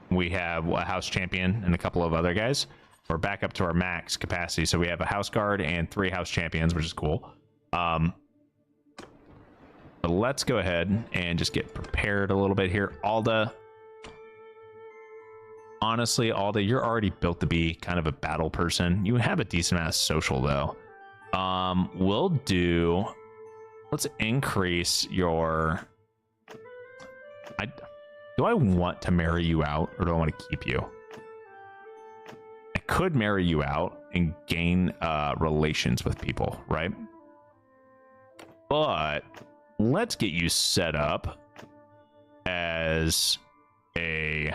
We have a house champion and a couple of other guys. We're back up to our max capacity. So we have a house guard and 3 house champions, which is cool. But let's go ahead and just get prepared a little bit here. Alda, honestly, Alda, you're already built to be kind of a battle person. You have a decent amount of social though. We'll do, let's increase your, do I want to marry you out or do I want to keep you? I could marry you out and gain relations with people, right? But let's get you set up as a,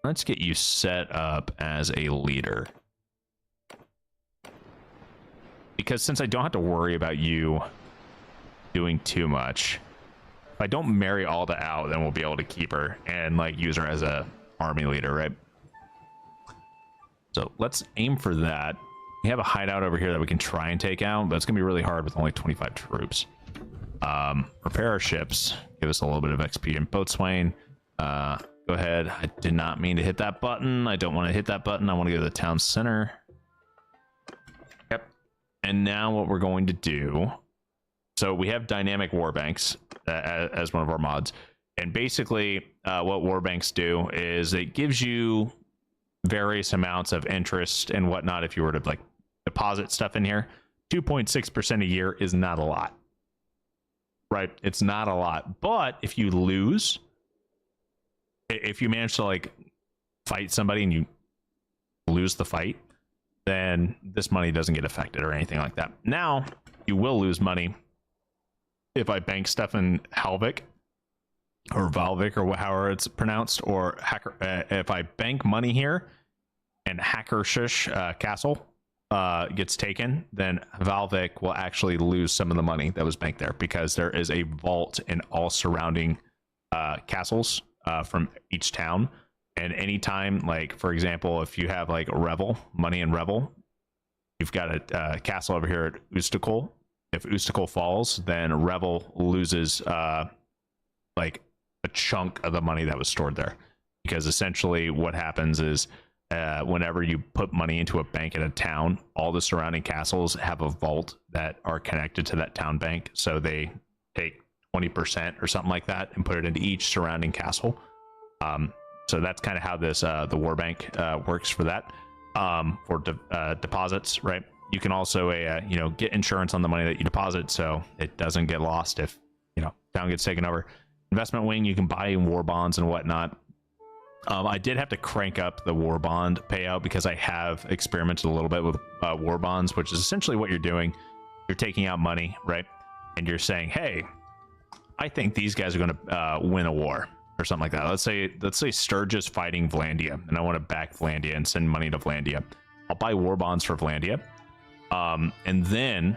let's get you set up as a leader. Because since I don't have to worry about you doing too much, if I don't marry Alda out, then we'll be able to keep her and like use her as a army leader, right? So let's aim for that. We have a hideout over here that we can try and take out, but it's gonna be really hard with only 25 troops. Repair our ships, give us a little bit of XP in boatswain. Go ahead. I did not mean to hit that button. I don't want to hit that button. I want to go to the town center. Yep. And now what we're going to do, so we have dynamic war banks as one of our mods, and basically what war banks do is it gives you various amounts of interest and whatnot if you were to like deposit stuff in here. 2.6% a year is not a lot, right? It's not a lot, but if you lose, if you manage to like fight somebody and you lose the fight, then this money doesn't get affected or anything like that. Now you will lose money if I bank stuff in Halvik or Valvik or however it's pronounced, or hacker. If I bank money here and Hacker Shush Castle gets taken, then Valvik will actually lose some of the money that was banked there, because there is a vault in all surrounding castles from each town. And anytime, like for example, if you have like Revel, money in Revel, you've got a castle over here at Ustakul. If Ustakul falls, then Revel loses like a chunk of the money that was stored there, because essentially what happens is whenever you put money into a bank in a town, all the surrounding castles have a vault that are connected to that town bank, so they take 20% or something like that and put it into each surrounding castle. So that's kind of how this the war bank works for that, for deposits, right? You can also you know, get insurance on the money that you deposit so it doesn't get lost if, you know, town gets taken over. Investment wing, you can buy in war bonds and whatnot. I did have to crank up the war bond payout because I have experimented a little bit with war bonds, which is essentially what you're doing. You're taking out money, right? And you're saying, hey, I think these guys are going to win a war or something like that. Let's say Sturgis fighting Vlandia, and I want to back Vlandia and send money to Vlandia. I'll buy war bonds for Vlandia. And then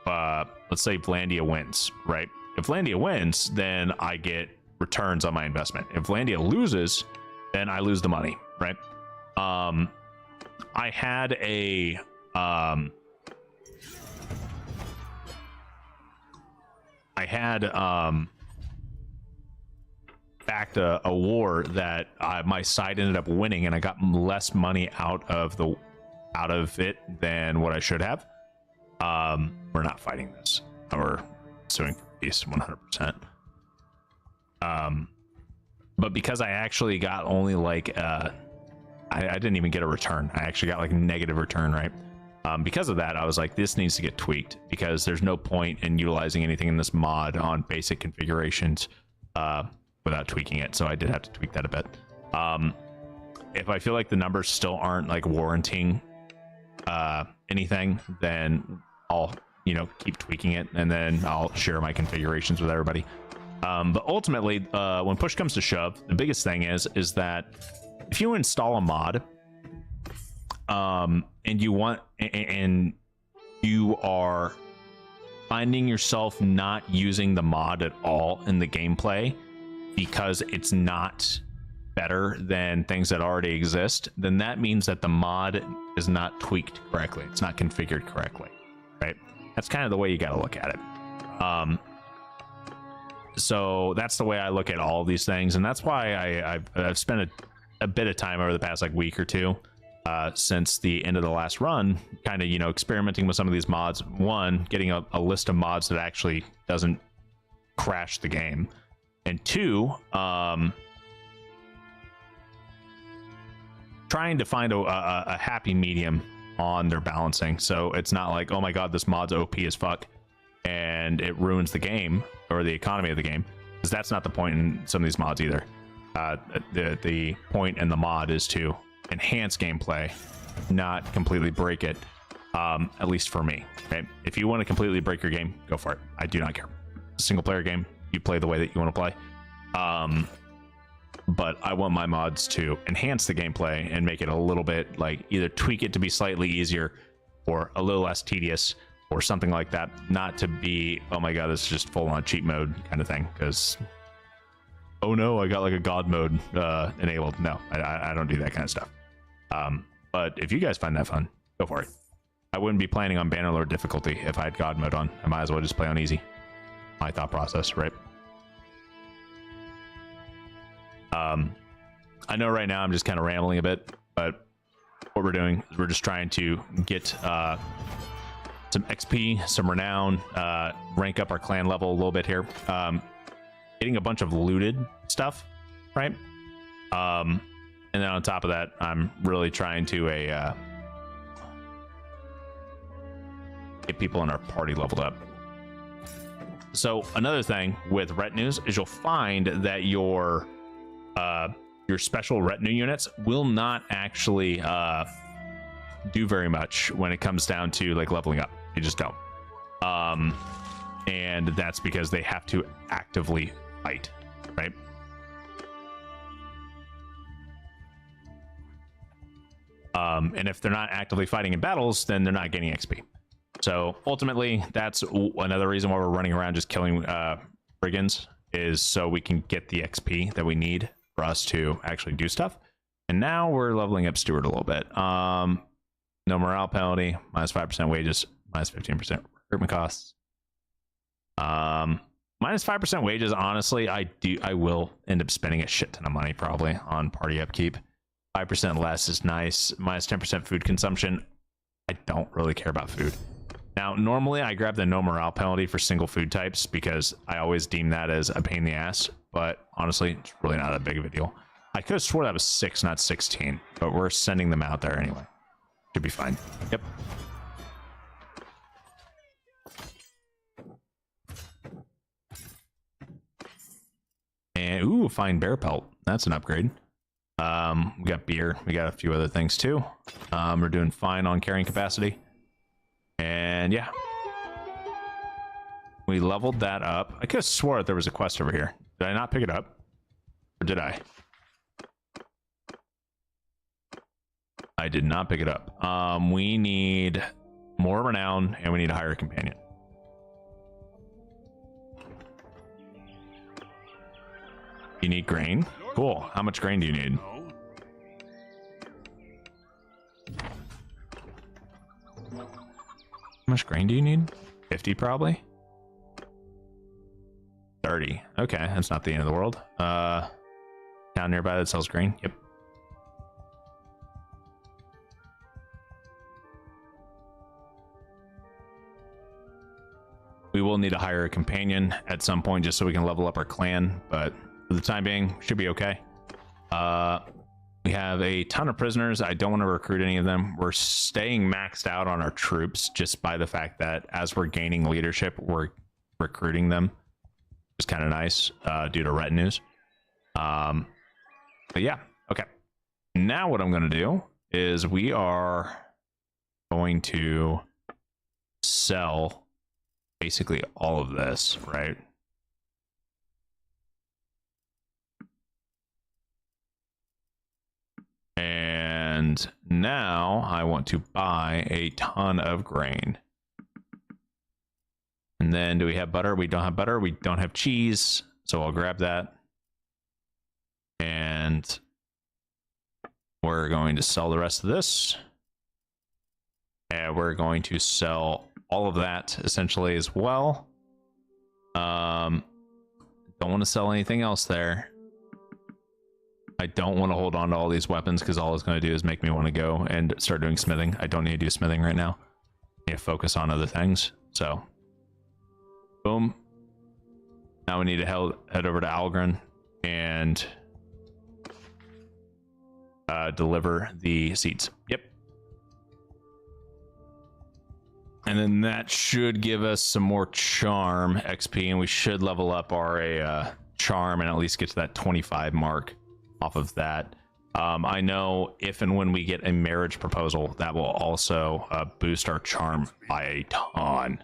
let's say Vlandia wins, right? If Vlandia wins, then I get returns on my investment. If Vlandia loses, then I lose the money, right? I had a backed a war that my side ended up winning, and I got less money out of it than what I should have. We're not fighting this. We're suing for peace 100%. But because I actually got only like I didn't even get a return. I actually got like a negative return, right? Because of that, I was like, this needs to get tweaked because there's no point in utilizing anything in this mod on basic configurations without tweaking it. So I did have to tweak that a bit. If I feel like the numbers still aren't like warranting anything, then I'll keep tweaking it, and then I'll share my configurations with everybody. But ultimately, when push comes to shove, the biggest thing is that if you install a mod, and you are finding yourself not using the mod at all in the gameplay because it's not better than things that already exist, then that means that the mod is not tweaked correctly. It's not configured correctly, right? That's kind of the way you got to look at it. So that's the way I look at all of these things, and that's why I've spent a bit of time over the past like week or two since the end of the last run, kind of experimenting with some of these mods. One, getting a list of mods that actually doesn't crash the game, and two, trying to find a happy medium on their balancing, so it's not like, oh my god, this mod's OP as fuck and it ruins the game or the economy of the game, because that's not the point in some of these mods either. The point in the mod is to enhance gameplay, not completely break it, at least for me. Okay, if you want to completely break your game, go for it. I do not care. Single player game, you play the way that you want to play. But I want my mods to enhance the gameplay and make it a little bit, like, either tweak it to be slightly easier or a little less tedious or something like that, not to be, oh my god, this is just full on cheat mode kind of thing, because oh no, I got like a god mode enabled. No, I don't do that kind of stuff. But if you guys find that fun, go for it. I wouldn't be planning on Bannerlord difficulty if I had god mode on. I might as well just play on easy. My thought process, right? I know right now I'm just kind of rambling a bit, but what we're doing is we're just trying to get some XP, some renown, rank up our clan level a little bit here. Getting a bunch of looted stuff, right? And then on top of that, I'm really trying to get people in our party leveled up. So another thing with retinues is you'll find that your special retinue units will not actually do very much when it comes down to like leveling up. They just don't. And that's because they have to actively fight, right? And if they're not actively fighting in battles, then they're not getting XP. So ultimately, that's another reason why we're running around just killing brigands, is so we can get the XP that we need for us to actually do stuff. And now we're leveling up Steward a little bit. No morale penalty, minus 5% wages, minus 15% recruitment costs. Minus 5% wages, honestly, I will end up spending a shit ton of money probably on party upkeep. 5% less is nice. Minus 10% food consumption. I don't really care about food. Now, normally I grab the no morale penalty for single food types because I always deem that as a pain in the ass, but honestly, it's really not that big of a deal. I could have swore that was 6, not 16, but we're sending them out there anyway. Should be fine. Yep. And ooh, fine bear pelt. That's an upgrade. We got beer. We got a few other things too. We're doing fine on carrying capacity. And yeah. We leveled that up. I could have swore that there was a quest over here. Did I not pick it up? Or did I? I did not pick it up. We need more renown and we need to hire a companion. You need grain? Cool. How much grain do you need? How much grain do you need? 50 probably? 30. Okay, that's not the end of the world. Town nearby that sells grain. Yep. We will need to hire a companion at some point just so we can level up our clan, but for the time being, should be okay. We have a ton of prisoners. I don't want to recruit any of them. We're staying maxed out on our troops just by the fact that as we're gaining leadership, we're recruiting them. It's kind of nice due to retinues. But yeah, okay. Now what I'm going to do is we are going to sell basically all of this, right? And now I want to buy a ton of grain. And then do we have butter? We don't have butter. We don't have cheese. So I'll grab that. And we're going to sell the rest of this. And we're going to sell all of that essentially as well. Don't want to sell anything else there. I don't want to hold on to all these weapons because all it's going to do is make me want to go and start doing smithing. I don't need to do smithing right now. I need to focus on other things. So, boom. Now we need to head over to Algren and deliver the seeds. Yep. And then that should give us some more charm XP, and we should level up our charm and at least get to that 25 mark off of that. I know if and when we get a marriage proposal, that will also boost our charm by a ton.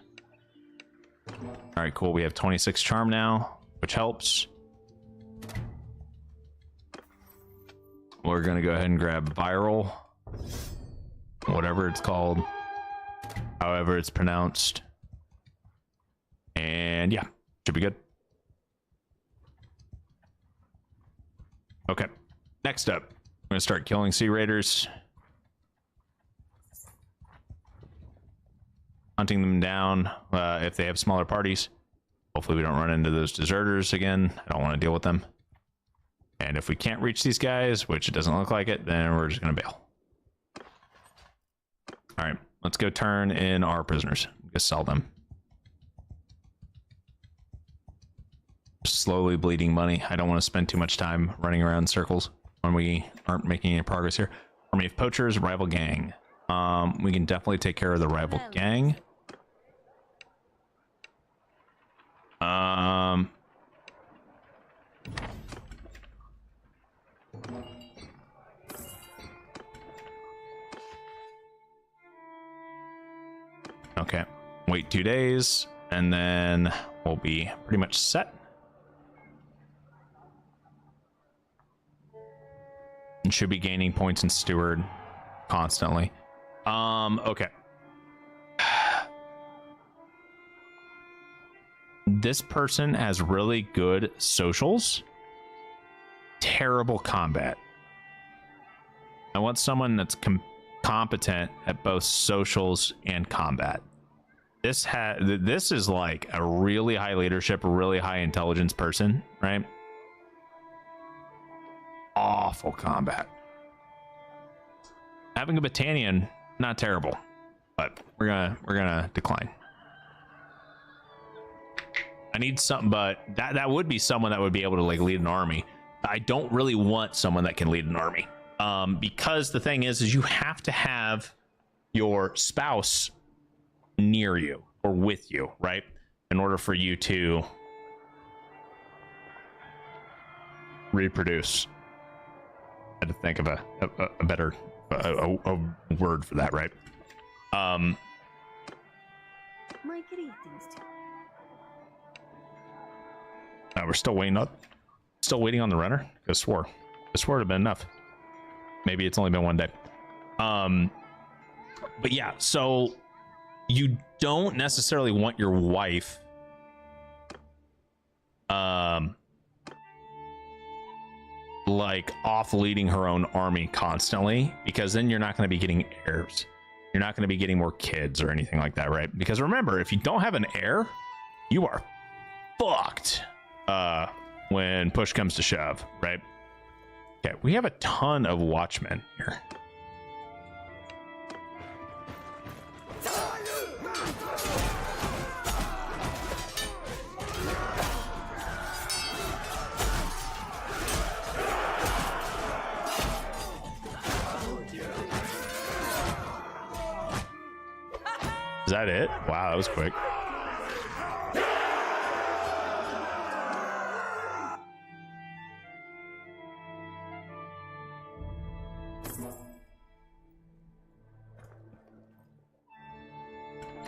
All right, cool. We have 26 charm now, which helps. We're going to go ahead and grab viral, whatever it's called, however it's pronounced. And yeah, should be good. Okay, next up, I'm going to start killing sea raiders. Hunting them down if they have smaller parties. Hopefully we don't run into those deserters again. I don't want to deal with them. And if we can't reach these guys, which it doesn't look like it, then we're just going to bail. All right, let's go turn in our prisoners. Just sell them. Slowly bleeding money. I don't want to spend too much time running around in circles when we aren't making any progress here. Army of poachers, rival gang. We can definitely take care of the rival gang. Okay, wait 2 days and then we'll be pretty much set. And should be gaining points in steward constantly. Okay. This person has really good socials, terrible combat. I want someone that's competent at both socials and combat. This is like a really high leadership, really high intelligence person, right? Awful combat. Having a battalion, not terrible, but we're gonna decline. I need something, but that would be someone that would be able to like lead an army. I don't really want someone that can lead an army, because the thing is you have to have your spouse near you or with you, right? In order for you to reproduce. I had to think of a better a word for that, right? My greetings to We're still waiting on the runner. I swore it would have been enough. Maybe it's only been one day. But yeah, so you don't necessarily want your wife like off leading her own army constantly, because then you're not going to be getting heirs. You're not going to be getting more kids or anything like that, right? Because remember, if you don't have an heir, you are fucked when push comes to shove, right? Okay, we have a ton of watchmen here. Is that it? Wow, that was quick.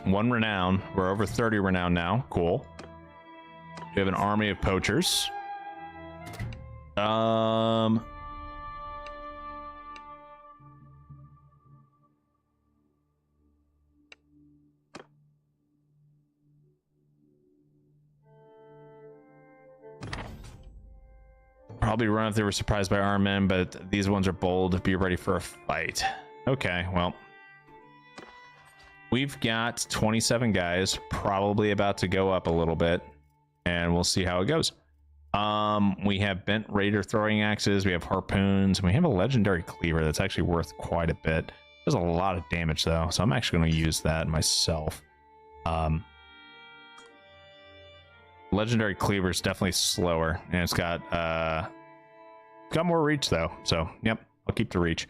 One renown. We're over 30 renown now. Cool. We have an army of poachers. Probably run if they were surprised by our men, but these ones are bold. Be ready for a fight. Okay, well. We've got 27 guys, probably about to go up a little bit, and we'll see how it goes. We have bent raider throwing axes, we have harpoons, and we have a legendary cleaver that's actually worth quite a bit. Does a lot of damage though, so I'm actually going to use that myself. Legendary cleaver is definitely slower, and it's got more reach though, so yep, I'll keep the reach.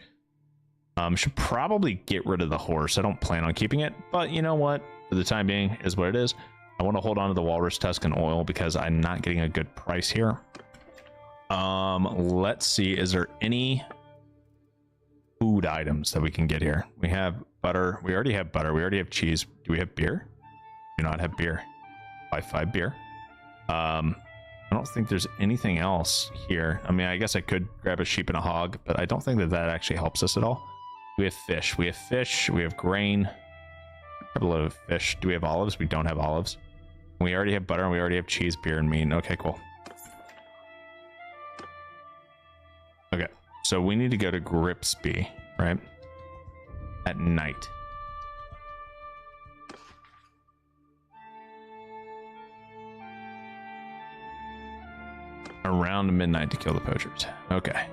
Should probably get rid of the horse. I don't plan on keeping it, but you know what? For the time being, is what it is. I want to hold on to the walrus tusk and oil because I'm not getting a good price here. Let's see. Is there any food items that we can get here? We have butter. We already have butter. We already have cheese. Do we have beer? Do not have beer. Buy 5 beer. I don't think there's anything else here. I mean, I guess I could grab a sheep and a hog, but I don't think that that actually helps us at all. We have fish. We have fish. We have grain. Grab a load of fish. Do we have olives? We don't have olives. We already have butter and we already have cheese, beer, and meat. Okay, cool. Okay, so we need to go to Gripsby, right? At night. Around midnight to kill the poachers. Okay.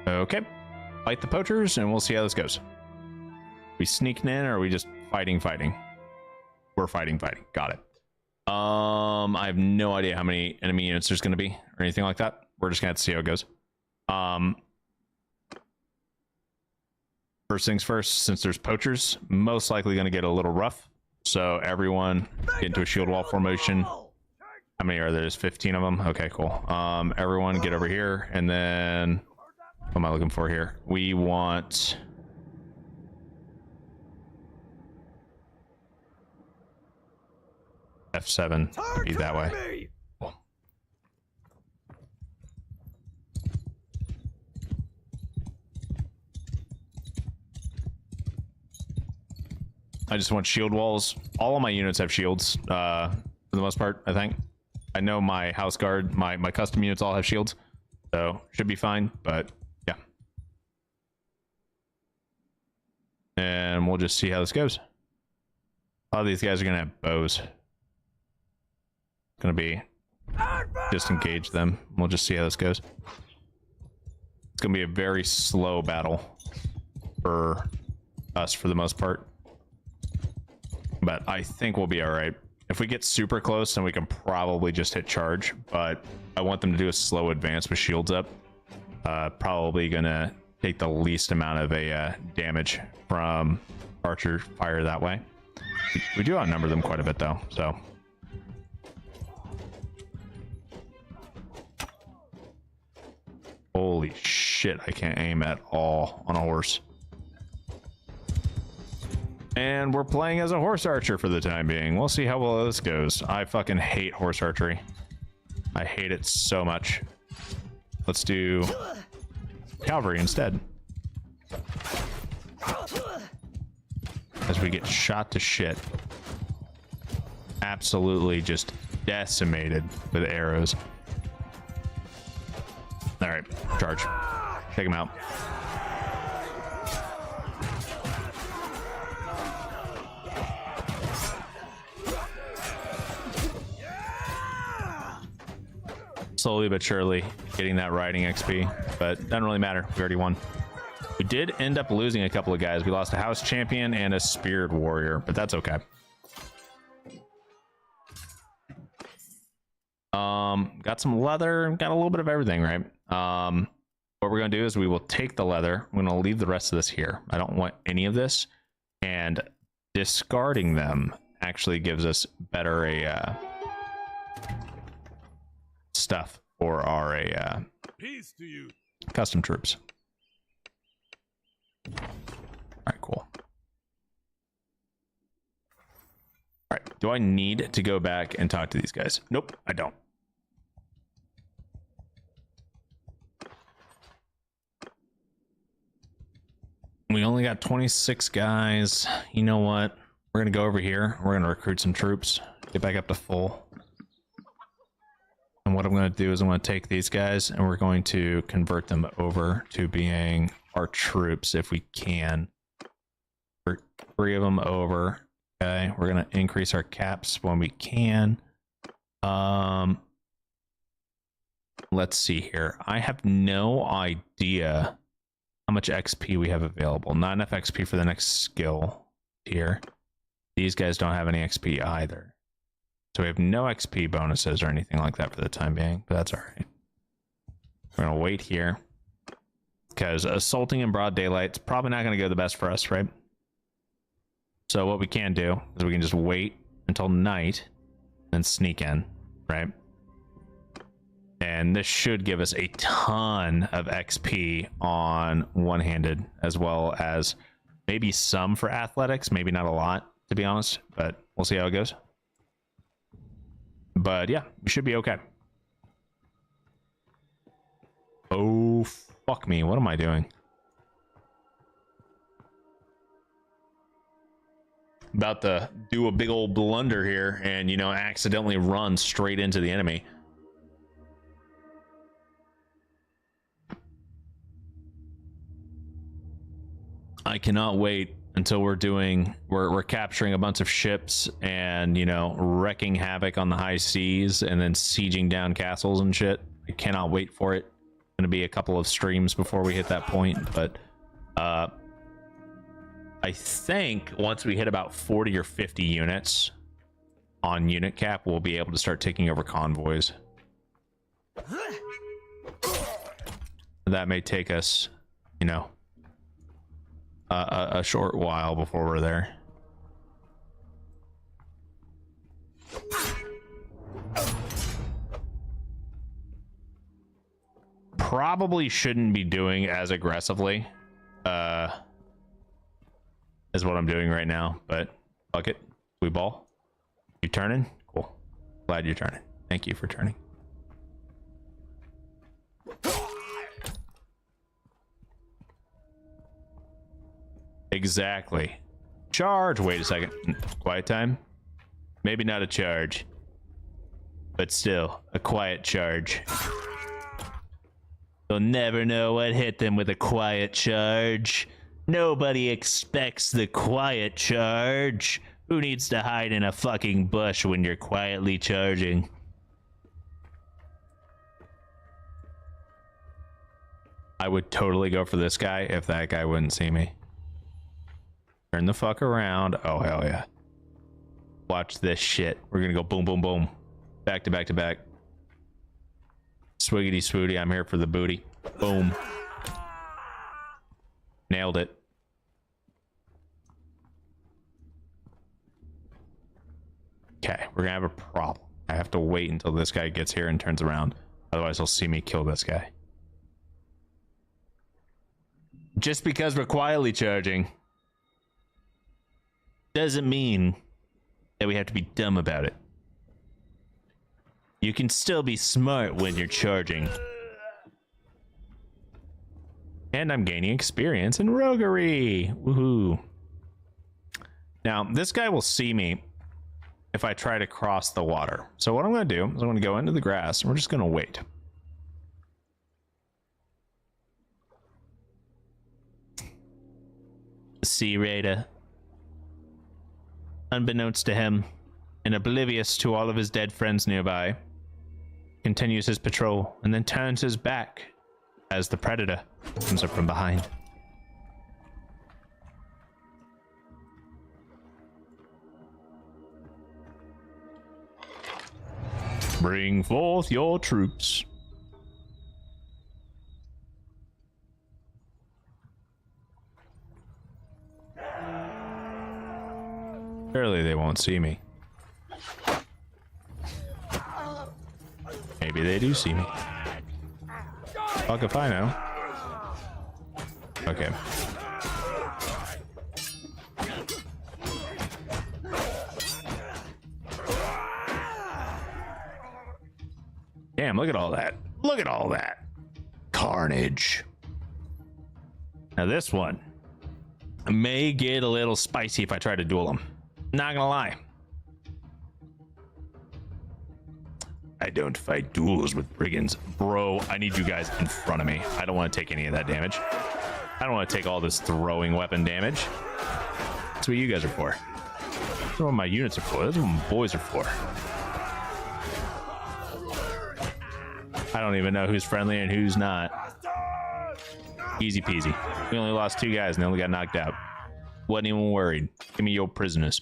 Okay. Fight the poachers and we'll see how this goes. We sneaking in or are we just fighting? We're fighting. Got it. I have no idea how many enemy units there's going to be or anything like that. We're just gonna have to see how it goes. First things first, since there's poachers, most likely gonna get a little rough. So everyone get into a shield wall formation. How many are there? There's 15 of them. Okay, cool. Everyone get over here, and then what am I looking for here? We want F7 to be that way. I just want shield walls. All of my units have shields, for the most part, I think. I know my house guard, my custom units all have shields, so should be fine, but yeah. And we'll just see how this goes. A lot of these guys are gonna have bows. Gonna be disengage them. We'll just see how this goes. It's gonna be a very slow battle for us for the most part. But I think we'll be all right. If we get super close, then we can probably just hit charge. But I want them to do a slow advance with shields up. Probably gonna take the least amount of a damage from archer fire that way. We do outnumber them quite a bit though, so. Holy shit, I can't aim at all on a horse. And we're playing as a horse archer for the time being. We'll see how well this goes. I fucking hate horse archery. I hate it so much. Let's do cavalry instead. As we get shot to shit. Absolutely just decimated with arrows. All right, charge. Take him out. Slowly but surely getting that riding XP, but doesn't really matter. We already won. We did end up losing a couple of guys. We lost a house champion and a spirit warrior, but that's okay. Got some leather, got a little bit of everything, right? What we're gonna do is we will take the leather. I'm gonna leave the rest of this here. I don't want any of this, and discarding them actually gives us better stuff for our Peace to you. custom troops. All right, cool. All right, do I need to go back and talk to these guys? Nope, I don't. We only got 26 guys. You know what? We're gonna go over here. We're gonna recruit some troops, get back up to full. And what I'm going to do is I'm going to take these guys and we're going to convert them over to being our troops if we can. For 3 of them over. Okay, we're going to increase our caps when we can. Let's see here. I have no idea how much XP we have available. Not enough XP for the next skill here. These guys don't have any XP either. So we have no XP bonuses or anything like that for the time being, but that's all right. We're gonna wait here because assaulting in broad daylight is probably not gonna go the best for us, right? So what we can do is we can just wait until night and sneak in, right? And this should give us a ton of XP on one-handed, as well as maybe some for athletics, maybe not a lot, to be honest, but we'll see how it goes. But yeah, we should be okay. Oh, fuck me. What am I doing? About to do a big old blunder here and, you know, accidentally run straight into the enemy. I cannot wait until we're capturing a bunch of ships and, you know, wrecking havoc on the high seas and then sieging down castles and shit. I cannot wait for it. It's gonna be a couple of streams before we hit that point, but I think once we hit about 40 or 50 units on unit cap, we'll be able to start taking over convoys. That may take us, you know, a short while before we're there. Probably shouldn't be doing as aggressively as what I'm doing right now, but fuck it. We ball. You turning? Cool. Glad you're turning. Thank you for turning. Exactly. Charge. Wait a second. Quiet time. Maybe not a charge, but still a quiet charge. They'll never know what hit them with a quiet charge. Nobody expects the quiet charge. Who needs to hide in a fucking bush when you're quietly charging? I would totally go for this guy if that guy wouldn't see me. Turn the fuck around. Oh, hell yeah. Watch this shit. We're gonna go boom, boom, boom. Back to back to back. Swiggity swooty, I'm here for the booty. Boom. Nailed it. Okay, we're gonna have a problem. I have to wait until this guy gets here and turns around. Otherwise, he'll see me kill this guy. Just because we're quietly charging doesn't mean that we have to be dumb about it. You can still be smart when you're charging. And I'm gaining experience in roguery. Woohoo. Now, this guy will see me if I try to cross the water. So what I'm going to do is I'm going to go into the grass and we're just going to wait. Sea Raider, unbeknownst to him and oblivious to all of his dead friends nearby, continues his patrol and then turns his back as the predator comes up from behind. Bring forth your troops. Surely they won't see me. Maybe they do see me. Fuck if I know. Okay. Damn, look at all that. Look at all that. Carnage. Now this one may get a little spicy if I try to duel him. Not gonna lie. I don't fight duels with brigands. Bro, I need you guys in front of me. I don't want to take any of that damage. I don't want to take all this throwing weapon damage. That's what you guys are for. That's what my units are for. That's what my boys are for. I don't even know who's friendly and who's not. Easy peasy. We only lost 2 guys and they only got knocked out. Wasn't even worried. Give me your prisoners.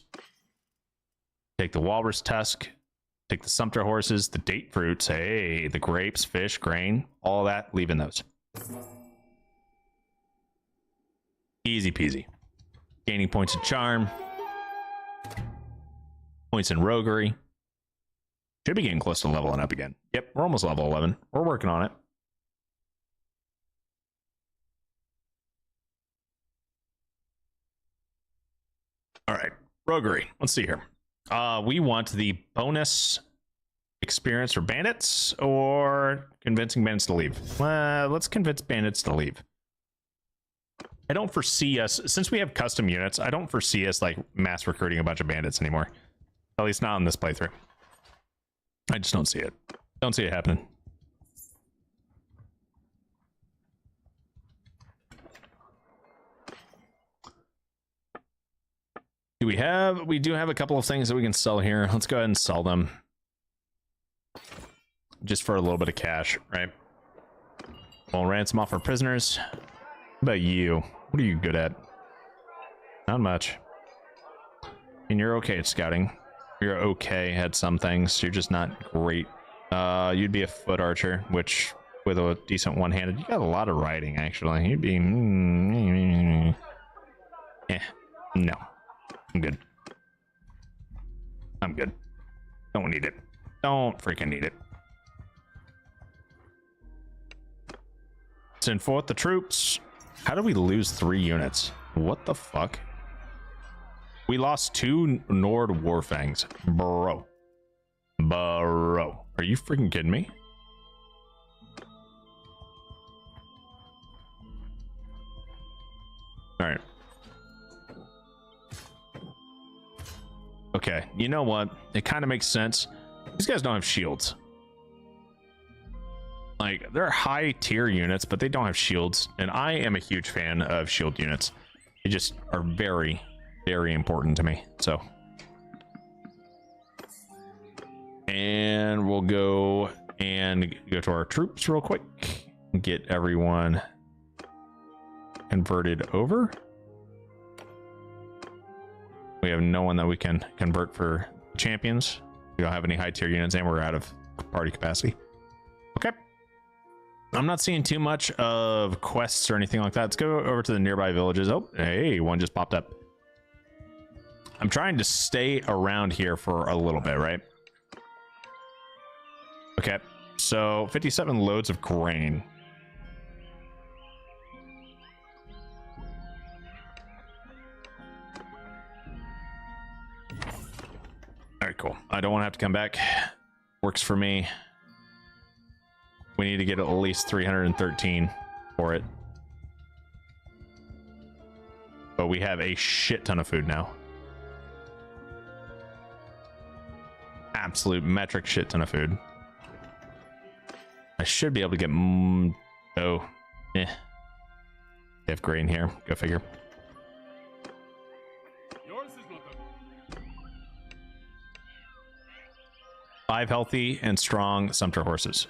Take the walrus tusk. Take the sumpter horses, the date fruits, hey, the grapes, fish, grain, all that, leaving those. Easy peasy. Gaining points of charm. Points in roguery. Should be getting close to leveling up again. Yep, we're almost level 11. We're working on it. All right, roguery. Let's see here. We want the bonus experience for bandits or convincing bandits to leave. Let's convince bandits to leave. I don't foresee us, since we have custom units, I don't foresee us like mass recruiting a bunch of bandits anymore. At least not on this playthrough. I just don't see it. Don't see it happening. We do have a couple of things that we can sell here. Let's go ahead and sell them. Just for a little bit of cash, right? We'll ransom off our prisoners. How about you? What are you good at? Not much. And you're okay at scouting. You're okay at some things. You're just not great. You'd be a foot archer, which with a decent one-handed, you got a lot of riding actually. You'd be no. I'm good. I'm good. Don't need it. Don't freaking need it. Send forth the troops. How did we lose 3 units? What the fuck? We lost 2 Nord Warfangs. Bro. Are you freaking kidding me? All right. Okay, you know what? It kind of makes sense. These guys don't have shields. Like, they're high tier units, but they don't have shields. And I am a huge fan of shield units. They just are very, very important to me. So. And we'll go to our troops real quick. Get everyone converted over. We have no one that we can convert for champions. We don't have any high tier units and we're out of party capacity. Okay. I'm not seeing too much of quests or anything like that. Let's go over to the nearby villages. Oh, hey, one just popped up. I'm trying to stay around here for a little bit, right? Okay, so 57 loads of grain. All right, cool. I don't want to have to come back. Works for me. We need to get at least 313 for it. But we have a shit ton of food now. Absolute metric shit ton of food. I should be able to get... oh. Eh. They have grain here. Go figure. Yours is not the 5 healthy and strong sumpter horses.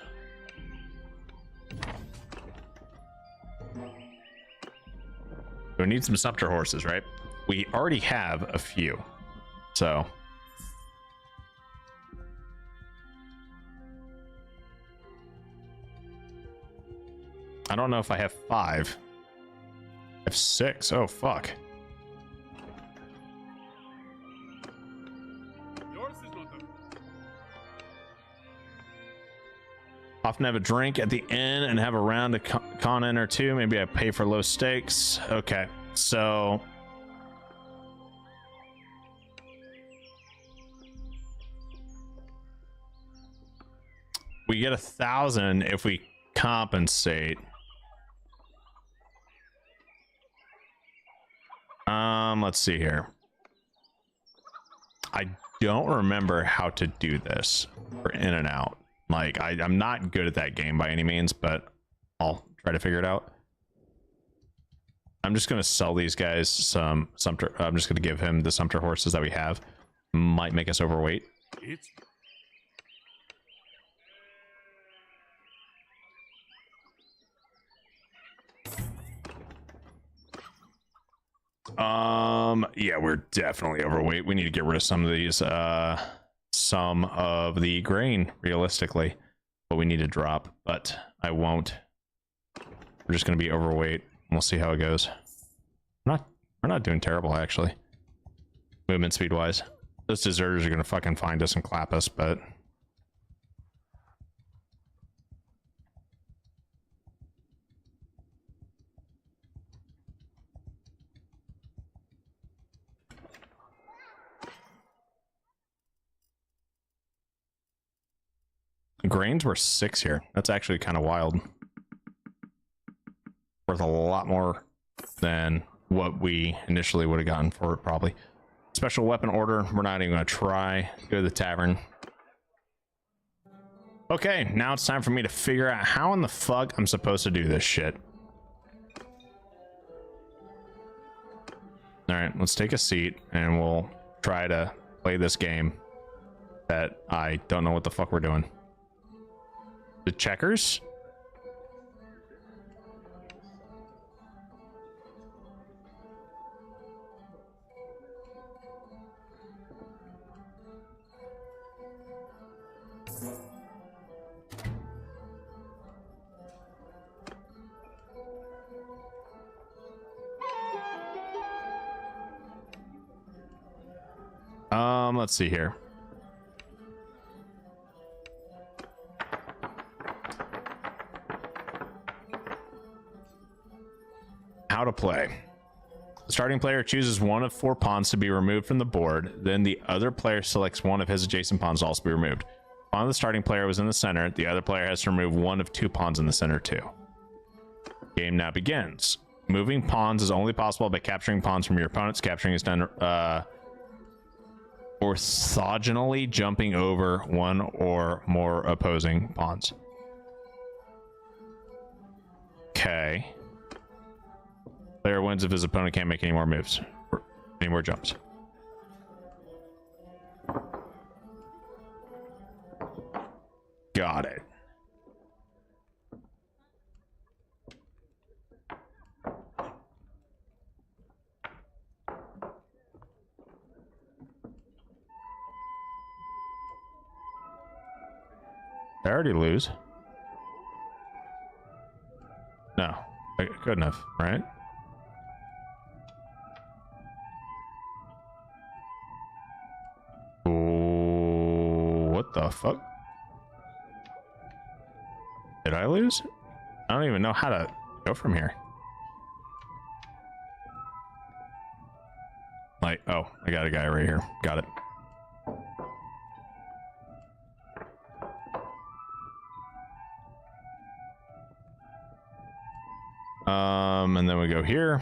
We need some sumpter horses, right? We already have a few, so I don't know if I have 5. I have 6. Oh fuck. yours is not the Often have a drink at the inn and have a round of con in or two. Maybe I pay for low stakes. Okay, so we get 1,000 if we compensate. Let's see here. I don't remember how to do this for in and out. Like, I'm not good at that game by any means, but I'll try to figure it out. I'm just going to sell these guys some sumpter. I'm just going to give him the sumpter horses that we have. Might make us overweight. it's Yeah, we're definitely overweight. We need to get rid of some of these, some of the grain, realistically. But we need to drop, but I won't. We're just going to be overweight. We'll see how it goes. We're not doing terrible, actually. Movement speed wise. Those deserters are going to fucking find us and clap us, but grains were 6 here. That's actually kind of wild. Worth a lot more than what we initially would have gotten for it, probably. Special weapon order. We're not even going to try. Go to the tavern. Okay, now it's time for me to figure out how in the fuck I'm supposed to do this shit. All right, let's take a seat and we'll try to play this game that I don't know what the fuck we're doing. The checkers? Let's see here. How to play. The starting player chooses one of 4 pawns to be removed from the board. Then the other player selects one of his adjacent pawns to also be removed. Pawn of the starting player was in the center. The other player has to remove one of 2 pawns in the center too. Game now begins. Moving pawns is only possible by capturing pawns from your opponents. Capturing is done orthogonally, jumping over one or more opposing pawns. Okay. Player wins if his opponent can't make any more moves or any more jumps. Got it. I already lose. Good enough, right? Oh, what the fuck? Did I lose? I don't even know how to go from here. Like, oh, I got a guy right here. Got it. And then we go here.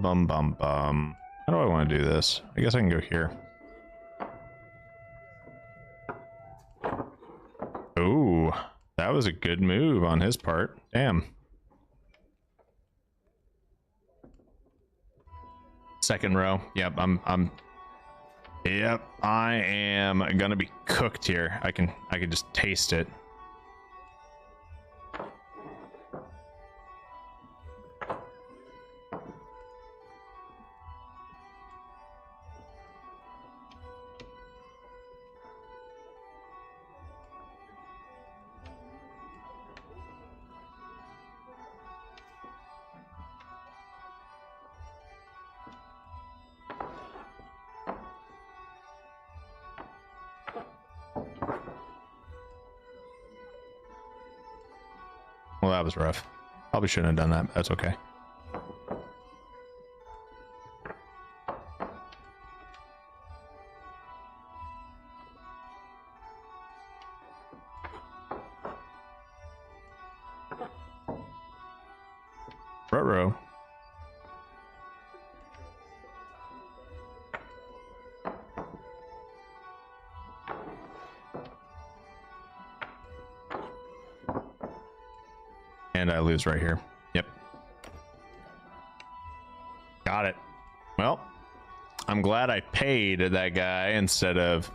Bum. How do I want to do this? I guess I can go here. Ooh, that was a good move on his part. Damn. Second row. Yep, Yep, I am gonna be cooked here. I can just taste it. Well, that was rough. Probably shouldn't have done that, but that's okay. Ruh-roh. And I lose right here. Yep. Got it. Well, I'm glad I paid that guy instead of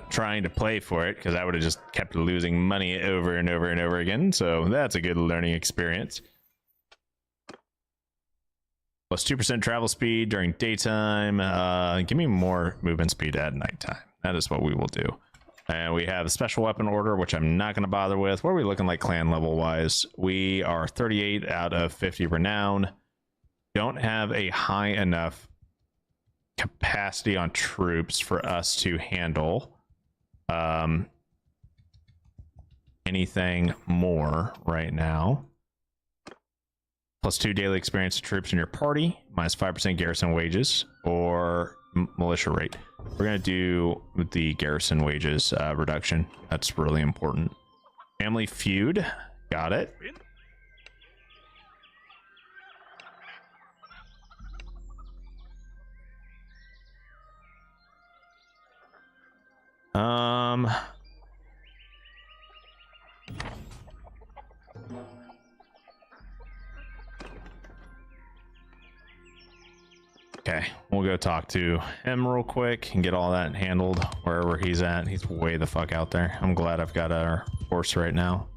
trying to play for it, because I would have just kept losing money over and over and over again. So that's a good learning experience. Plus 2% travel speed during daytime. Give me more movement speed at nighttime. That is what we will do. And we have a special weapon order, which I'm not going to bother with. What are we looking like clan level wise? We are 38 out of 50 renown. Don't have a high enough capacity on troops for us to handle anything more right now. Plus 2 daily experience to troops in your party. Minus 5% garrison wages or militia rate. We're going to do the garrison wages reduction. That's really important. Family feud. Got it. Okay, we'll go talk to him real quick and get all that handled wherever he's at. He's way the fuck out there. I'm glad I've got our horse right now.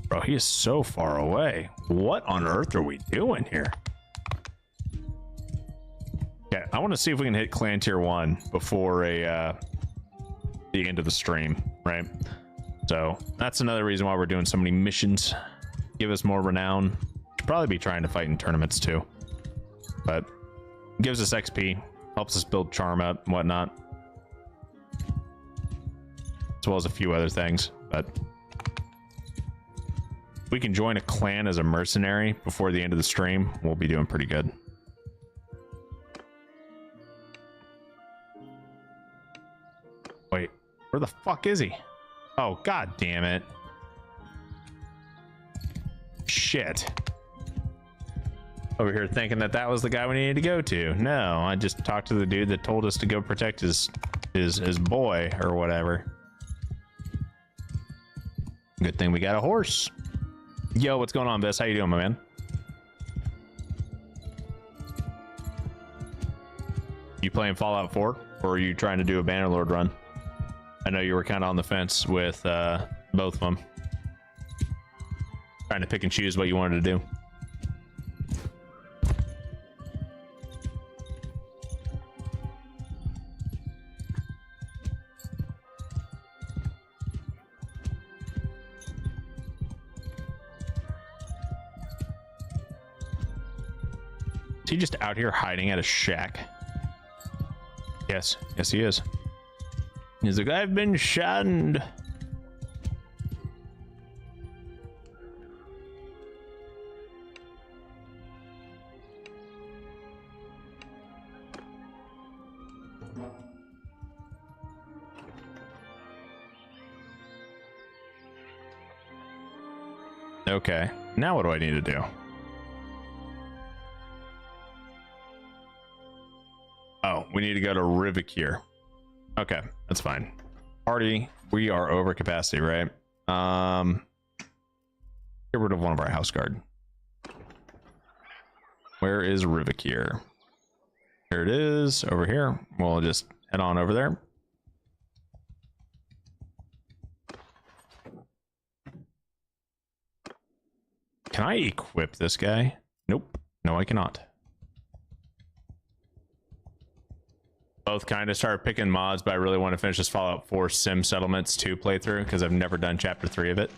Bro, he is so far away. What on earth are we doing here? Okay, I want to see if we can hit clan tier 1 before the end of the stream, right? So that's another reason why we're doing so many missions. Give us more renown. Should probably be trying to fight in tournaments too, but gives us XP, helps us build charm up and whatnot, as well as a few other things. But if we can join a clan as a mercenary before the end of the stream, we'll be doing pretty good. Wait, where the fuck is he? Oh, god damn it. Shit. Over here thinking that that was the guy we needed to go to. No, I just talked to the dude that told us to go protect his boy or whatever. Good thing we got a horse. Yo, what's going on, Biss? How you doing, my man? You playing Fallout 4, or are you trying to do a Bannerlord run? I know you were kind of on the fence with both of them. Trying to pick and choose what you wanted to do. Is he just out here hiding at a shack? Yes, yes he is. He's like, I've been shunned. Okay, now what do I need to do? Oh, we need to go to Reworked. Okay, that's fine. Party, we are over capacity, right? Get rid of one of our house guard. Where is Reworked? Here it is, over here. We'll just head on over there. Can I equip this guy? Nope. No, I cannot. Both kind of started picking mods, but I really want to finish this Fallout 4 Sim Settlements 2 playthrough because I've never done Chapter 3 of it.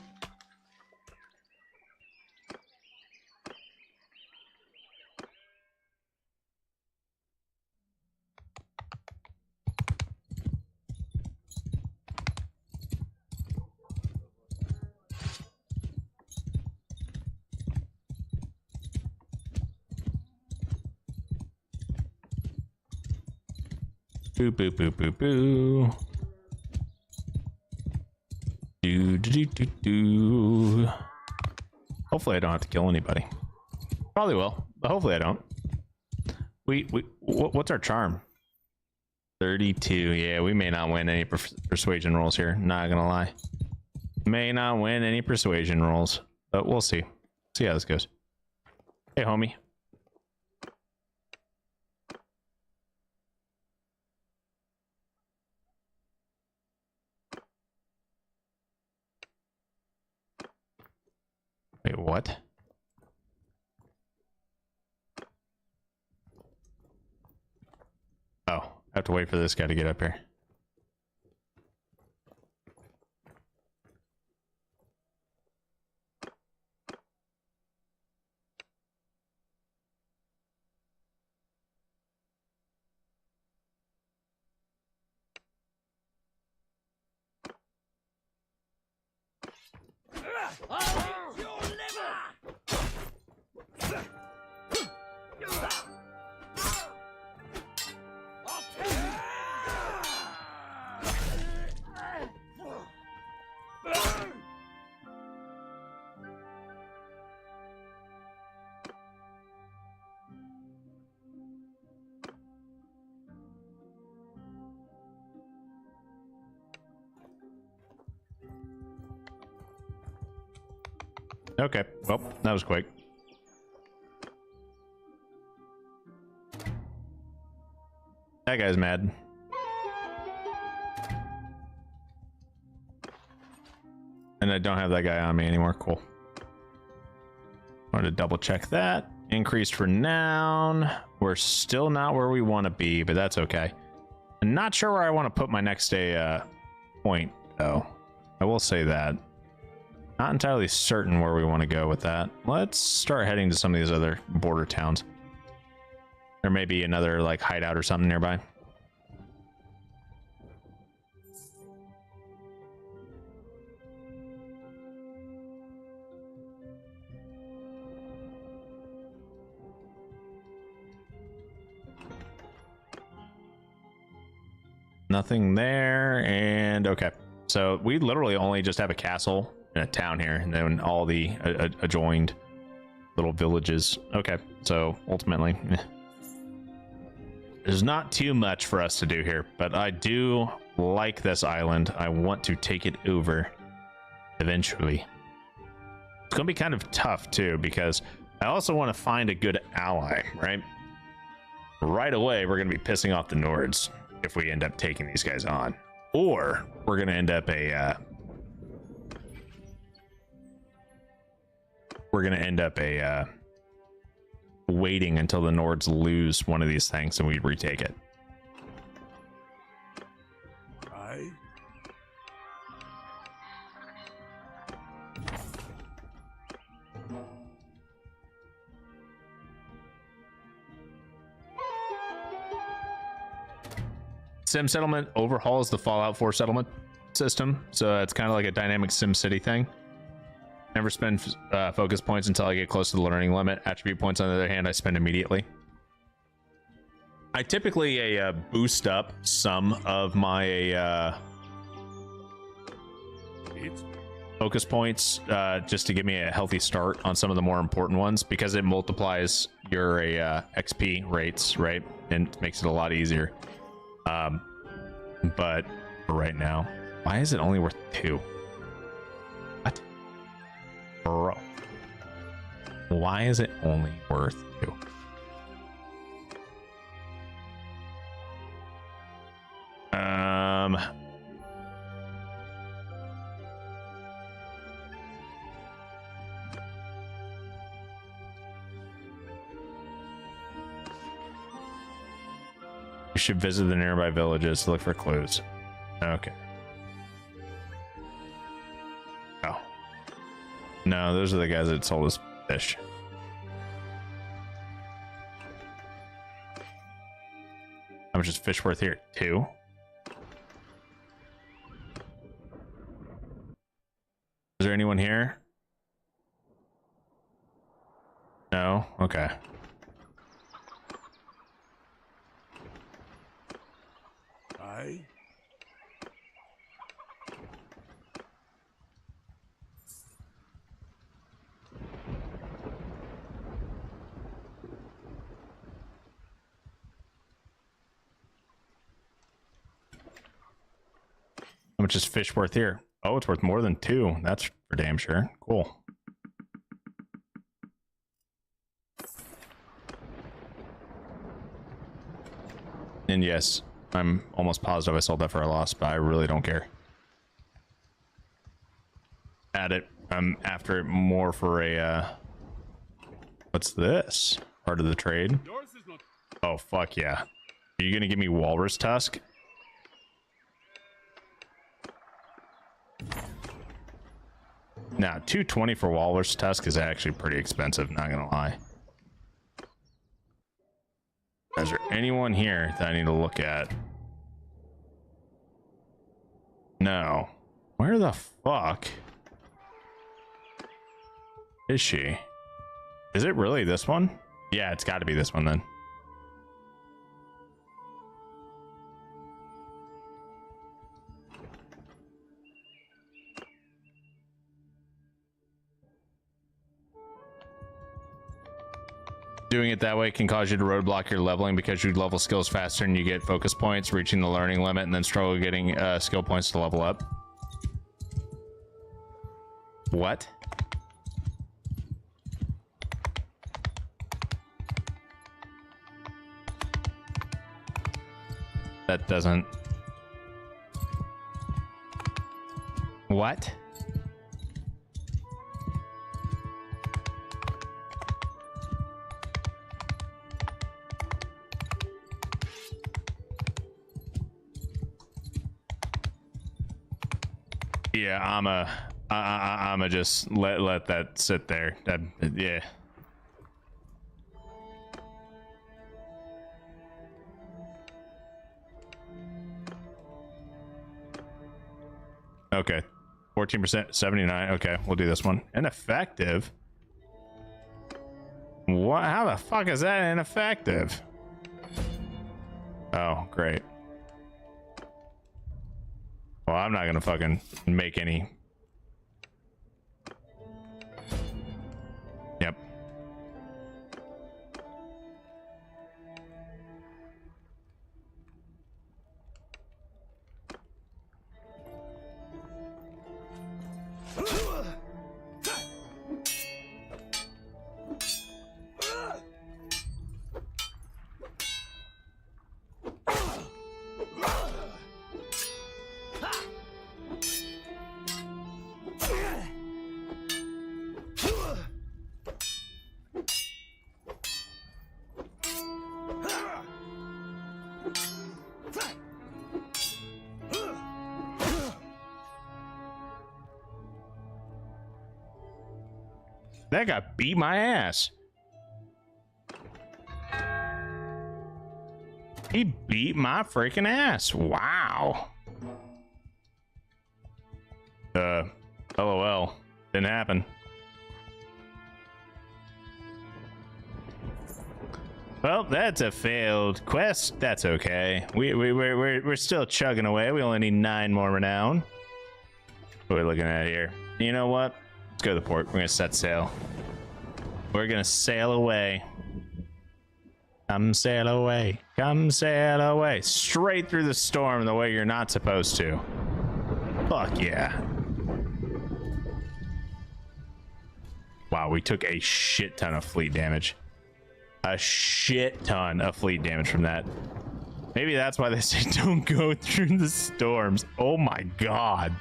Boo, boo, boo, boo, boo. Do, do, do, do, do. Hopefully I don't have to kill anybody. Probably will, but hopefully I don't. What's our charm? 32. Yeah, we may not win any persuasion rolls here. Not gonna lie. May not win any persuasion rolls, but we'll see. See how this goes. Hey, homie. Wait, what? Oh, I have to wait for this guy to get up here. Okay, well, that was quick. That guy's mad. And I don't have that guy on me anymore. Cool. Wanted to double check that. Increased for noun. We're still not where we want to be, but that's okay. I'm not sure where I want to put my next day point, though. I will say that. Not entirely certain where we want to go with that. Let's start heading to some of these other border towns. There may be another like hideout or something nearby. Nothing there, and okay. So we literally only just have a castle in a town here, and then all the adjoined little villages. Okay, so ultimately, there's not too much for us to do here, but I do like this island. I want to take it over eventually. It's going to be kind of tough too, because I also want to find a good ally, right? Right away, we're going to be pissing off the Nords if we end up taking these guys on. Or we're going to end up waiting until the Nords lose one of these things and we retake it. Aye. Sim Settlement overhauls the Fallout 4 settlement system, so it's kind of like a dynamic Sim City thing. Never spend focus points until I get close to the learning limit. Attribute points, on the other hand, I spend immediately. I typically boost up some of my focus points just to give me a healthy start on some of the more important ones, because it multiplies your XP rates, right? And makes it a lot easier. But for right now, why is it only worth 2? What? Bro. Why is it only worth 2? You should visit the nearby villages to look for clues. Okay. Oh. No, those are the guys that sold us fish. How much is fish worth here? 2? Is there anyone here? No? Okay. Aye. How much is fish worth here? Oh, it's worth more than 2. That's for damn sure. Cool. And yes, I'm almost positive I sold that for a loss, but I really don't care. Add it. I'm after it more for a what's this? Part of the trade? Yours is not. Oh fuck yeah. Are you gonna give me walrus tusk? Now, 220 for walrus tusk is actually pretty expensive, not gonna lie. Is there anyone here that I need to look at? No. Where the fuck is she? Is it really this one? Yeah, it's got to be this one then. Doing it that way can cause you to roadblock your leveling because you level skills faster and you get focus points, reaching the learning limit, and then struggle getting skill points to level up. What? That doesn't... What? Yeah, I'ma just let that sit there. Yeah. Okay. 14%, 79. Okay, we'll do this one. Ineffective? What? How the fuck is that ineffective? Oh, great. Well, I'm not gonna fucking make any. Yep. That guy beat my ass. He beat my freaking ass. Wow. LOL. Didn't happen. Well, that's a failed quest. That's okay. We're still chugging away. We only need 9 more renown. What are we looking at here? You know what? Let's go to the port. We're gonna set sail. We're gonna sail away. Come sail away. Come sail away. Straight through the storm the way you're not supposed to. Fuck yeah. Wow, we took a shit ton of fleet damage. A shit ton of fleet damage from that. Maybe that's why they say don't go through the storms. Oh my god.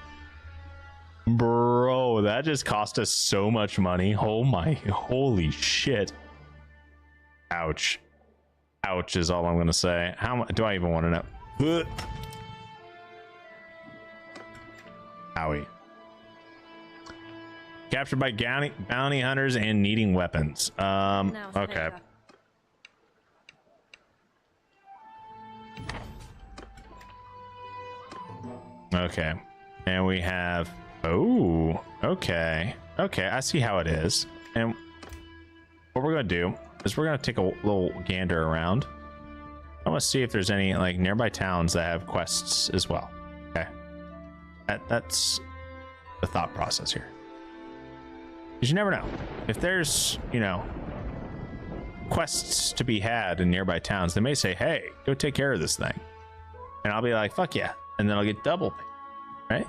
Bro, that just cost us so much money. Oh my, holy shit. Ouch. Ouch is all I'm gonna say. How much do I even want to know? Owie. Captured by bounty hunters and needing weapons. Okay. Okay. And we have... Oh, okay. Okay, I see how it is. And what we're going to do is we're going to take a little gander around. I want to see if there's any like nearby towns that have quests as well. Okay. That's the thought process here. Because you never know. If there's, you know, quests to be had in nearby towns, they may say, hey, go take care of this thing. And I'll be like, fuck yeah. And then I'll get double pay, right?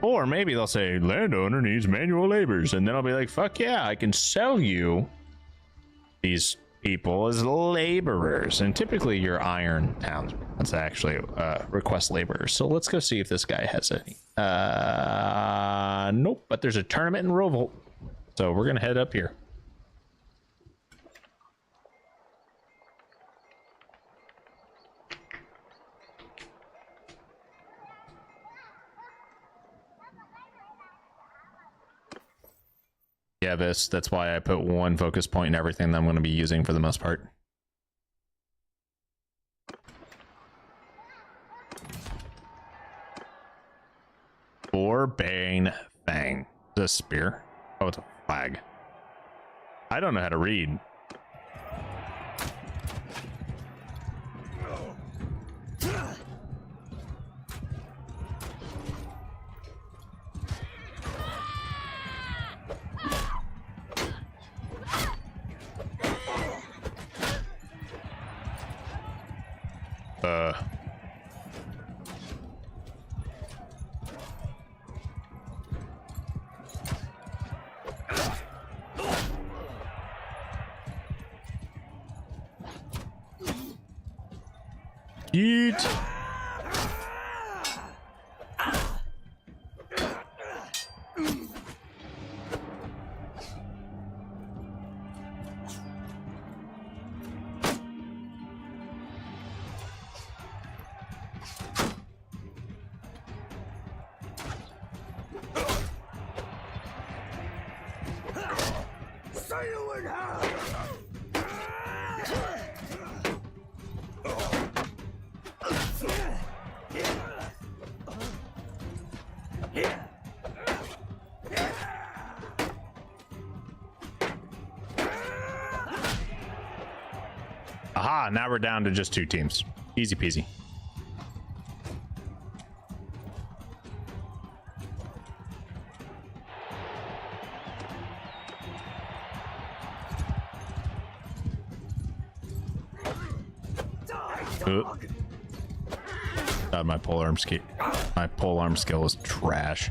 Or maybe they'll say, landowner needs manual laborers. And then I'll be like, fuck yeah, I can sell you these people as laborers. And typically your iron towns, that's actually request laborers. So let's go see if this guy has any. Nope, but there's a tournament in Revolt. So we're going to head up here. Yeah, that's why I put one focus point in everything that I'm going to be using for the most part. Or Bane Fang. Is this a spear? Oh, it's a flag. I don't know how to read. Eat. Aha, now we're down to just 2 teams. Easy peasy. God, my polearm skill is trash.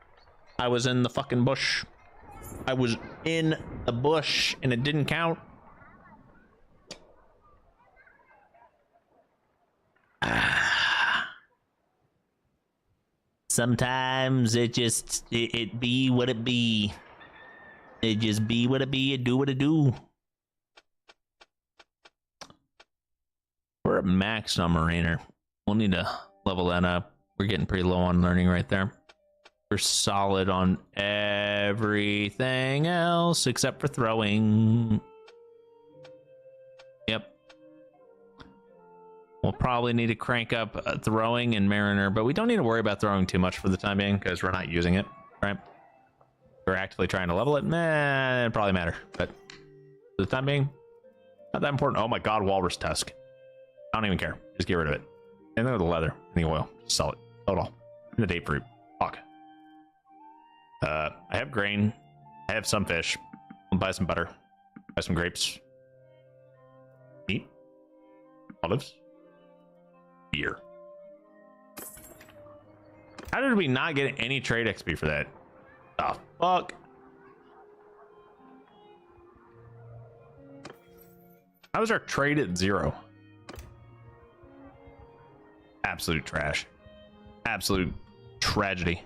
I was in the fucking bush. I was in the bush and it didn't count. Sometimes it just it be what it be. It just be what it be. It do what it do. We're at max on Mariner. We'll need to level that up. We're getting pretty low on learning right there. We're solid on everything else except for throwing. Yep. We'll probably need to crank up throwing and Mariner, but we don't need to worry about throwing too much for the time being because we're not using it, right? We're actively trying to level it. Meh, it probably matter, but for the time being, not that important. Oh my god, walrus tusk. I don't even care. Just get rid of it. And then the leather and the oil. Just sell it. Sell it all. And the date fruit. Fuck. I have grain. I have some fish. I'll buy some butter. Buy some grapes. Meat. Olives. Beer. How did we not get any trade XP for that? The fuck? How is our trade at 0? Absolute trash. Absolute tragedy.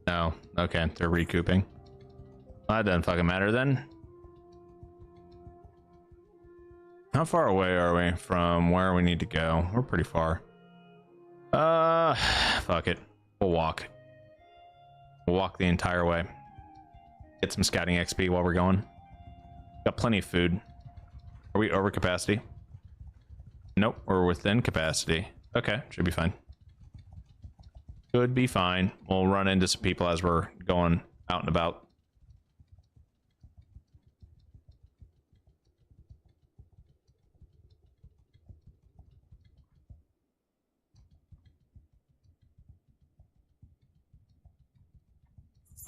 Oh, okay, they're recouping. Well, that doesn't fucking matter then. How far away are we from where we need to go? We're pretty far. Fuck it. We'll walk. We'll walk the entire way. Get some scouting XP while we're going. Got plenty of food. Are we over capacity? Nope, we're within capacity. Okay, should be fine. Should be fine. We'll run into some people as we're going out and about.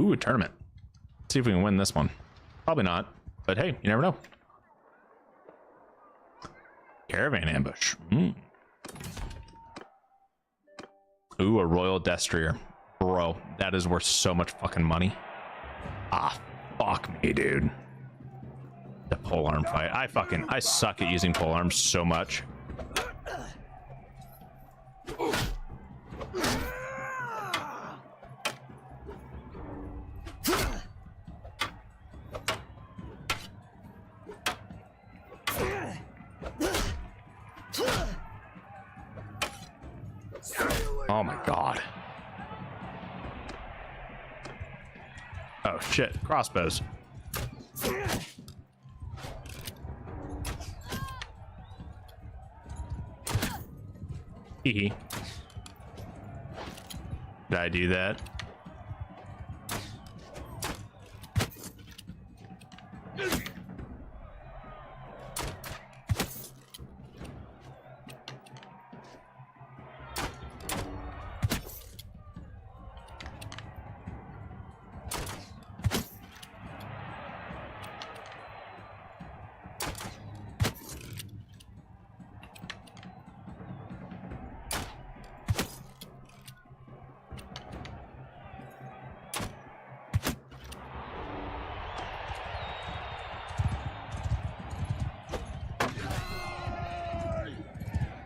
Ooh, a tournament. Let's see if we can win this one. Probably not, but hey, you never know. Caravan ambush. Ooh, a royal destrier. Bro, that is worth so much fucking money. Ah, fuck me, dude. The polearm fight. I suck at using polearms so much. Oh my god. Oh shit, crossbows. Hee. Did I do that?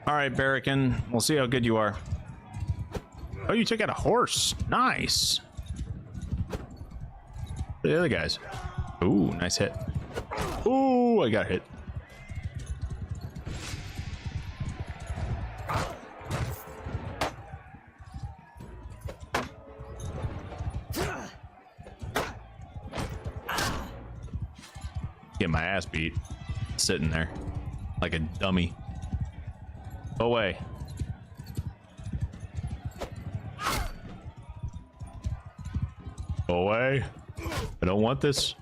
All right, Barracan, we'll see how good you are. Oh, you took out a horse. Nice. The other guys. Ooh, nice hit. Ooh, I got hit. Get my ass beat. Sitting there like a dummy. Go away. Go away. I don't want this.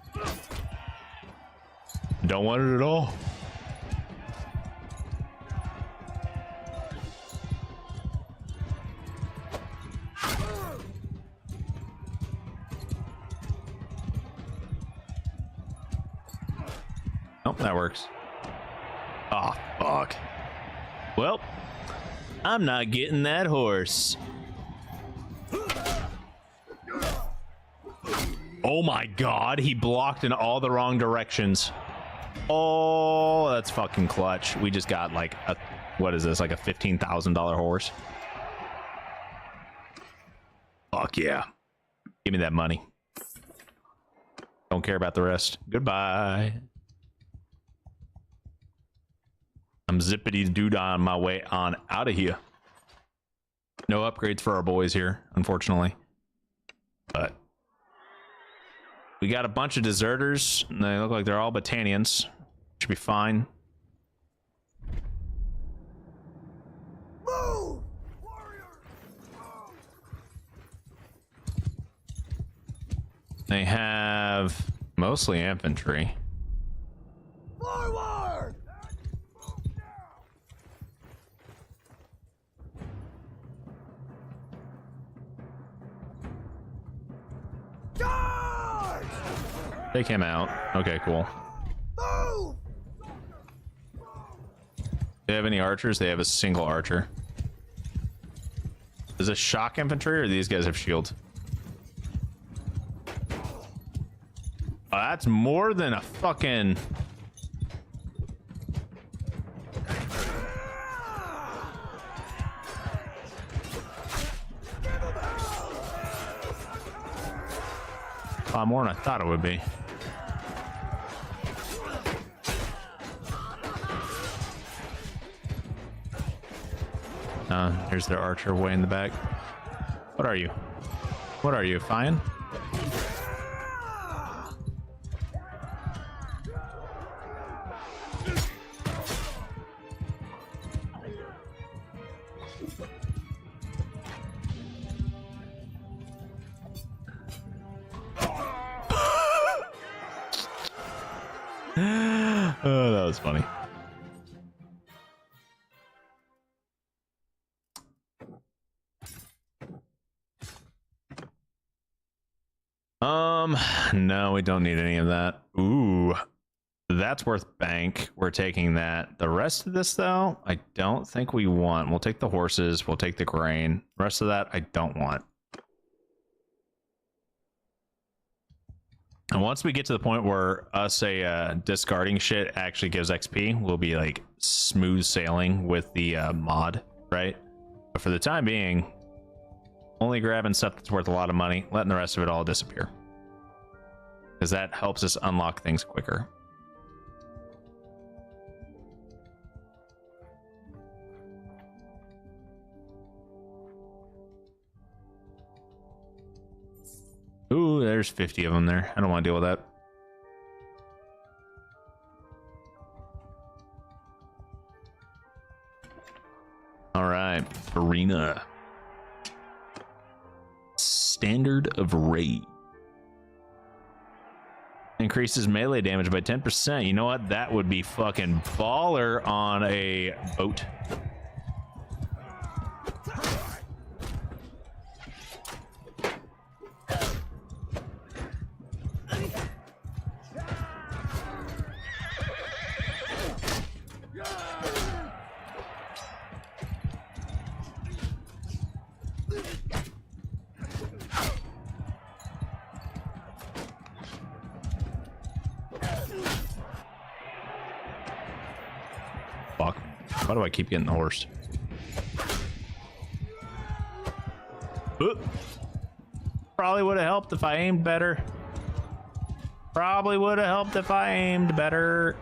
I don't want it at all. Nope, that works. Oh, fuck. Well, I'm not getting that horse. Oh my god, he blocked in all the wrong directions. Oh, that's fucking clutch. We just got like a, what is this, like a $15,000 horse? Fuck yeah. Give me that money. Don't care about the rest. Goodbye. I'm zippity doo on my way on out of here. No upgrades for our boys here, unfortunately. But we got a bunch of deserters, and they look like they're all Battanians. Should be fine. Move! They have mostly infantry. Forward! Charge! They came out. Okay, cool. Move! Do they have any archers? They have a single archer. Is this shock infantry, or these guys have shields? Oh, that's more than a fucking... more than I thought it would be. Here's their archer way in the back. What are you? What are you, Fian? Oh, that was funny. No, we don't need any of that. Ooh, that's worth bank. We're taking that. The rest of this, though, I don't think we want. We'll take the horses. We'll take the grain. The rest of that, I don't want. And once we get to the point where us discarding shit actually gives XP, we'll be like smooth sailing with the mod, right? But for the time being, only grabbing stuff that's worth a lot of money, letting the rest of it all disappear. Because that helps us unlock things quicker. Ooh, there's 50 of them there. I don't want to deal with that. All right, arena. Standard of raid. Increases melee damage by 10%. You know what? That would be fucking baller on a boat. Fuck. Why do I keep getting the horse? Probably would have helped if I aimed better. Probably would have helped if I aimed better.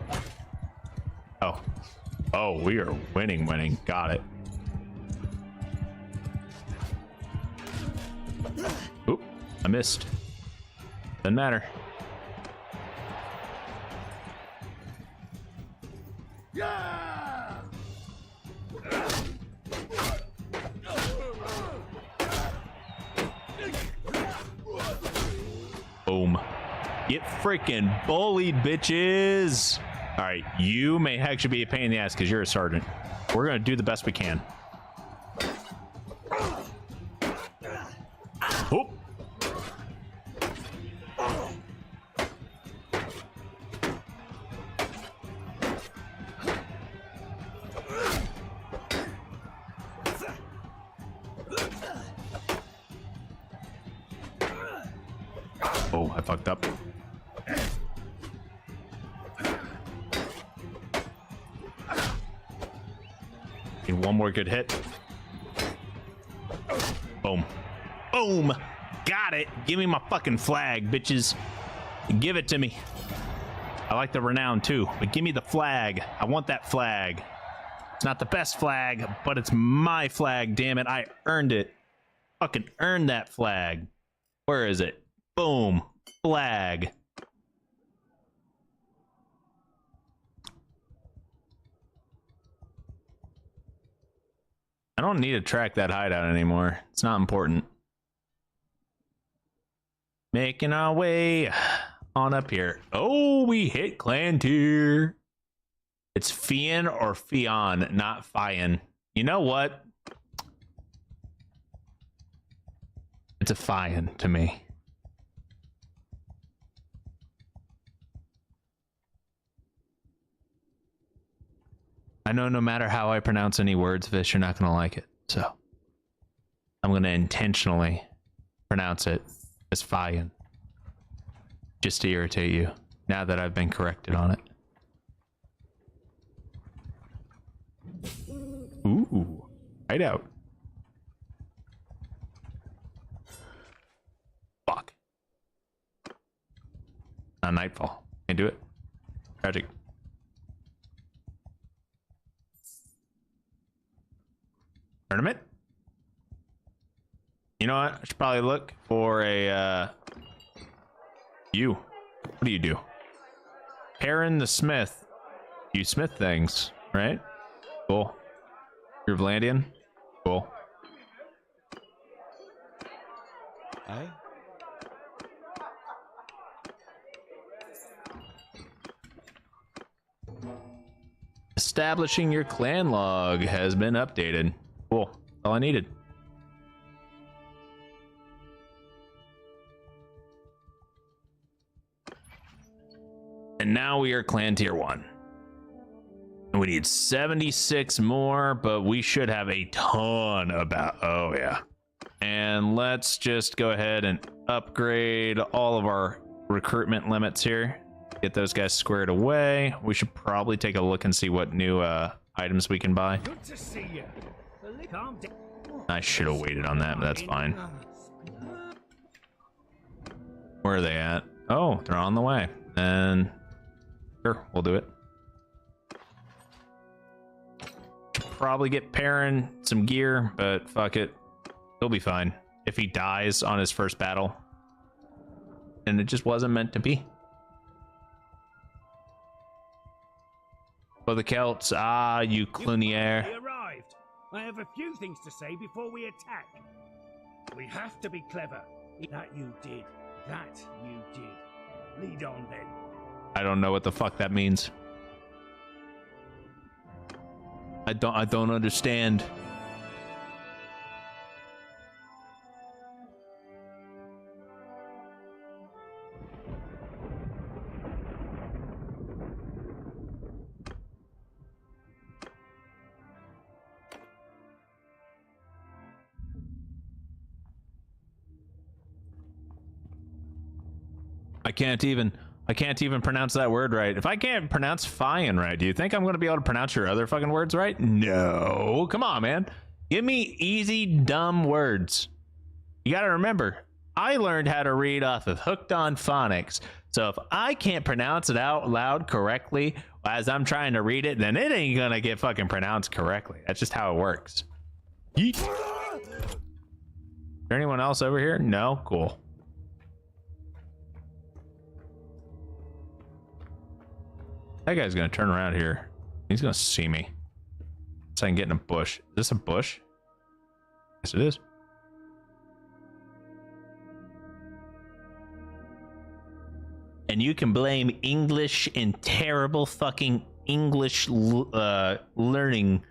Oh. Oh, we are winning. Got it. Oop, I missed. Doesn't matter. Yeah! Get freaking bullied, bitches. All right, you may actually be a pain in the ass because you're a sergeant. We're gonna do the best we can. Oh. Oh, I fucked up. Need one more good hit. Boom. Boom! Got it! Give me my fucking flag, bitches. Give it to me. I like the renown too, but give me the flag. I want that flag. It's not the best flag, but it's my flag, damn it. I earned it. Fucking earned that flag. Where is it? Boom. Flag. I don't need to track that hideout anymore. It's not important. Making our way on up here. Oh, we hit clan tier. It's Fian or Fion, not Fian. You know what? It's a Fian to me. I know no matter how I pronounce any words, Vish, you're not going to like it. So I'm going to intentionally pronounce it as Fian. Just to irritate you, now that I've been corrected on it. Ooh, hideout. Fuck. Not nightfall. Can't do it. Tragic. Tournament? You know what? I should probably look for a, you. What do you do? Perrin the Smith. You smith things, right? Cool. You're Vlandian? Cool. Eh? Establishing your clan log has been updated. Cool. All I needed. And now we are clan tier 1. And we need 76 more, but we should have a ton about. Oh, yeah. And let's just go ahead and upgrade all of our recruitment limits here. Get those guys squared away. We should probably take a look and see what new items we can buy. Good to see you. Calm down. I should have waited on that, but that's fine. Where are they at? Oh, they're on the way. And sure, we'll do it. Should probably get Perrin some gear, but fuck it. He'll be fine if he dies on his first battle. And it just wasn't meant to be. For the Celts, you Clunier. We arrived. I have a few things to say before we attack. We have to be clever. That you did. That you did. Lead on then. I don't know what the fuck that means. I don't understand. I can't even pronounce that word right. If I can't pronounce Fian right, do you think I'm going to be able to pronounce your other fucking words right? No. Come on, man. Give me easy, dumb words. You got to remember, I learned how to read off of Hooked on Phonics. So if I can't pronounce it out loud correctly as I'm trying to read it, then it ain't going to get fucking pronounced correctly. That's just how it works. Yeet. Is there anyone else over here? No? Cool. That guy's gonna turn around here. He's gonna see me. So I can get in a bush. Is this a bush? Yes, it is. and you can blame English and terrible fucking English learning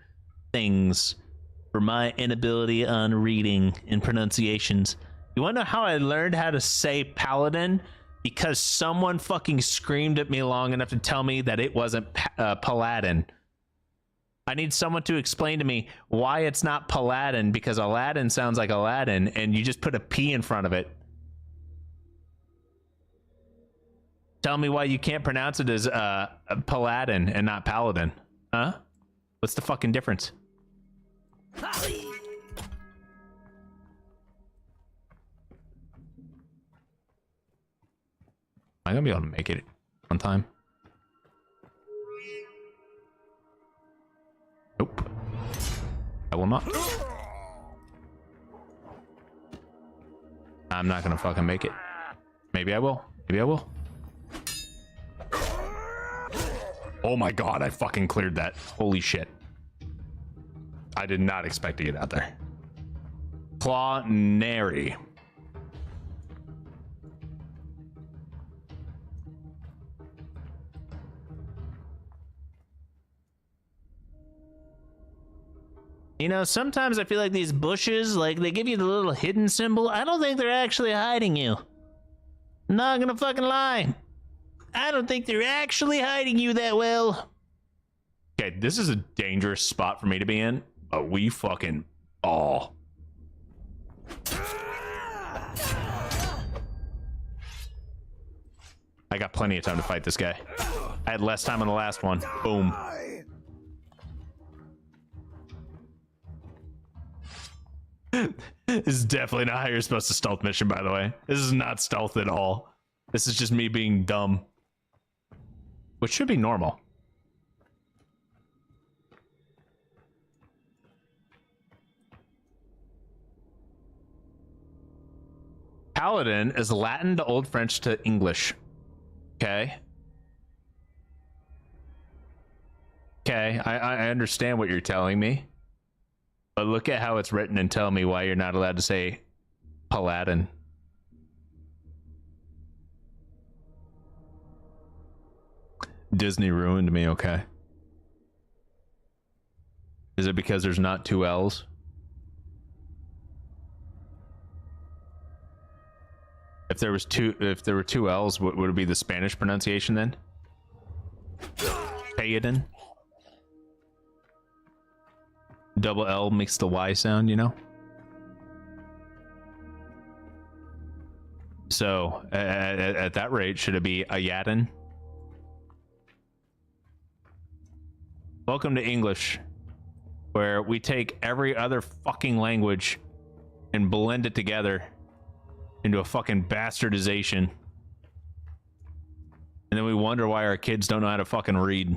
things for my inability on reading and pronunciations. You want to know how I learned how to say paladin? Because someone fucking screamed at me long enough to tell me that it wasn't paladin. I need someone to explain to me why it's not paladin, because Aladdin sounds like Aladdin and you just put a P in front of it. Tell me why you can't pronounce it as paladin and not paladin. Huh? What's the fucking difference? Am I gonna be able to make it on time? Nope. I will not. I'm not gonna fucking make it. Maybe I will. Maybe I will. Oh my god, I fucking cleared that. Holy shit. I did not expect to get out there. Clawnary. You know, sometimes I feel like these bushes, like, they give you the little hidden symbol. I don't think they're actually hiding you. Not gonna fucking lie. I don't think they're actually hiding you that well. Okay, this is a dangerous spot for me to be in, but we fucking all. I got plenty of time to fight this guy. I had less time on the last one. Boom. This is definitely not how you're supposed to stealth mission, by the way. This is not stealth at all. This is just me being dumb. Which should be normal. Paladin is Latin to Old French to English. Okay. Okay, I understand what you're telling me. But look at how it's written and tell me why you're not allowed to say Paladin. Disney ruined me, okay. Is it because there's not two L's? If there were two L's, would it be the Spanish pronunciation then? Paladin. Double L makes the Y sound, you know? So, at that rate, should it be Ayadin? Welcome to English, where we take every other fucking language and blend it together into a fucking bastardization. And then we wonder why our kids don't know how to fucking read.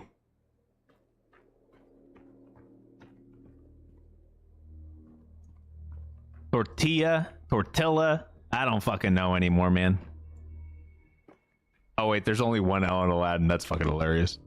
Tortilla, I don't fucking know anymore, man. Oh wait, there's only one L in Aladdin. That's fucking hilarious.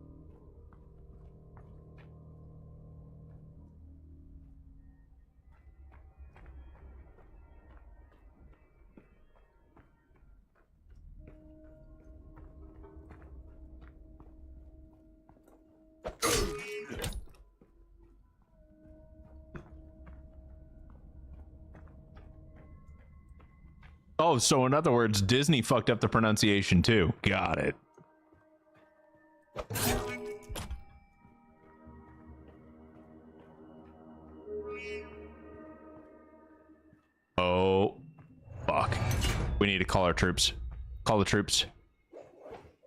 Oh, so in other words, Disney fucked up the pronunciation too. Got it. Oh, fuck. We need to call our troops. Call the troops.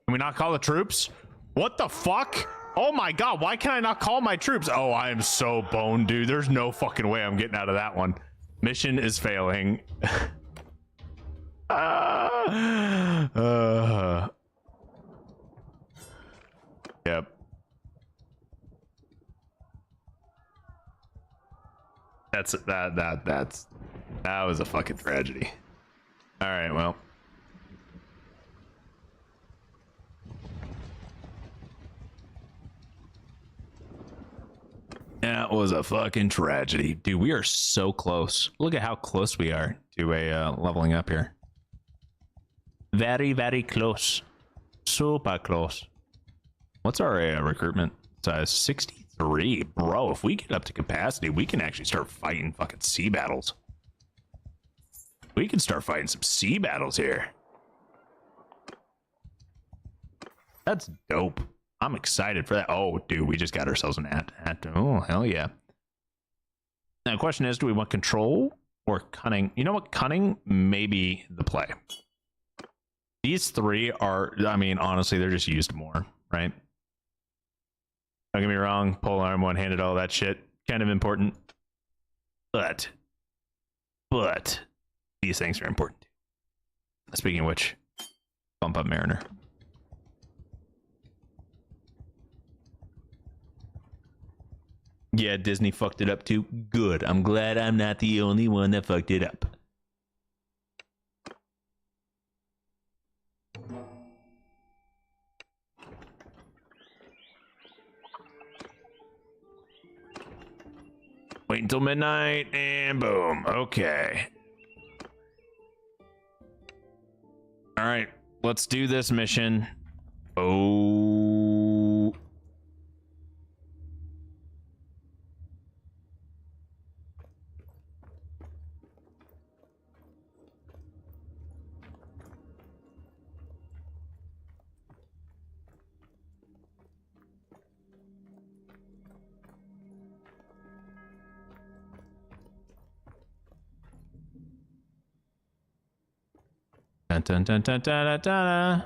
Can we not call the troops? What the fuck? Oh my god, why can I not call my troops? Oh, I am so boned, dude. There's no fucking way I'm getting out of that one. Mission is failing. Yep. That was a fucking tragedy. All right, well. That was a fucking tragedy. Dude, we are so close. Look at how close we are to a leveling up here. Very, very close. Super close. What's our recruitment size? 63. Bro, if we get up to capacity, we can actually start fighting fucking sea battles. We can start fighting some sea battles here. That's dope. I'm excited for that. Oh, dude, we just got ourselves an at. Oh, hell yeah. Now, the question is, do we want control or cunning? You know what? Cunning may be the play. These three are, I mean, honestly, they're just used more, right? Don't get me wrong. Polearm, one-handed, all that shit. Kind of important. But these things are important. Speaking of which, bump up Mariner. Yeah, Disney fucked it up too. Good. I'm glad I'm not the only one that fucked it up. Wait until midnight and boom. Okay. All right, let's do this mission. Oh. Dun dun dun dun dun dun dun.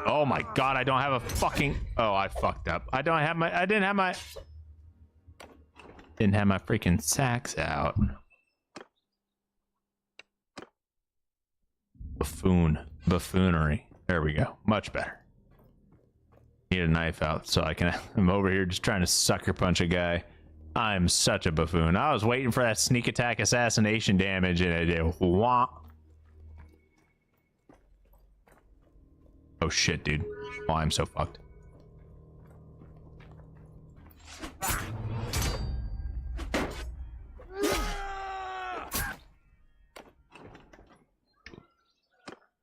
Oh my god, I don't have a fucking. Oh, I fucked up. I didn't have my freaking sacks out. Buffoonery. There we go. Much better. Need a knife out so I'm over here just trying to sucker punch a guy. I'm such a buffoon. I was waiting for that sneak attack assassination damage and it did wah. Oh shit, dude. Oh, I'm so fucked.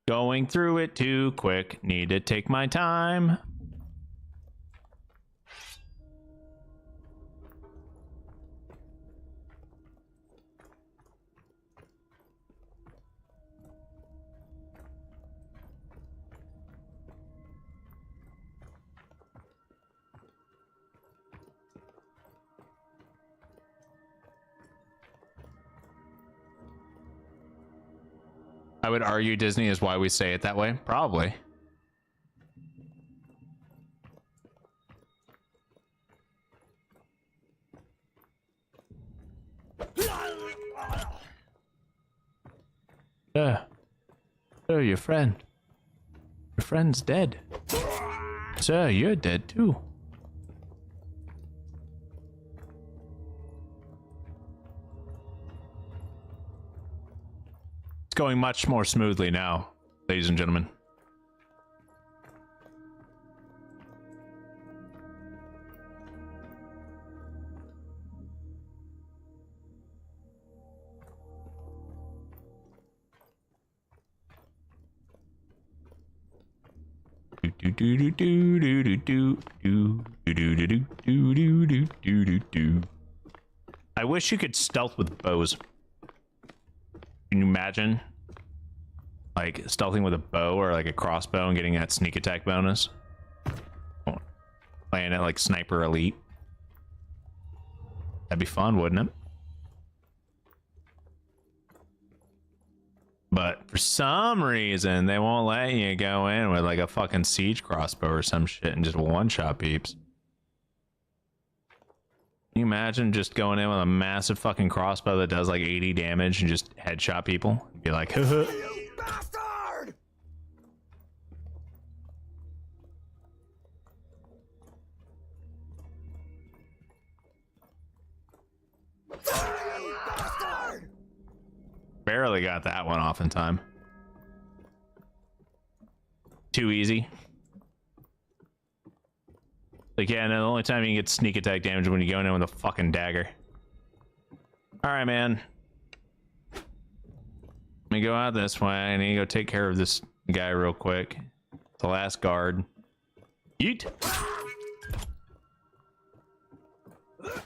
Going through it too quick. Need to take my time. I would argue Disney is why we say it that way. Probably. Oh, your friend. Your friend's dead. Sir, you're dead too. It's going much more smoothly now, ladies and gentlemen. I wish you could stealth with bows. Can you imagine like stealthing with a bow or like a crossbow and getting that sneak attack bonus? Playing it like Sniper Elite. That'd be fun, wouldn't it? But for some reason, they won't let you go in with like a fucking siege crossbow or some shit and just one-shot peeps. Can you imagine just going in with a massive fucking crossbow that does like 80 damage and just headshot people? Be like, haha. You bastard! You bastard! Barely got that one off in time. Too easy. Like, yeah, no, the only time you can get sneak attack damage is when you go in with a fucking dagger. Alright, man. me go out this way. I need to go take care of this guy real quick. The last guard. Eat.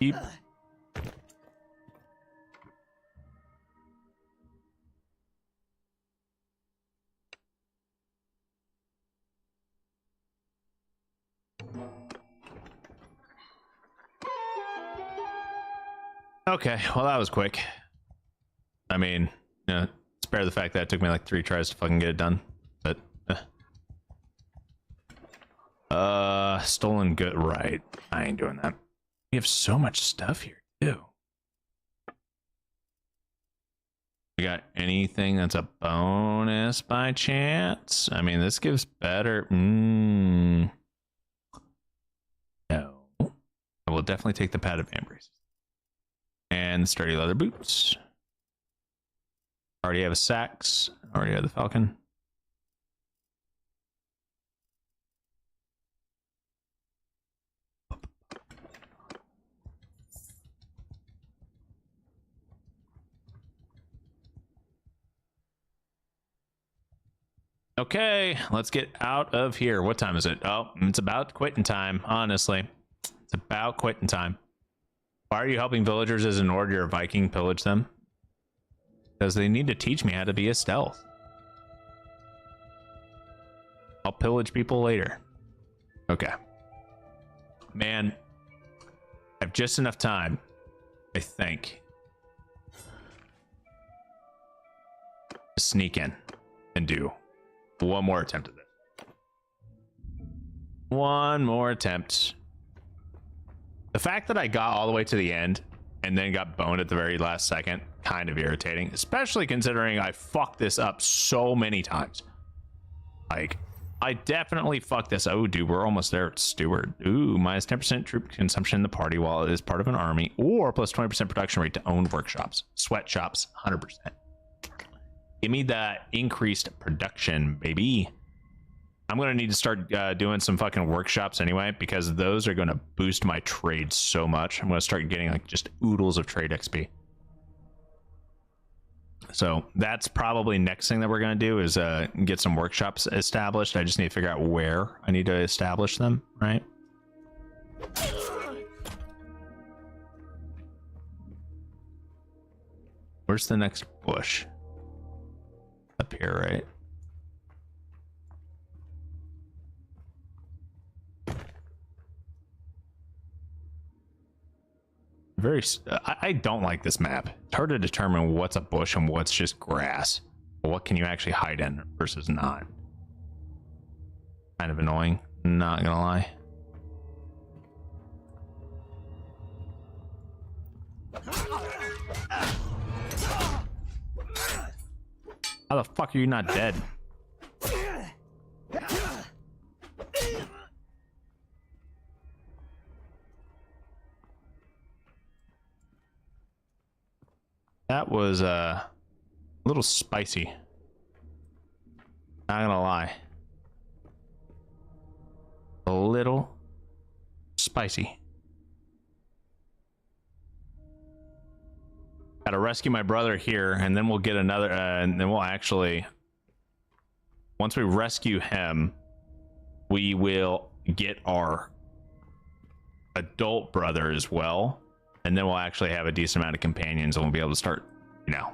Eat. Okay, well that was quick. I mean, spare the fact that it took me like 3 tries to fucking get it done. But stolen good, right? I ain't doing that. We have so much stuff here too. We got anything that's a bonus by chance? I mean, this gives better. No, I will definitely take the padded vambraces and the sturdy leather boots. Already have a sax. Already have the falcon. Okay, let's get out of here. What time is it? Oh, it's about quitting time, honestly. It's about quitting time. Why are you helping villagers as an order your Viking pillage them? Because they need to teach me how to be a stealth. I'll pillage people later. Okay. Man, I have just enough time, I think, to sneak in and do one more attempt at this. One more attempt. The fact that I got all the way to the end and then got boned at the very last second, kind of irritating, especially considering I fucked this up so many times. Like, I definitely fucked this. Oh, dude, we're almost there. Steward. Ooh, minus 10% troop consumption in the party while it is part of an army, or plus 20% production rate to owned workshops. Sweatshops, 100%. Give me that increased production, baby. I'm going to need to start doing some fucking workshops anyway, because those are going to boost my trade so much. I'm going to start getting like just oodles of trade XP. So that's probably next thing that we're going to do is get some workshops established. I just need to figure out where I need to establish them, right? Where's the next bush? Up here, right? I don't like this map. It's hard to determine what's a bush and what's just grass. What can you actually hide in versus not? Kind of annoying, not gonna lie. How the fuck are you not dead? That was a little spicy. Not gonna lie. A little spicy. Gotta rescue my brother here, and then we'll get another, and then we'll actually, once we rescue him, we will get our adult brother as well. And then we'll actually have a decent amount of companions, and we'll be able to start, you know,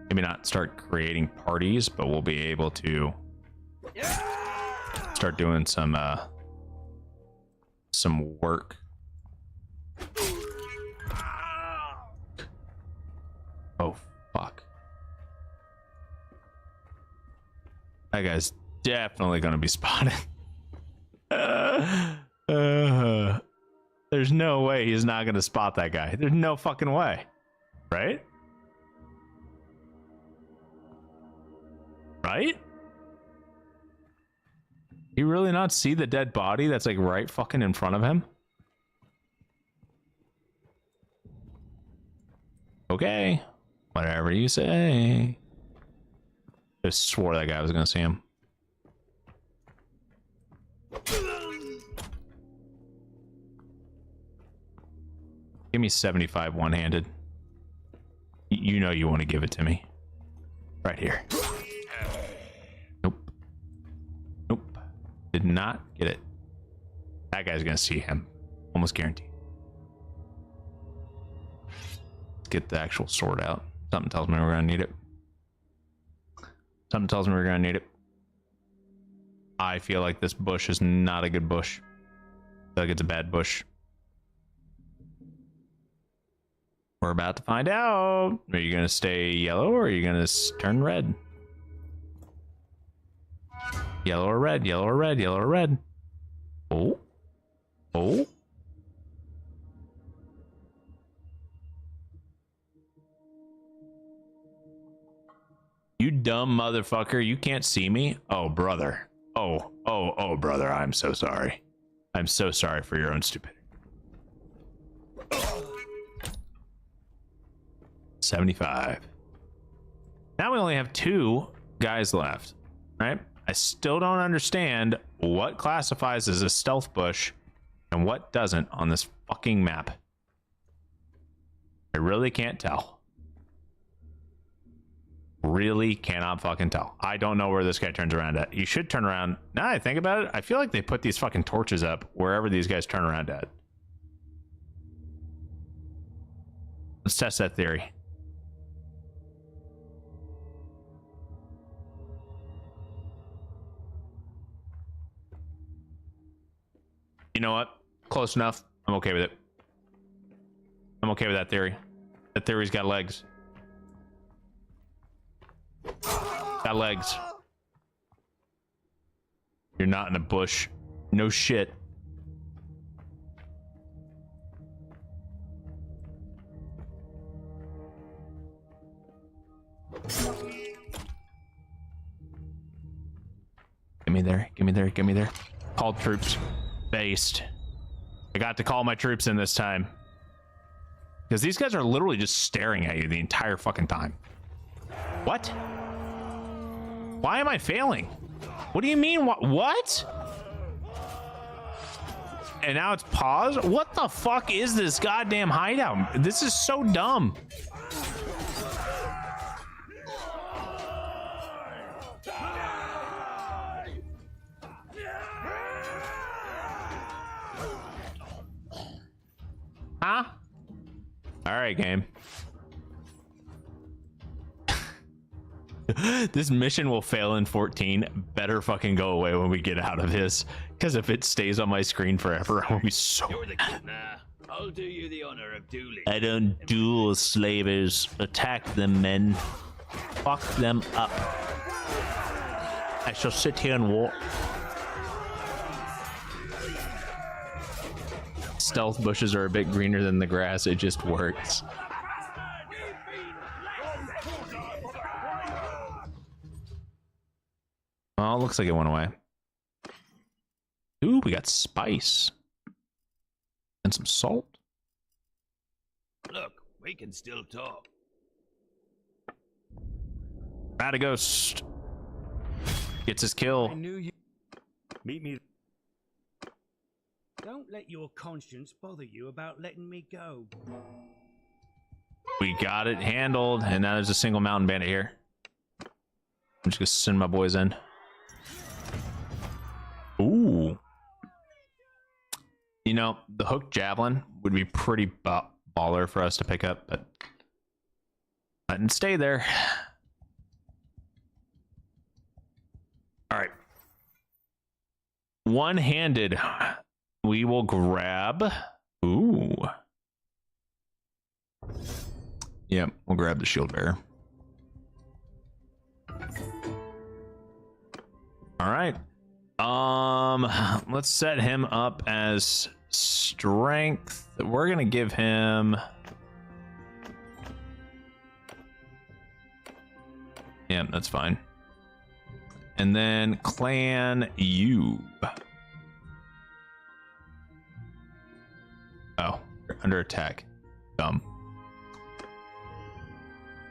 maybe not start creating parties, but we'll be able to start doing some work. Oh, fuck. That guy's definitely going to be spotted. There's no way he's not going to spot that guy. There's no fucking way. Right? Right? You really not see the dead body that's like right fucking in front of him? Okay. Whatever you say. I swore that guy was going to see him. Give me 75 one-handed. You know you want to give it to me. Right here. Nope. Nope. Did not get it. That guy's gonna see him. Almost guaranteed. Let's get the actual sword out. Something tells me we're gonna need it. Something tells me we're gonna need it. I feel like this bush is not a good bush. I feel like it's a bad bush. We're about to find out. Are you gonna stay yellow or are you gonna turn red? Yellow or red, yellow or red, yellow or red. Oh. Oh. You dumb motherfucker, you can't see me? Oh, brother. Oh, brother, I'm so sorry. I'm so sorry for your own stupidity. 75. Now we only have 2 guys left, right? I still don't understand what classifies as a stealth bush and what doesn't on this fucking map. I really can't tell. Really cannot fucking tell. I don't know where this guy turns around at. You should turn around. Now that I think about it, I feel like they put these fucking torches up wherever these guys turn around at. Let's test that theory. You know what? Close enough. I'm okay with it. I'm okay with that theory. That theory's got legs. Got legs. You're not in a bush. No shit. Give me there. Give me there. Give me there. Called troops. Based. I got to call my troops in this time. Because these guys are literally just staring at you the entire fucking time. What? Why am I failing? What do you mean? What? And now it's paused? What the fuck is this goddamn hideout? This is so dumb. Huh? All right, game. This mission will fail in 14. Better fucking go away when we get out of this. Because if it stays on my screen forever, I will be so mad. Nah, I'll do you the honor of dueling. I don't duel slavers. Attack them, men. Fuck them up. I shall sit here and walk. Stealth bushes are a bit greener than the grass. It just works. Well, looks like it went away. Ooh, we got spice. And some salt. Look, we can still talk. Radaghost gets his kill. I knew you. Meet me. Don't let your conscience bother you about letting me go. We got it handled, and now there's a single mountain bandit here. I'm just gonna send my boys in. Ooh. You know, the hooked javelin would be pretty baller for us to pick up, but I didn't stay there. All right. One-handed. We will grab. Ooh. Yep, we'll grab the shield bearer. All right. Let's set him up as strength. We're gonna give him. Yeah, that's fine. And then clan you. Oh, you're under attack. Dumb.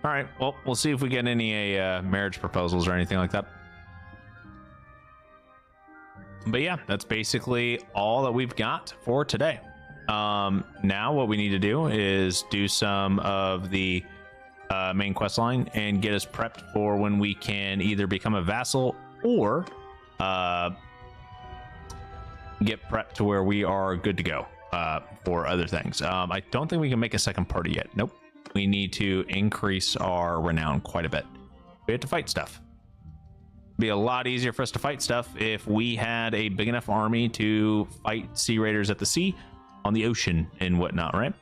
All right. Well, we'll see if we get any marriage proposals or anything like that. But yeah, that's basically all that we've got for today. Now what we need to do is do some of the main quest line and get us prepped for when we can either become a vassal or get prepped to where we are good to go for other things. I don't think we can make a second party yet. Nope. We need to increase our renown quite a bit. We have to fight stuff. It'd be a lot easier for us to fight stuff if we had a big enough army to fight sea raiders at the sea, on the ocean, and whatnot, right?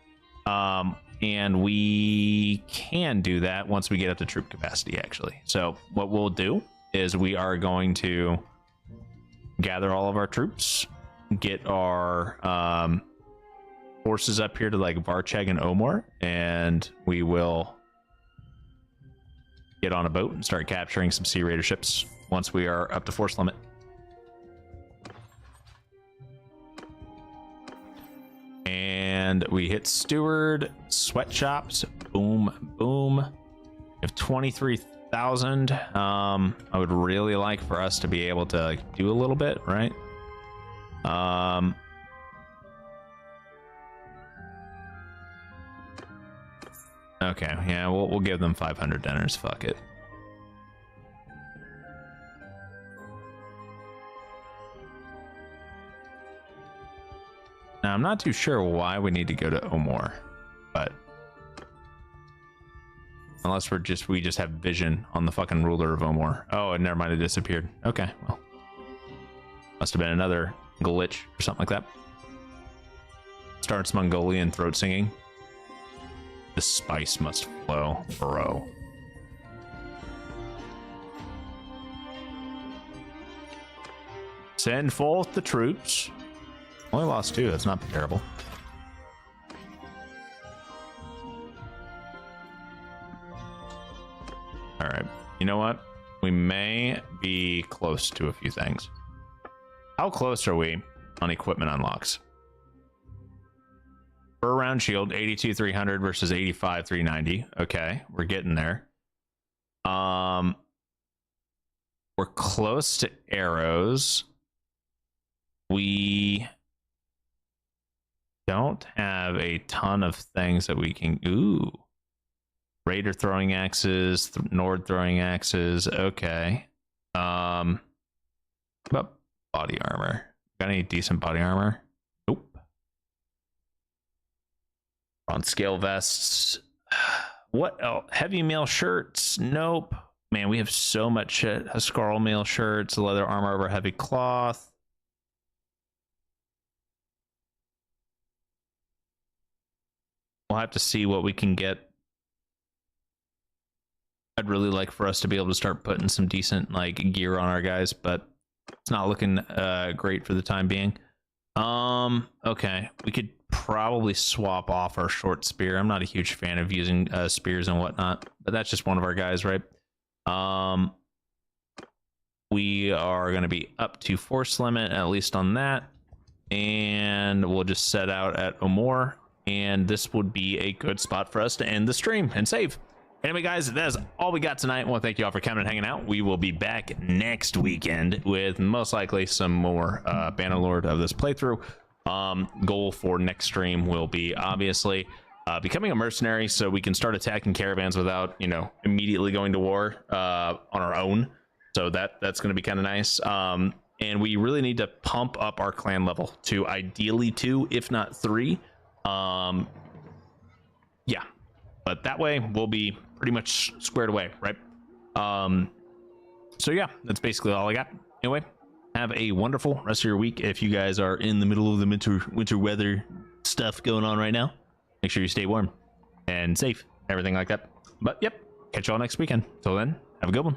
And we can do that once we get up to troop capacity, actually. So what we'll do is we are going to gather all of our troops, get our forces up here to like Varcheg and Omor, and we will get on a boat and start capturing some sea raider ships once we are up to force limit. And we hit steward, sweatshops, boom, boom. We have 23,000. I would really like for us to be able to like, do a little bit, right? Okay, yeah, we'll give them 500 dinners. Fuck it. Now, I'm not too sure why we need to go to Omor, but unless we just have vision on the fucking ruler of Omor. Oh, and never mind, it disappeared. Okay, well, must have been another glitch or something like that. Starts Mongolian throat singing. The spice must flow, bro. Send forth the troops. Only lost 2. That's not terrible. All right. You know what? We may be close to a few things. How close are we on equipment unlocks? Per round shield, 82,300 versus 85,390. Okay, we're getting there. We're close to arrows. We don't have a ton of things that we can. Ooh, raider throwing axes, Nord throwing axes. Okay. What about body armor? Got any decent body armor? Nope. On scale vests. What else? Heavy mail shirts? Nope. Man, we have so much shit. Huscarl mail shirts, leather armor over heavy cloth. We'll have to see what we can get. I'd really like for us to be able to start putting some decent like gear on our guys, but it's not looking great for the time being. Okay, we could probably swap off our short spear. I'm not a huge fan of using spears and whatnot, but that's just one of our guys, right? We are going to be up to force limit, at least on that, and we'll just set out at Omor. And this would be a good spot for us to end the stream and save. Anyway, guys, that is all we got tonight. I want to thank you all for coming and hanging out. We will be back next weekend with most likely some more Bannerlord of this playthrough. Goal for next stream will be obviously becoming a mercenary so we can start attacking caravans without, you know, immediately going to war on our own. So that's going to be kind of nice. And we really need to pump up our clan level to ideally 2, if not 3. Yeah, but that way we'll be pretty much squared away, right? So yeah, that's basically all I got. Anyway, have a wonderful rest of your week. If you guys are in the middle of the winter weather stuff going on right now, make sure you stay warm and safe, everything like that. But yep, catch y'all next weekend. Till then, have a good one.